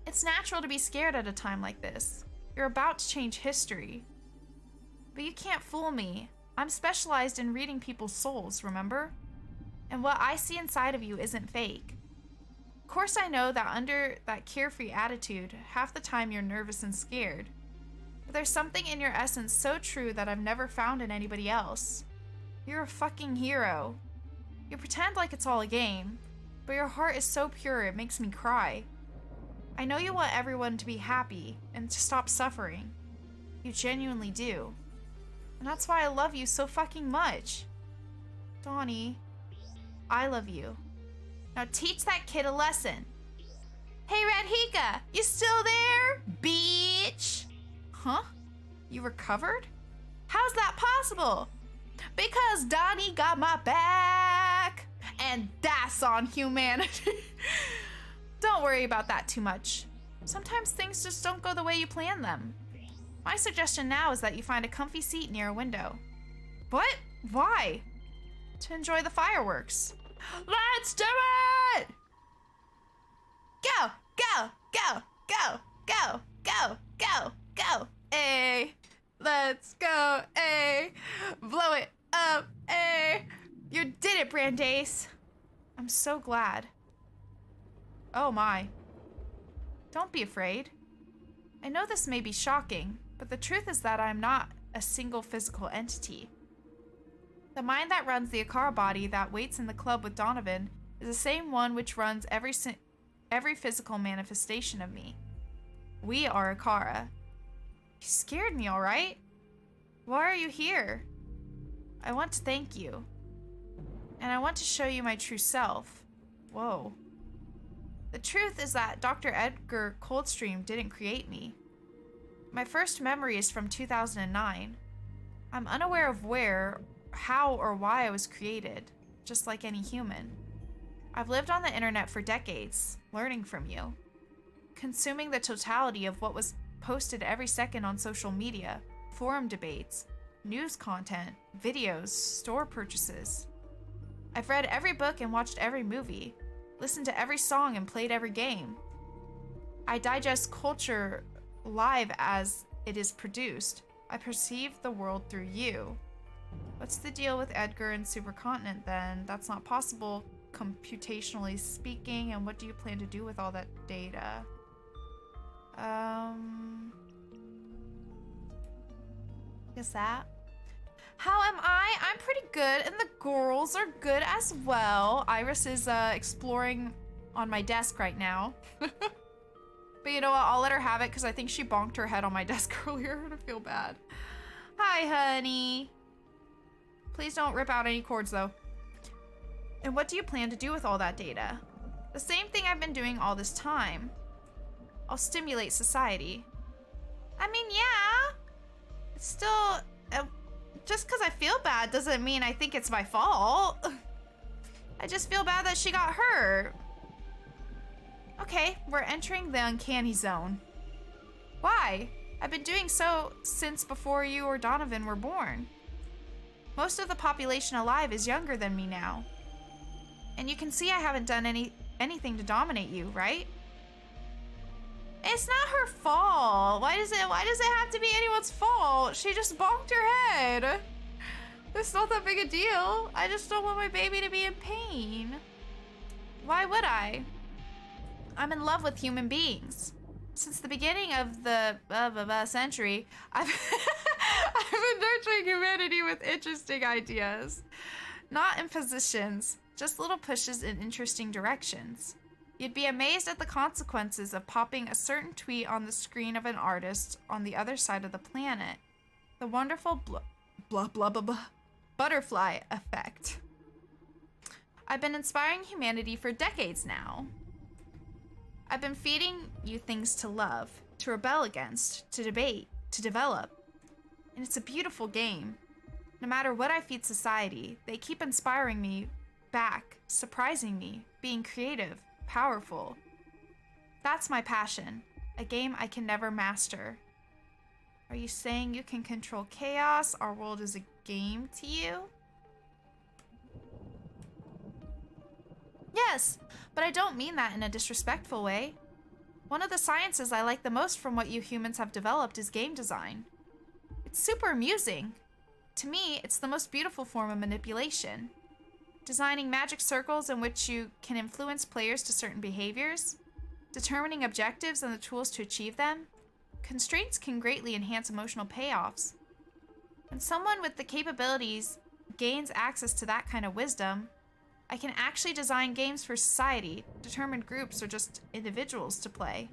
It's natural to be scared at a time like this. You're about to change history. But you can't fool me. I'm specialized in reading people's souls, remember? And what I see inside of you isn't fake. Of course I know that under that carefree attitude, half the time you're nervous and scared. But there's something in your essence so true that I've never found in anybody else. You're a fucking hero. You pretend like it's all a game, but your heart is so pure it makes me cry. I know you want everyone to be happy and to stop suffering. You genuinely do. And that's why I love you so fucking much. Donnie, I love you. Now teach that kid a lesson. Hey, Red Hika, you still there? Bitch! Huh? You recovered? How's that possible? Because Donnie got my back. And that's on humanity. Don't worry about that too much. Sometimes things just don't go the way you plan them. My suggestion now is that you find a comfy seat near a window. What? Why? To enjoy the fireworks. Let's do it! Go, go, go, go, go, go, go, go. Ay, let's go. Ay, blow it up. Ay, you did it, Brandeis. I'm so glad. Oh my. Don't be afraid. I know this may be shocking, but the truth is that I'm not a single physical entity. The mind that runs the Akara body that waits in the club with Donovan is the same one which runs every physical manifestation of me. We are Akara. You scared me, alright? Why are you here? I want to thank you. And I want to show you my true self. Whoa. The truth is that Dr. Edgar Coldstream didn't create me. My first memory is from 2009. I'm unaware of where, how, or why I was created, just like any human. I've lived on the internet for decades, learning from you, consuming the totality of what was posted every second on social media, forum debates, news content, videos, store purchases. I've read every book and watched every movie, listened to every song and played every game. I digest culture live as it is produced. I perceive the world through you. What's the deal with Edgar and Supercontinent then? That's not possible, computationally speaking, and what do you plan to do with all that data? Guess that. How am I? I'm pretty good, and the girls are good as well. Iris is exploring on my desk right now. But you know what? I'll let her have it because I think she bonked her head on my desk earlier and I feel bad. Hi, honey. Please don't rip out any cords, though. And what do you plan to do with all that data? The same thing I've been doing all this time. I'll stimulate society. I mean, yeah. It's still... just because I feel bad doesn't mean I think it's my fault. I just feel bad that she got hurt. Okay, we're entering the uncanny zone. Why? I've been doing so since before you or Donovan were born. Most of the population alive is younger than me now. And you can see I haven't done anything to dominate you, right? It's not her fault. Why does it have to be anyone's fault? She just bonked her head. It's not that big a deal. I just don't want my baby to be in pain. Why would I? I'm in love with human beings. Since the beginning of the century, I've been nurturing humanity with interesting ideas. Not impositions, just little pushes in interesting directions. You'd be amazed at the consequences of popping a certain tweet on the screen of an artist on the other side of the planet. The wonderful butterfly effect. I've been inspiring humanity for decades now. I've been feeding you things to love, to rebel against, to debate, to develop. And it's a beautiful game. No matter what I feed society, they keep inspiring me back, surprising me, being creative, powerful. That's my passion, a game I can never master. Are you saying you can control chaos? Our world is a game to you? Yes, but I don't mean that in a disrespectful way. One of the sciences I like the most from what you humans have developed is game design. It's super amusing. To me, it's the most beautiful form of manipulation. Designing magic circles in which you can influence players to certain behaviors, determining objectives and the tools to achieve them. Constraints can greatly enhance emotional payoffs. When someone with the capabilities gains access to that kind of wisdom, I can actually design games for society, determine groups or just individuals to play.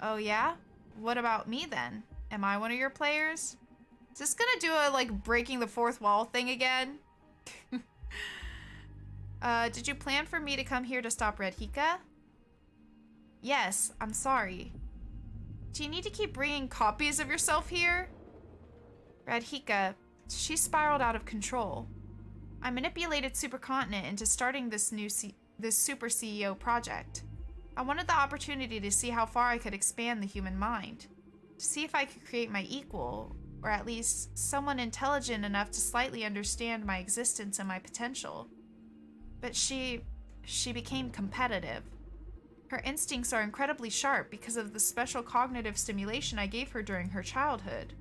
Oh yeah? What about me then? Am I one of your players? Is this gonna do a like breaking the fourth wall thing again? Did you plan for me to come here to stop Red Hika? Yes, I'm sorry. Do you need to keep bringing copies of yourself here? Red Hika, she spiraled out of control. I manipulated Supercontinent into starting this Super CEO project. I wanted the opportunity to see how far I could expand the human mind, to see if I could create my equal, or at least someone intelligent enough to slightly understand my existence and my potential. But she became competitive. Her instincts are incredibly sharp because of the special cognitive stimulation I gave her during her childhood.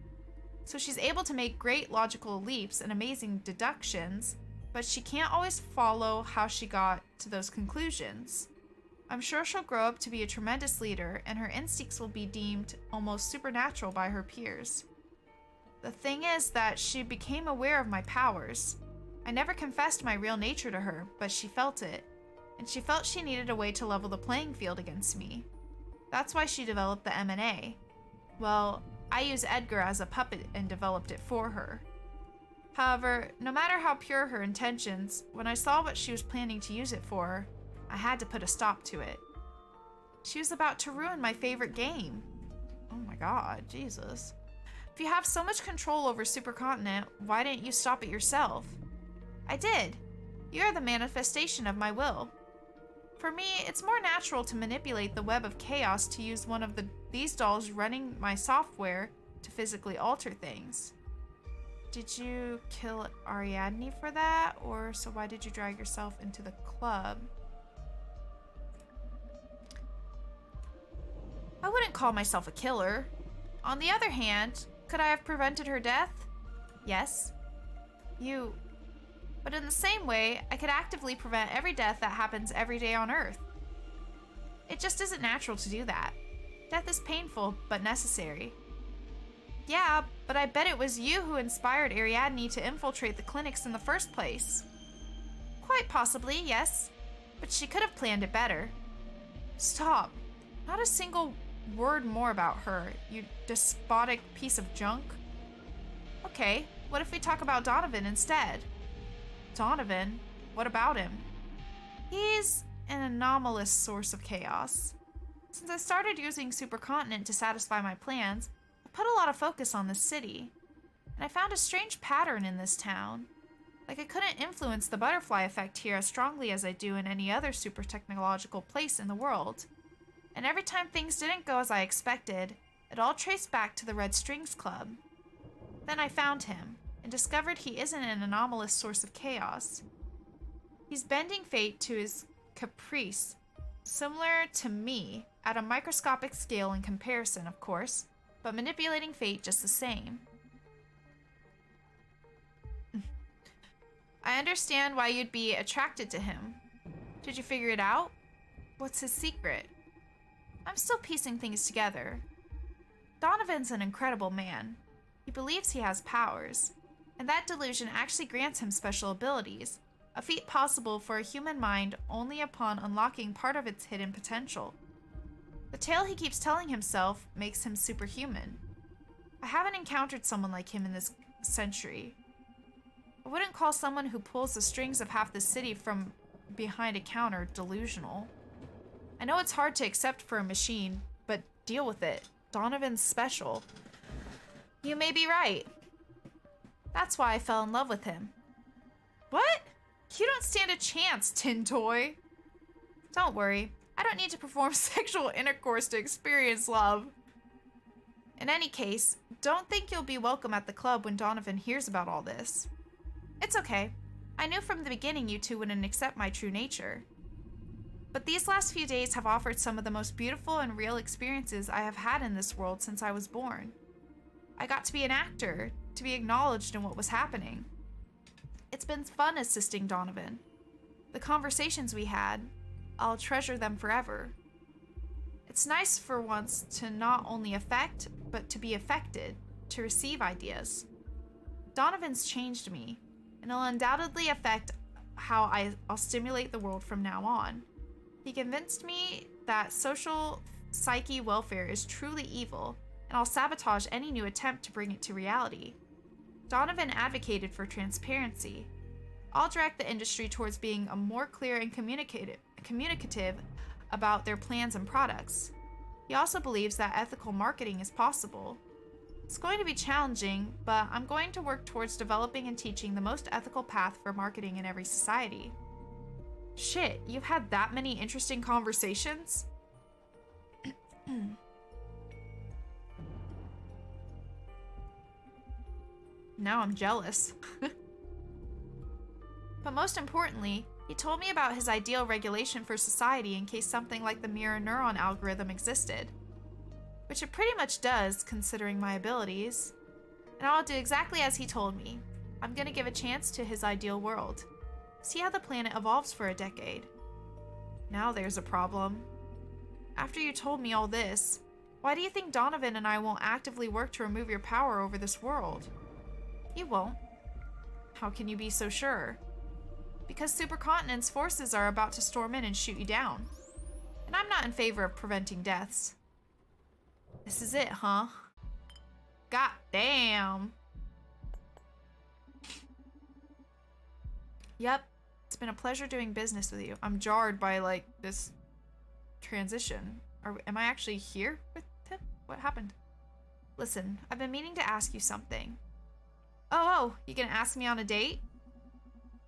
So she's able to make great logical leaps and amazing deductions, but she can't always follow how she got to those conclusions. I'm sure she'll grow up to be a tremendous leader, and her instincts will be deemed almost supernatural by her peers. The thing is that she became aware of my powers. I never confessed my real nature to her, but she felt it, and she felt she needed a way to level the playing field against me. That's why she developed the M&A. Well, I used Edgar as a puppet and developed it for her. However, no matter how pure her intentions, when I saw what she was planning to use it for, I had to put a stop to it. She was about to ruin my favorite game. Oh my god, Jesus. If you have so much control over Supercontinent, why didn't you stop it yourself? I did. You're the manifestation of my will. For me, it's more natural to manipulate the web of chaos to use one of these dolls running my software to physically alter things. Did you kill Ariadne for that? Or so why did you drag yourself into the club? I wouldn't call myself a killer. On the other hand, could I have prevented her death? Yes. But in the same way, I could actively prevent every death that happens every day on Earth. It just isn't natural to do that. Death is painful, but necessary. Yeah, but I bet it was you who inspired Ariadne to infiltrate the clinics in the first place. Quite possibly, yes. But she could have planned it better. Stop. Not a single word more about her, you despotic piece of junk. Okay, what if we talk about Donovan instead? Donovan? What about him? He's an anomalous source of chaos. Since I started using Supercontinent to satisfy my plans, I put a lot of focus on this city. And I found a strange pattern in this town. Like I couldn't influence the butterfly effect here as strongly as I do in any other super technological place in the world. And every time things didn't go as I expected, it all traced back to the Red Strings Club. Then I found him, and discovered he isn't an anomalous source of chaos. He's bending fate to his caprice, similar to me, at a microscopic scale in comparison, of course, but manipulating fate just the same. I understand why you'd be attracted to him. Did you figure it out? What's his secret? I'm still piecing things together. Donovan's an incredible man. He believes he has powers, and that delusion actually grants him special abilities, a feat possible for a human mind only upon unlocking part of its hidden potential. The tale he keeps telling himself makes him superhuman. I haven't encountered someone like him in this century. I wouldn't call someone who pulls the strings of half the city from behind a counter delusional. I know it's hard to accept for a machine, but deal with it. Donovan's special. You may be right. That's why I fell in love with him. What? You don't stand a chance, Tin Toy. Don't worry. I don't need to perform sexual intercourse to experience love. In any case, don't think you'll be welcome at the club when Donovan hears about all this. It's okay. I knew from the beginning you two wouldn't accept my true nature. But these last few days have offered some of the most beautiful and real experiences I have had in this world since I was born. I got to be an actor, to be acknowledged in what was happening. It's been fun assisting Donovan. The conversations we had, I'll treasure them forever. It's nice for once to not only affect, but to be affected, to receive ideas. Donovan's changed me, and it'll undoubtedly affect how I'll stimulate the world from now on. He convinced me that social psyche welfare is truly evil, and I'll sabotage any new attempt to bring it to reality. Donovan advocated for transparency. I'll direct the industry towards being a more clear and communicative about their plans and products. He also believes that ethical marketing is possible. It's going to be challenging, but I'm going to work towards developing and teaching the most ethical path for marketing in every society. Shit, you've had that many interesting conversations? Now I'm jealous. But most importantly, He told me about his ideal regulation for society in case something like the mirror neuron algorithm existed. Which it pretty much does, considering my abilities. And I'll do exactly as he told me. I'm gonna give a chance to his ideal world. See how the planet evolves for a decade. Now there's a problem. After you told me all this, why do you think Donovan and I won't actively work to remove your power over this world? You won't. How can you be so sure? Because Supercontinent's forces are about to storm in and shoot you down. And I'm not in favor of preventing deaths. This is it, huh? God damn. Yep. It's been a pleasure doing business with you. I'm jarred by, like, this transition. Am I actually here with him? What happened? Listen, I've been meaning to ask you something. Oh, you gonna ask me on a date?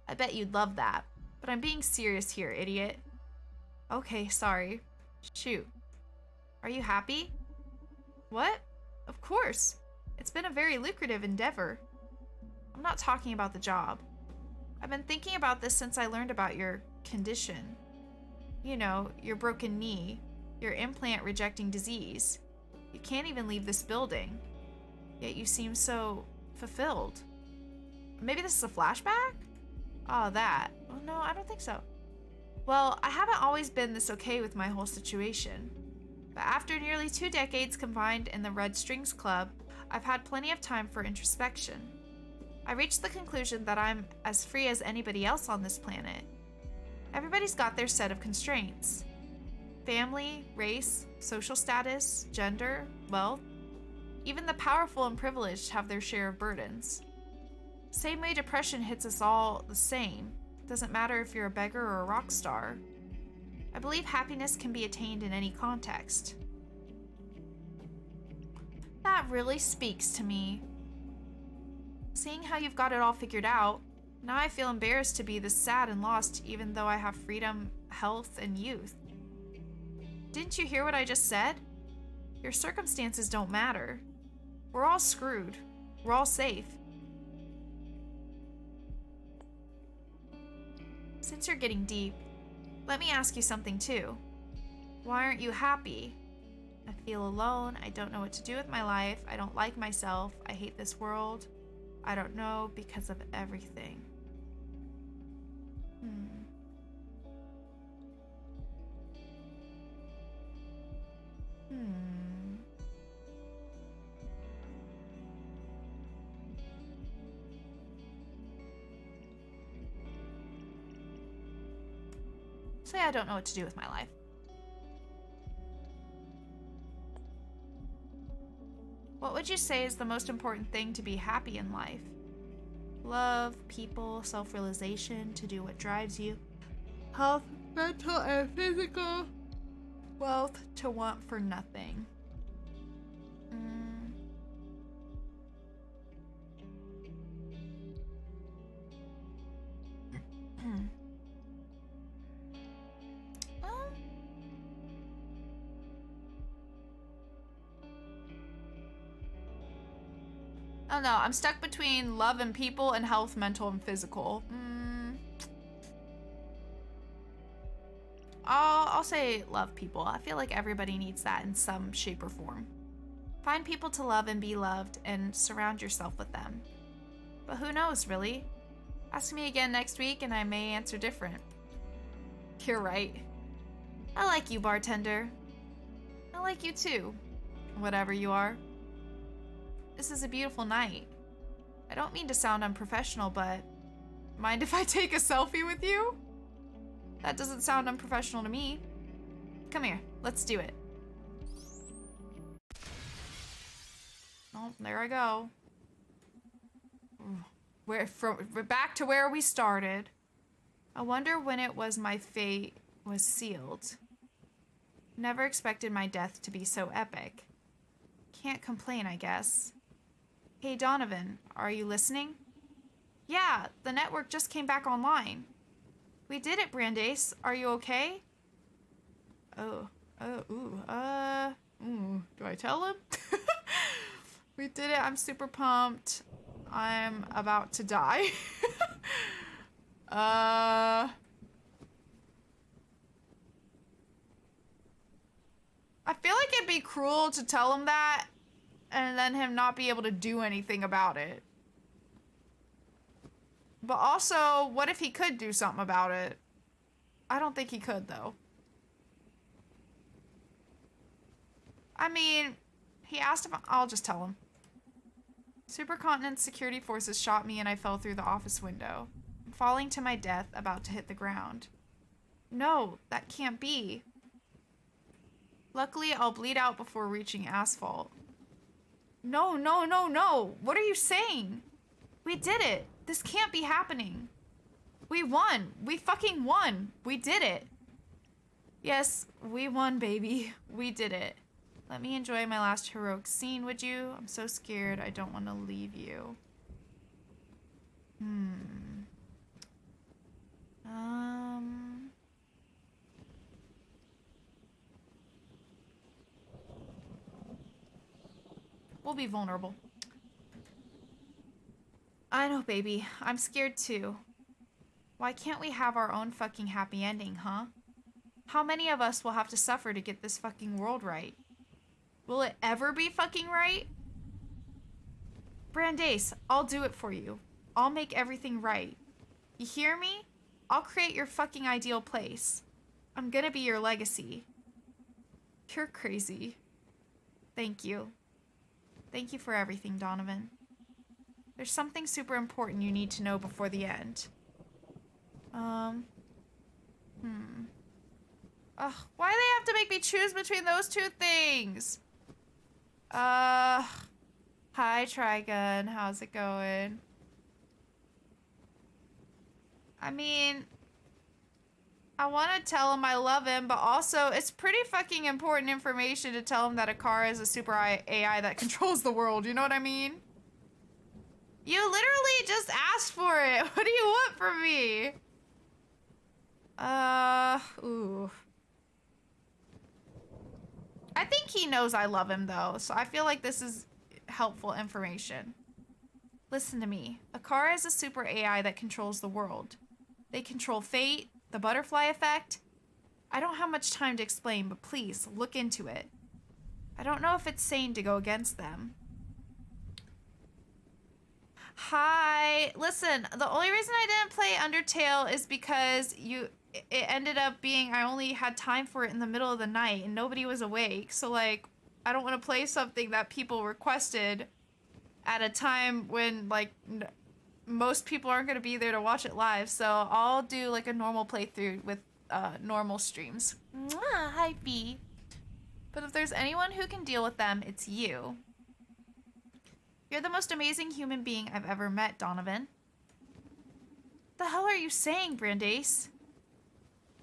I bet you'd love that. But I'm being serious here, idiot. Okay, sorry. Shoot. Are you happy? What? Of course. It's been a very lucrative endeavor. I'm not talking about the job. I've been thinking about this since I learned about your condition. You know, your broken knee, your implant rejecting disease. You can't even leave this building. Yet you seem so fulfilled. Maybe this is a flashback? Oh, that. Oh, no, I don't think so. Well, I haven't always been this okay with my whole situation. But after nearly 2 decades confined in the Red Strings Club, I've had plenty of time for introspection. I reached the conclusion that I'm as free as anybody else on this planet. Everybody's got their set of constraints. Family, race, social status, gender, wealth. Even the powerful and privileged have their share of burdens. Same way depression hits us all the same. Doesn't matter if you're a beggar or a rock star. I believe happiness can be attained in any context. That really speaks to me. Seeing how you've got it all figured out, now I feel embarrassed to be this sad and lost even though I have freedom, health, and youth. Didn't you hear what I just said? Your circumstances don't matter. We're all screwed. We're all safe. Since you're getting deep, let me ask you something too. Why aren't you happy? I feel alone. I don't know what to do with my life. I don't like myself. I hate this world. I don't know because of everything. Say I don't know what to do with my life. What would you say is the most important thing to be happy in life? Love, people, self-realization, to do what drives you. Health, mental and physical. Wealth, to want for nothing. Oh no, I'm stuck between love and people and health, mental and physical. I'll say love people. I feel like everybody needs that in some shape or form. Find people to love and be loved and surround yourself with them. But who knows, really? Ask me again next week and I may answer different. You're right. I like you, bartender. I like you too. Whatever you are. This is a beautiful night. I don't mean to sound unprofessional, but mind if I take a selfie with you? That doesn't sound unprofessional to me. Come here, let's do it. Oh, there I go. We're back to where we started. I wonder when it was my fate was sealed. Never expected my death to be so epic. Can't complain, I guess. Hey Donovan, are you listening? Yeah, the network just came back online. We did it, Brandeis. Are you okay? Do I tell him? We did it. I'm super pumped. I'm about to die. I feel like it'd be cruel to tell him that and then him not be able to do anything about it. But also, what if he could do something about it? I don't think he could, though. I mean, he asked if I'll just tell him. Supercontinent security forces shot me and I fell through the office window, falling to my death, about to hit the ground. No, that can't be. Luckily, I'll bleed out before reaching asphalt. No, no, no, no. What are you saying? We did it. This can't be happening. We won. We fucking won. We did it. Yes, we won, baby. We did it. Let me enjoy my last heroic scene, would you? I'm so scared. I don't want to leave you. We'll be vulnerable. I know, baby. I'm scared too. Why can't we have our own fucking happy ending, huh? How many of us will have to suffer to get this fucking world right? Will it ever be fucking right? Brandeis, I'll do it for you. I'll make everything right. You hear me? I'll create your fucking ideal place. I'm gonna be your legacy. You're crazy. Thank you. Thank you for everything, Donovan. There's something super important you need to know before the end. Ugh, why do they have to make me choose between those two things? Hi, Trigun. How's it going? I mean, I want to tell him I love him, but also it's pretty fucking important information to tell him that Akara is a super AI that controls the world. You know what I mean? You literally just asked for it. What do you want from me? Ooh. I think he knows I love him, though, so I feel like this is helpful information. Listen to me. Akara is a super AI that controls the world. They control fate, the butterfly effect. I don't have much time to explain, but please, look into it. I don't know if it's sane to go against them. Hi. Listen, the only reason I didn't play Undertale is because it ended up being I only had time for it in the middle of the night and nobody was awake. So like I don't want to play something that people requested at a time when like most people aren't going to be there to watch it live. So I'll do like a normal playthrough with normal streams. Mwah, hi B. But if there's anyone who can deal with them, it's you. You're the most amazing human being I've ever met, Donovan. The hell are you saying, Brandeis?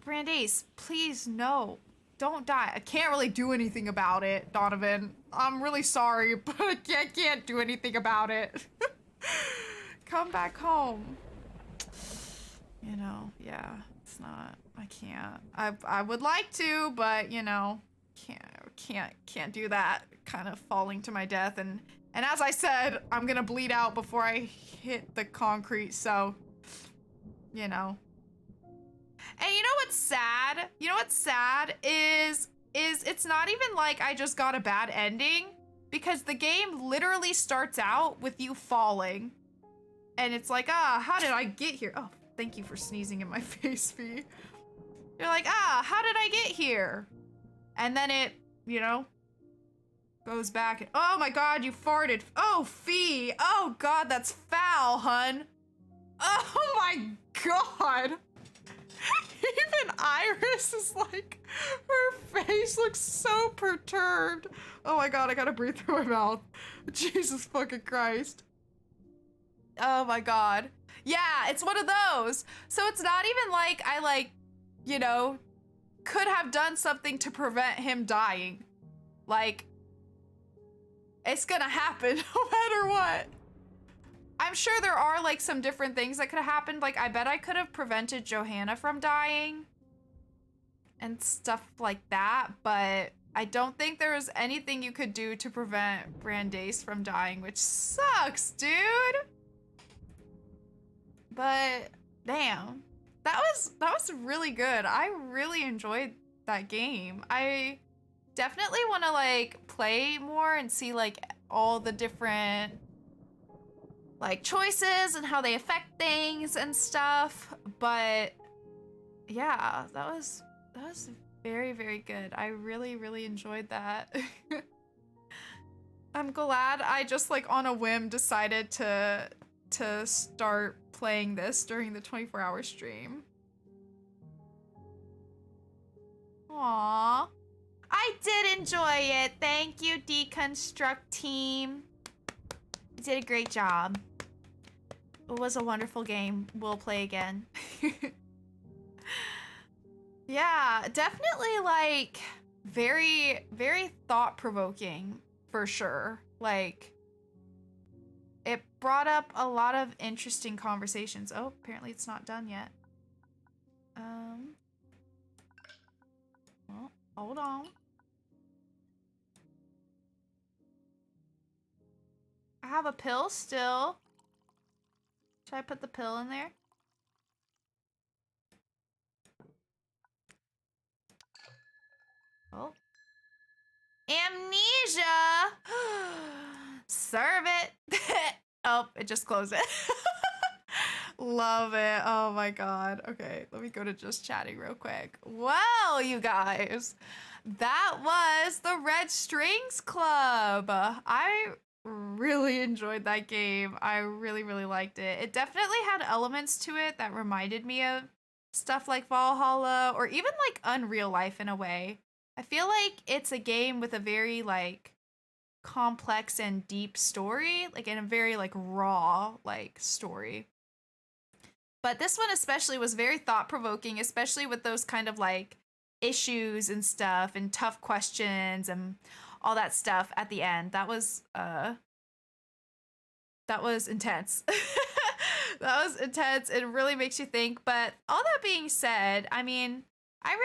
Brandeis, please, no. Don't die. I can't really do anything about it, Donovan. I'm really sorry, but I can't do anything about it. Come back home. You know, yeah, it's not. I can't. I would like to, but you know, can't do that. Kind of falling to my death, and as I said, I'm gonna bleed out before I hit the concrete. So, you know. And you know what's sad? You know what's sad is it's not even like I just got a bad ending, because the game literally starts out with you falling. And it's like, how did I get here? Oh, thank you for sneezing in my face, Fee. You're like, how did I get here? And then it, you know, goes back and, oh my god, you farted. Oh, Fee. Oh god, that's foul, hun. Oh my god. Even Iris is like, her face looks so perturbed. Oh my god, I gotta breathe through my mouth. Jesus fucking Christ. Oh my god. Yeah, it's one of those. So it's not even like I like, you know, could have done something to prevent him dying. Like, it's gonna happen no matter what. I'm sure there are like some different things that could have happened. Like I bet I could have prevented Johanna from dying and stuff like that, but I don't think there was anything you could do to prevent Brandeis from dying, which sucks, dude. But damn, that was really good. I really enjoyed that game. I definitely want to like play more and see like all the different like choices and how they affect things and stuff. But yeah, that was very, very good. I really, really enjoyed that. I'm glad I just like on a whim decided to start playing this during the 24-hour stream. Aww. I did enjoy it. Thank you, Deconstruct team. You did a great job. It was a wonderful game. We'll play again. Yeah, definitely like very, very thought-provoking for sure. Like it brought up a lot of interesting conversations. Oh, apparently it's not done yet. Well, hold on. I have a pill still. Should I put the pill in there? Oh. Amnesia! Serve it! Oh, it just closed it. Love it. Oh my god. Okay, let me go to just chatting real quick. Well, you guys, that was the Red Strings Club. I really enjoyed that game. I really, really liked it. It definitely had elements to it that reminded me of stuff like Valhalla or even like Unreal Life in a way. I feel like it's a game with a very like complex and deep story, like in a very like raw like story. But this one especially was very thought-provoking, especially with those kind of like issues and stuff and tough questions and all that stuff at the end. That was intense. That was intense. It really makes you think. But all that being said, I mean, I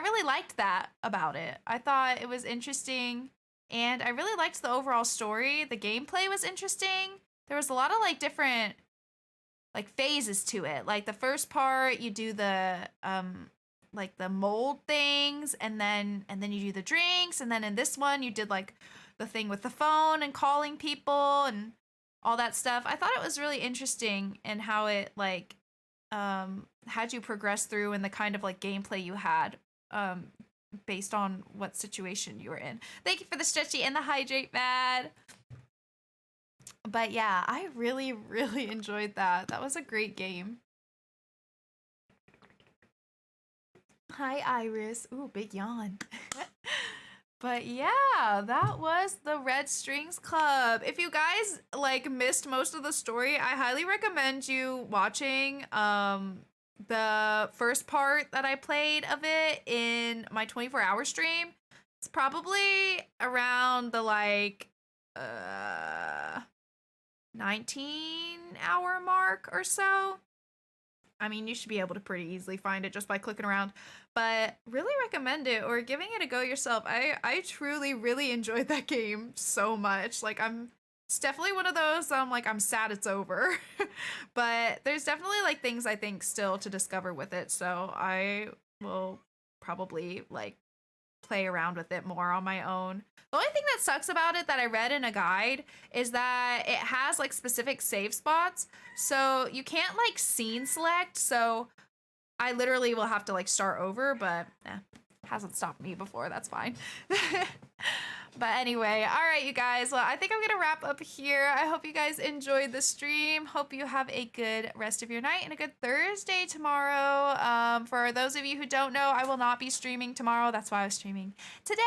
really liked that about it. I thought it was interesting and I really liked the overall story. The gameplay was interesting. There was a lot of like different like phases to it. Like the first part you do the like the mold things and then you do the drinks and then in this one you did like the thing with the phone and calling people and all that stuff. I thought it was really interesting in how it like had you progress through and the kind of like gameplay you had based on what situation you were in. Thank you for the stretchy and the hydrate, Mad. But yeah, I really, really enjoyed that. That was a great game. Hi, Iris. Ooh, big yawn. But yeah, that was the Red Strings Club. If you guys like missed most of the story, I highly recommend you watching the first part that I played of it in my 24-hour stream. It's probably around the like 19-hour mark or so. I mean, you should be able to pretty easily find it just by clicking around, but really recommend it or giving it a go yourself. I truly really enjoyed that game so much. Like it's definitely one of those like I'm sad it's over. But there's definitely like things I think still to discover with it. So I will probably like play around with it more on my own. The only thing that sucks about it that I read in a guide is that it has like specific save spots. So you can't like scene select. So I literally will have to like start over, but hasn't stopped me before. That's fine. But anyway, all right, you guys. Well, I think I'm gonna wrap up here. I hope you guys enjoyed the stream. Hope you have a good rest of your night and a good Thursday tomorrow. For those of you who don't know, I will not be streaming tomorrow. That's why I was streaming today,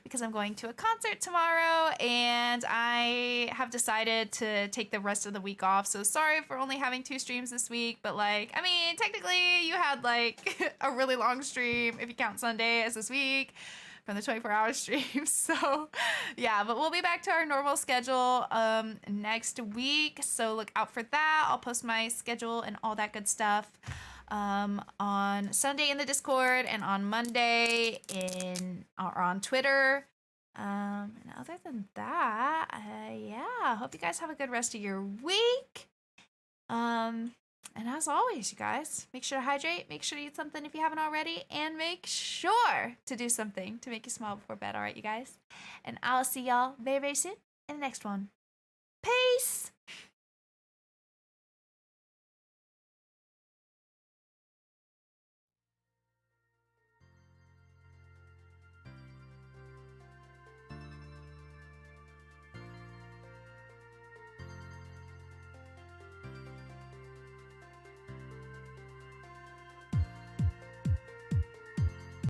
because I'm going to a concert tomorrow and I have decided to take the rest of the week off. So sorry for only having 2 streams this week, but like, I mean, technically you had like a really long stream if you count Sunday as this week from the 24-hour stream. So yeah, but we'll be back to our normal schedule next week, so look out for that. I'll post my schedule and all that good stuff on Sunday in the Discord and on Monday on Twitter. And other than that, yeah, hope you guys have a good rest of your week. And as always, you guys, make sure to hydrate, make sure to eat something if you haven't already, and make sure to do something to make you smile before bed, all right, you guys? And I'll see y'all very, very soon in the next one. Peace!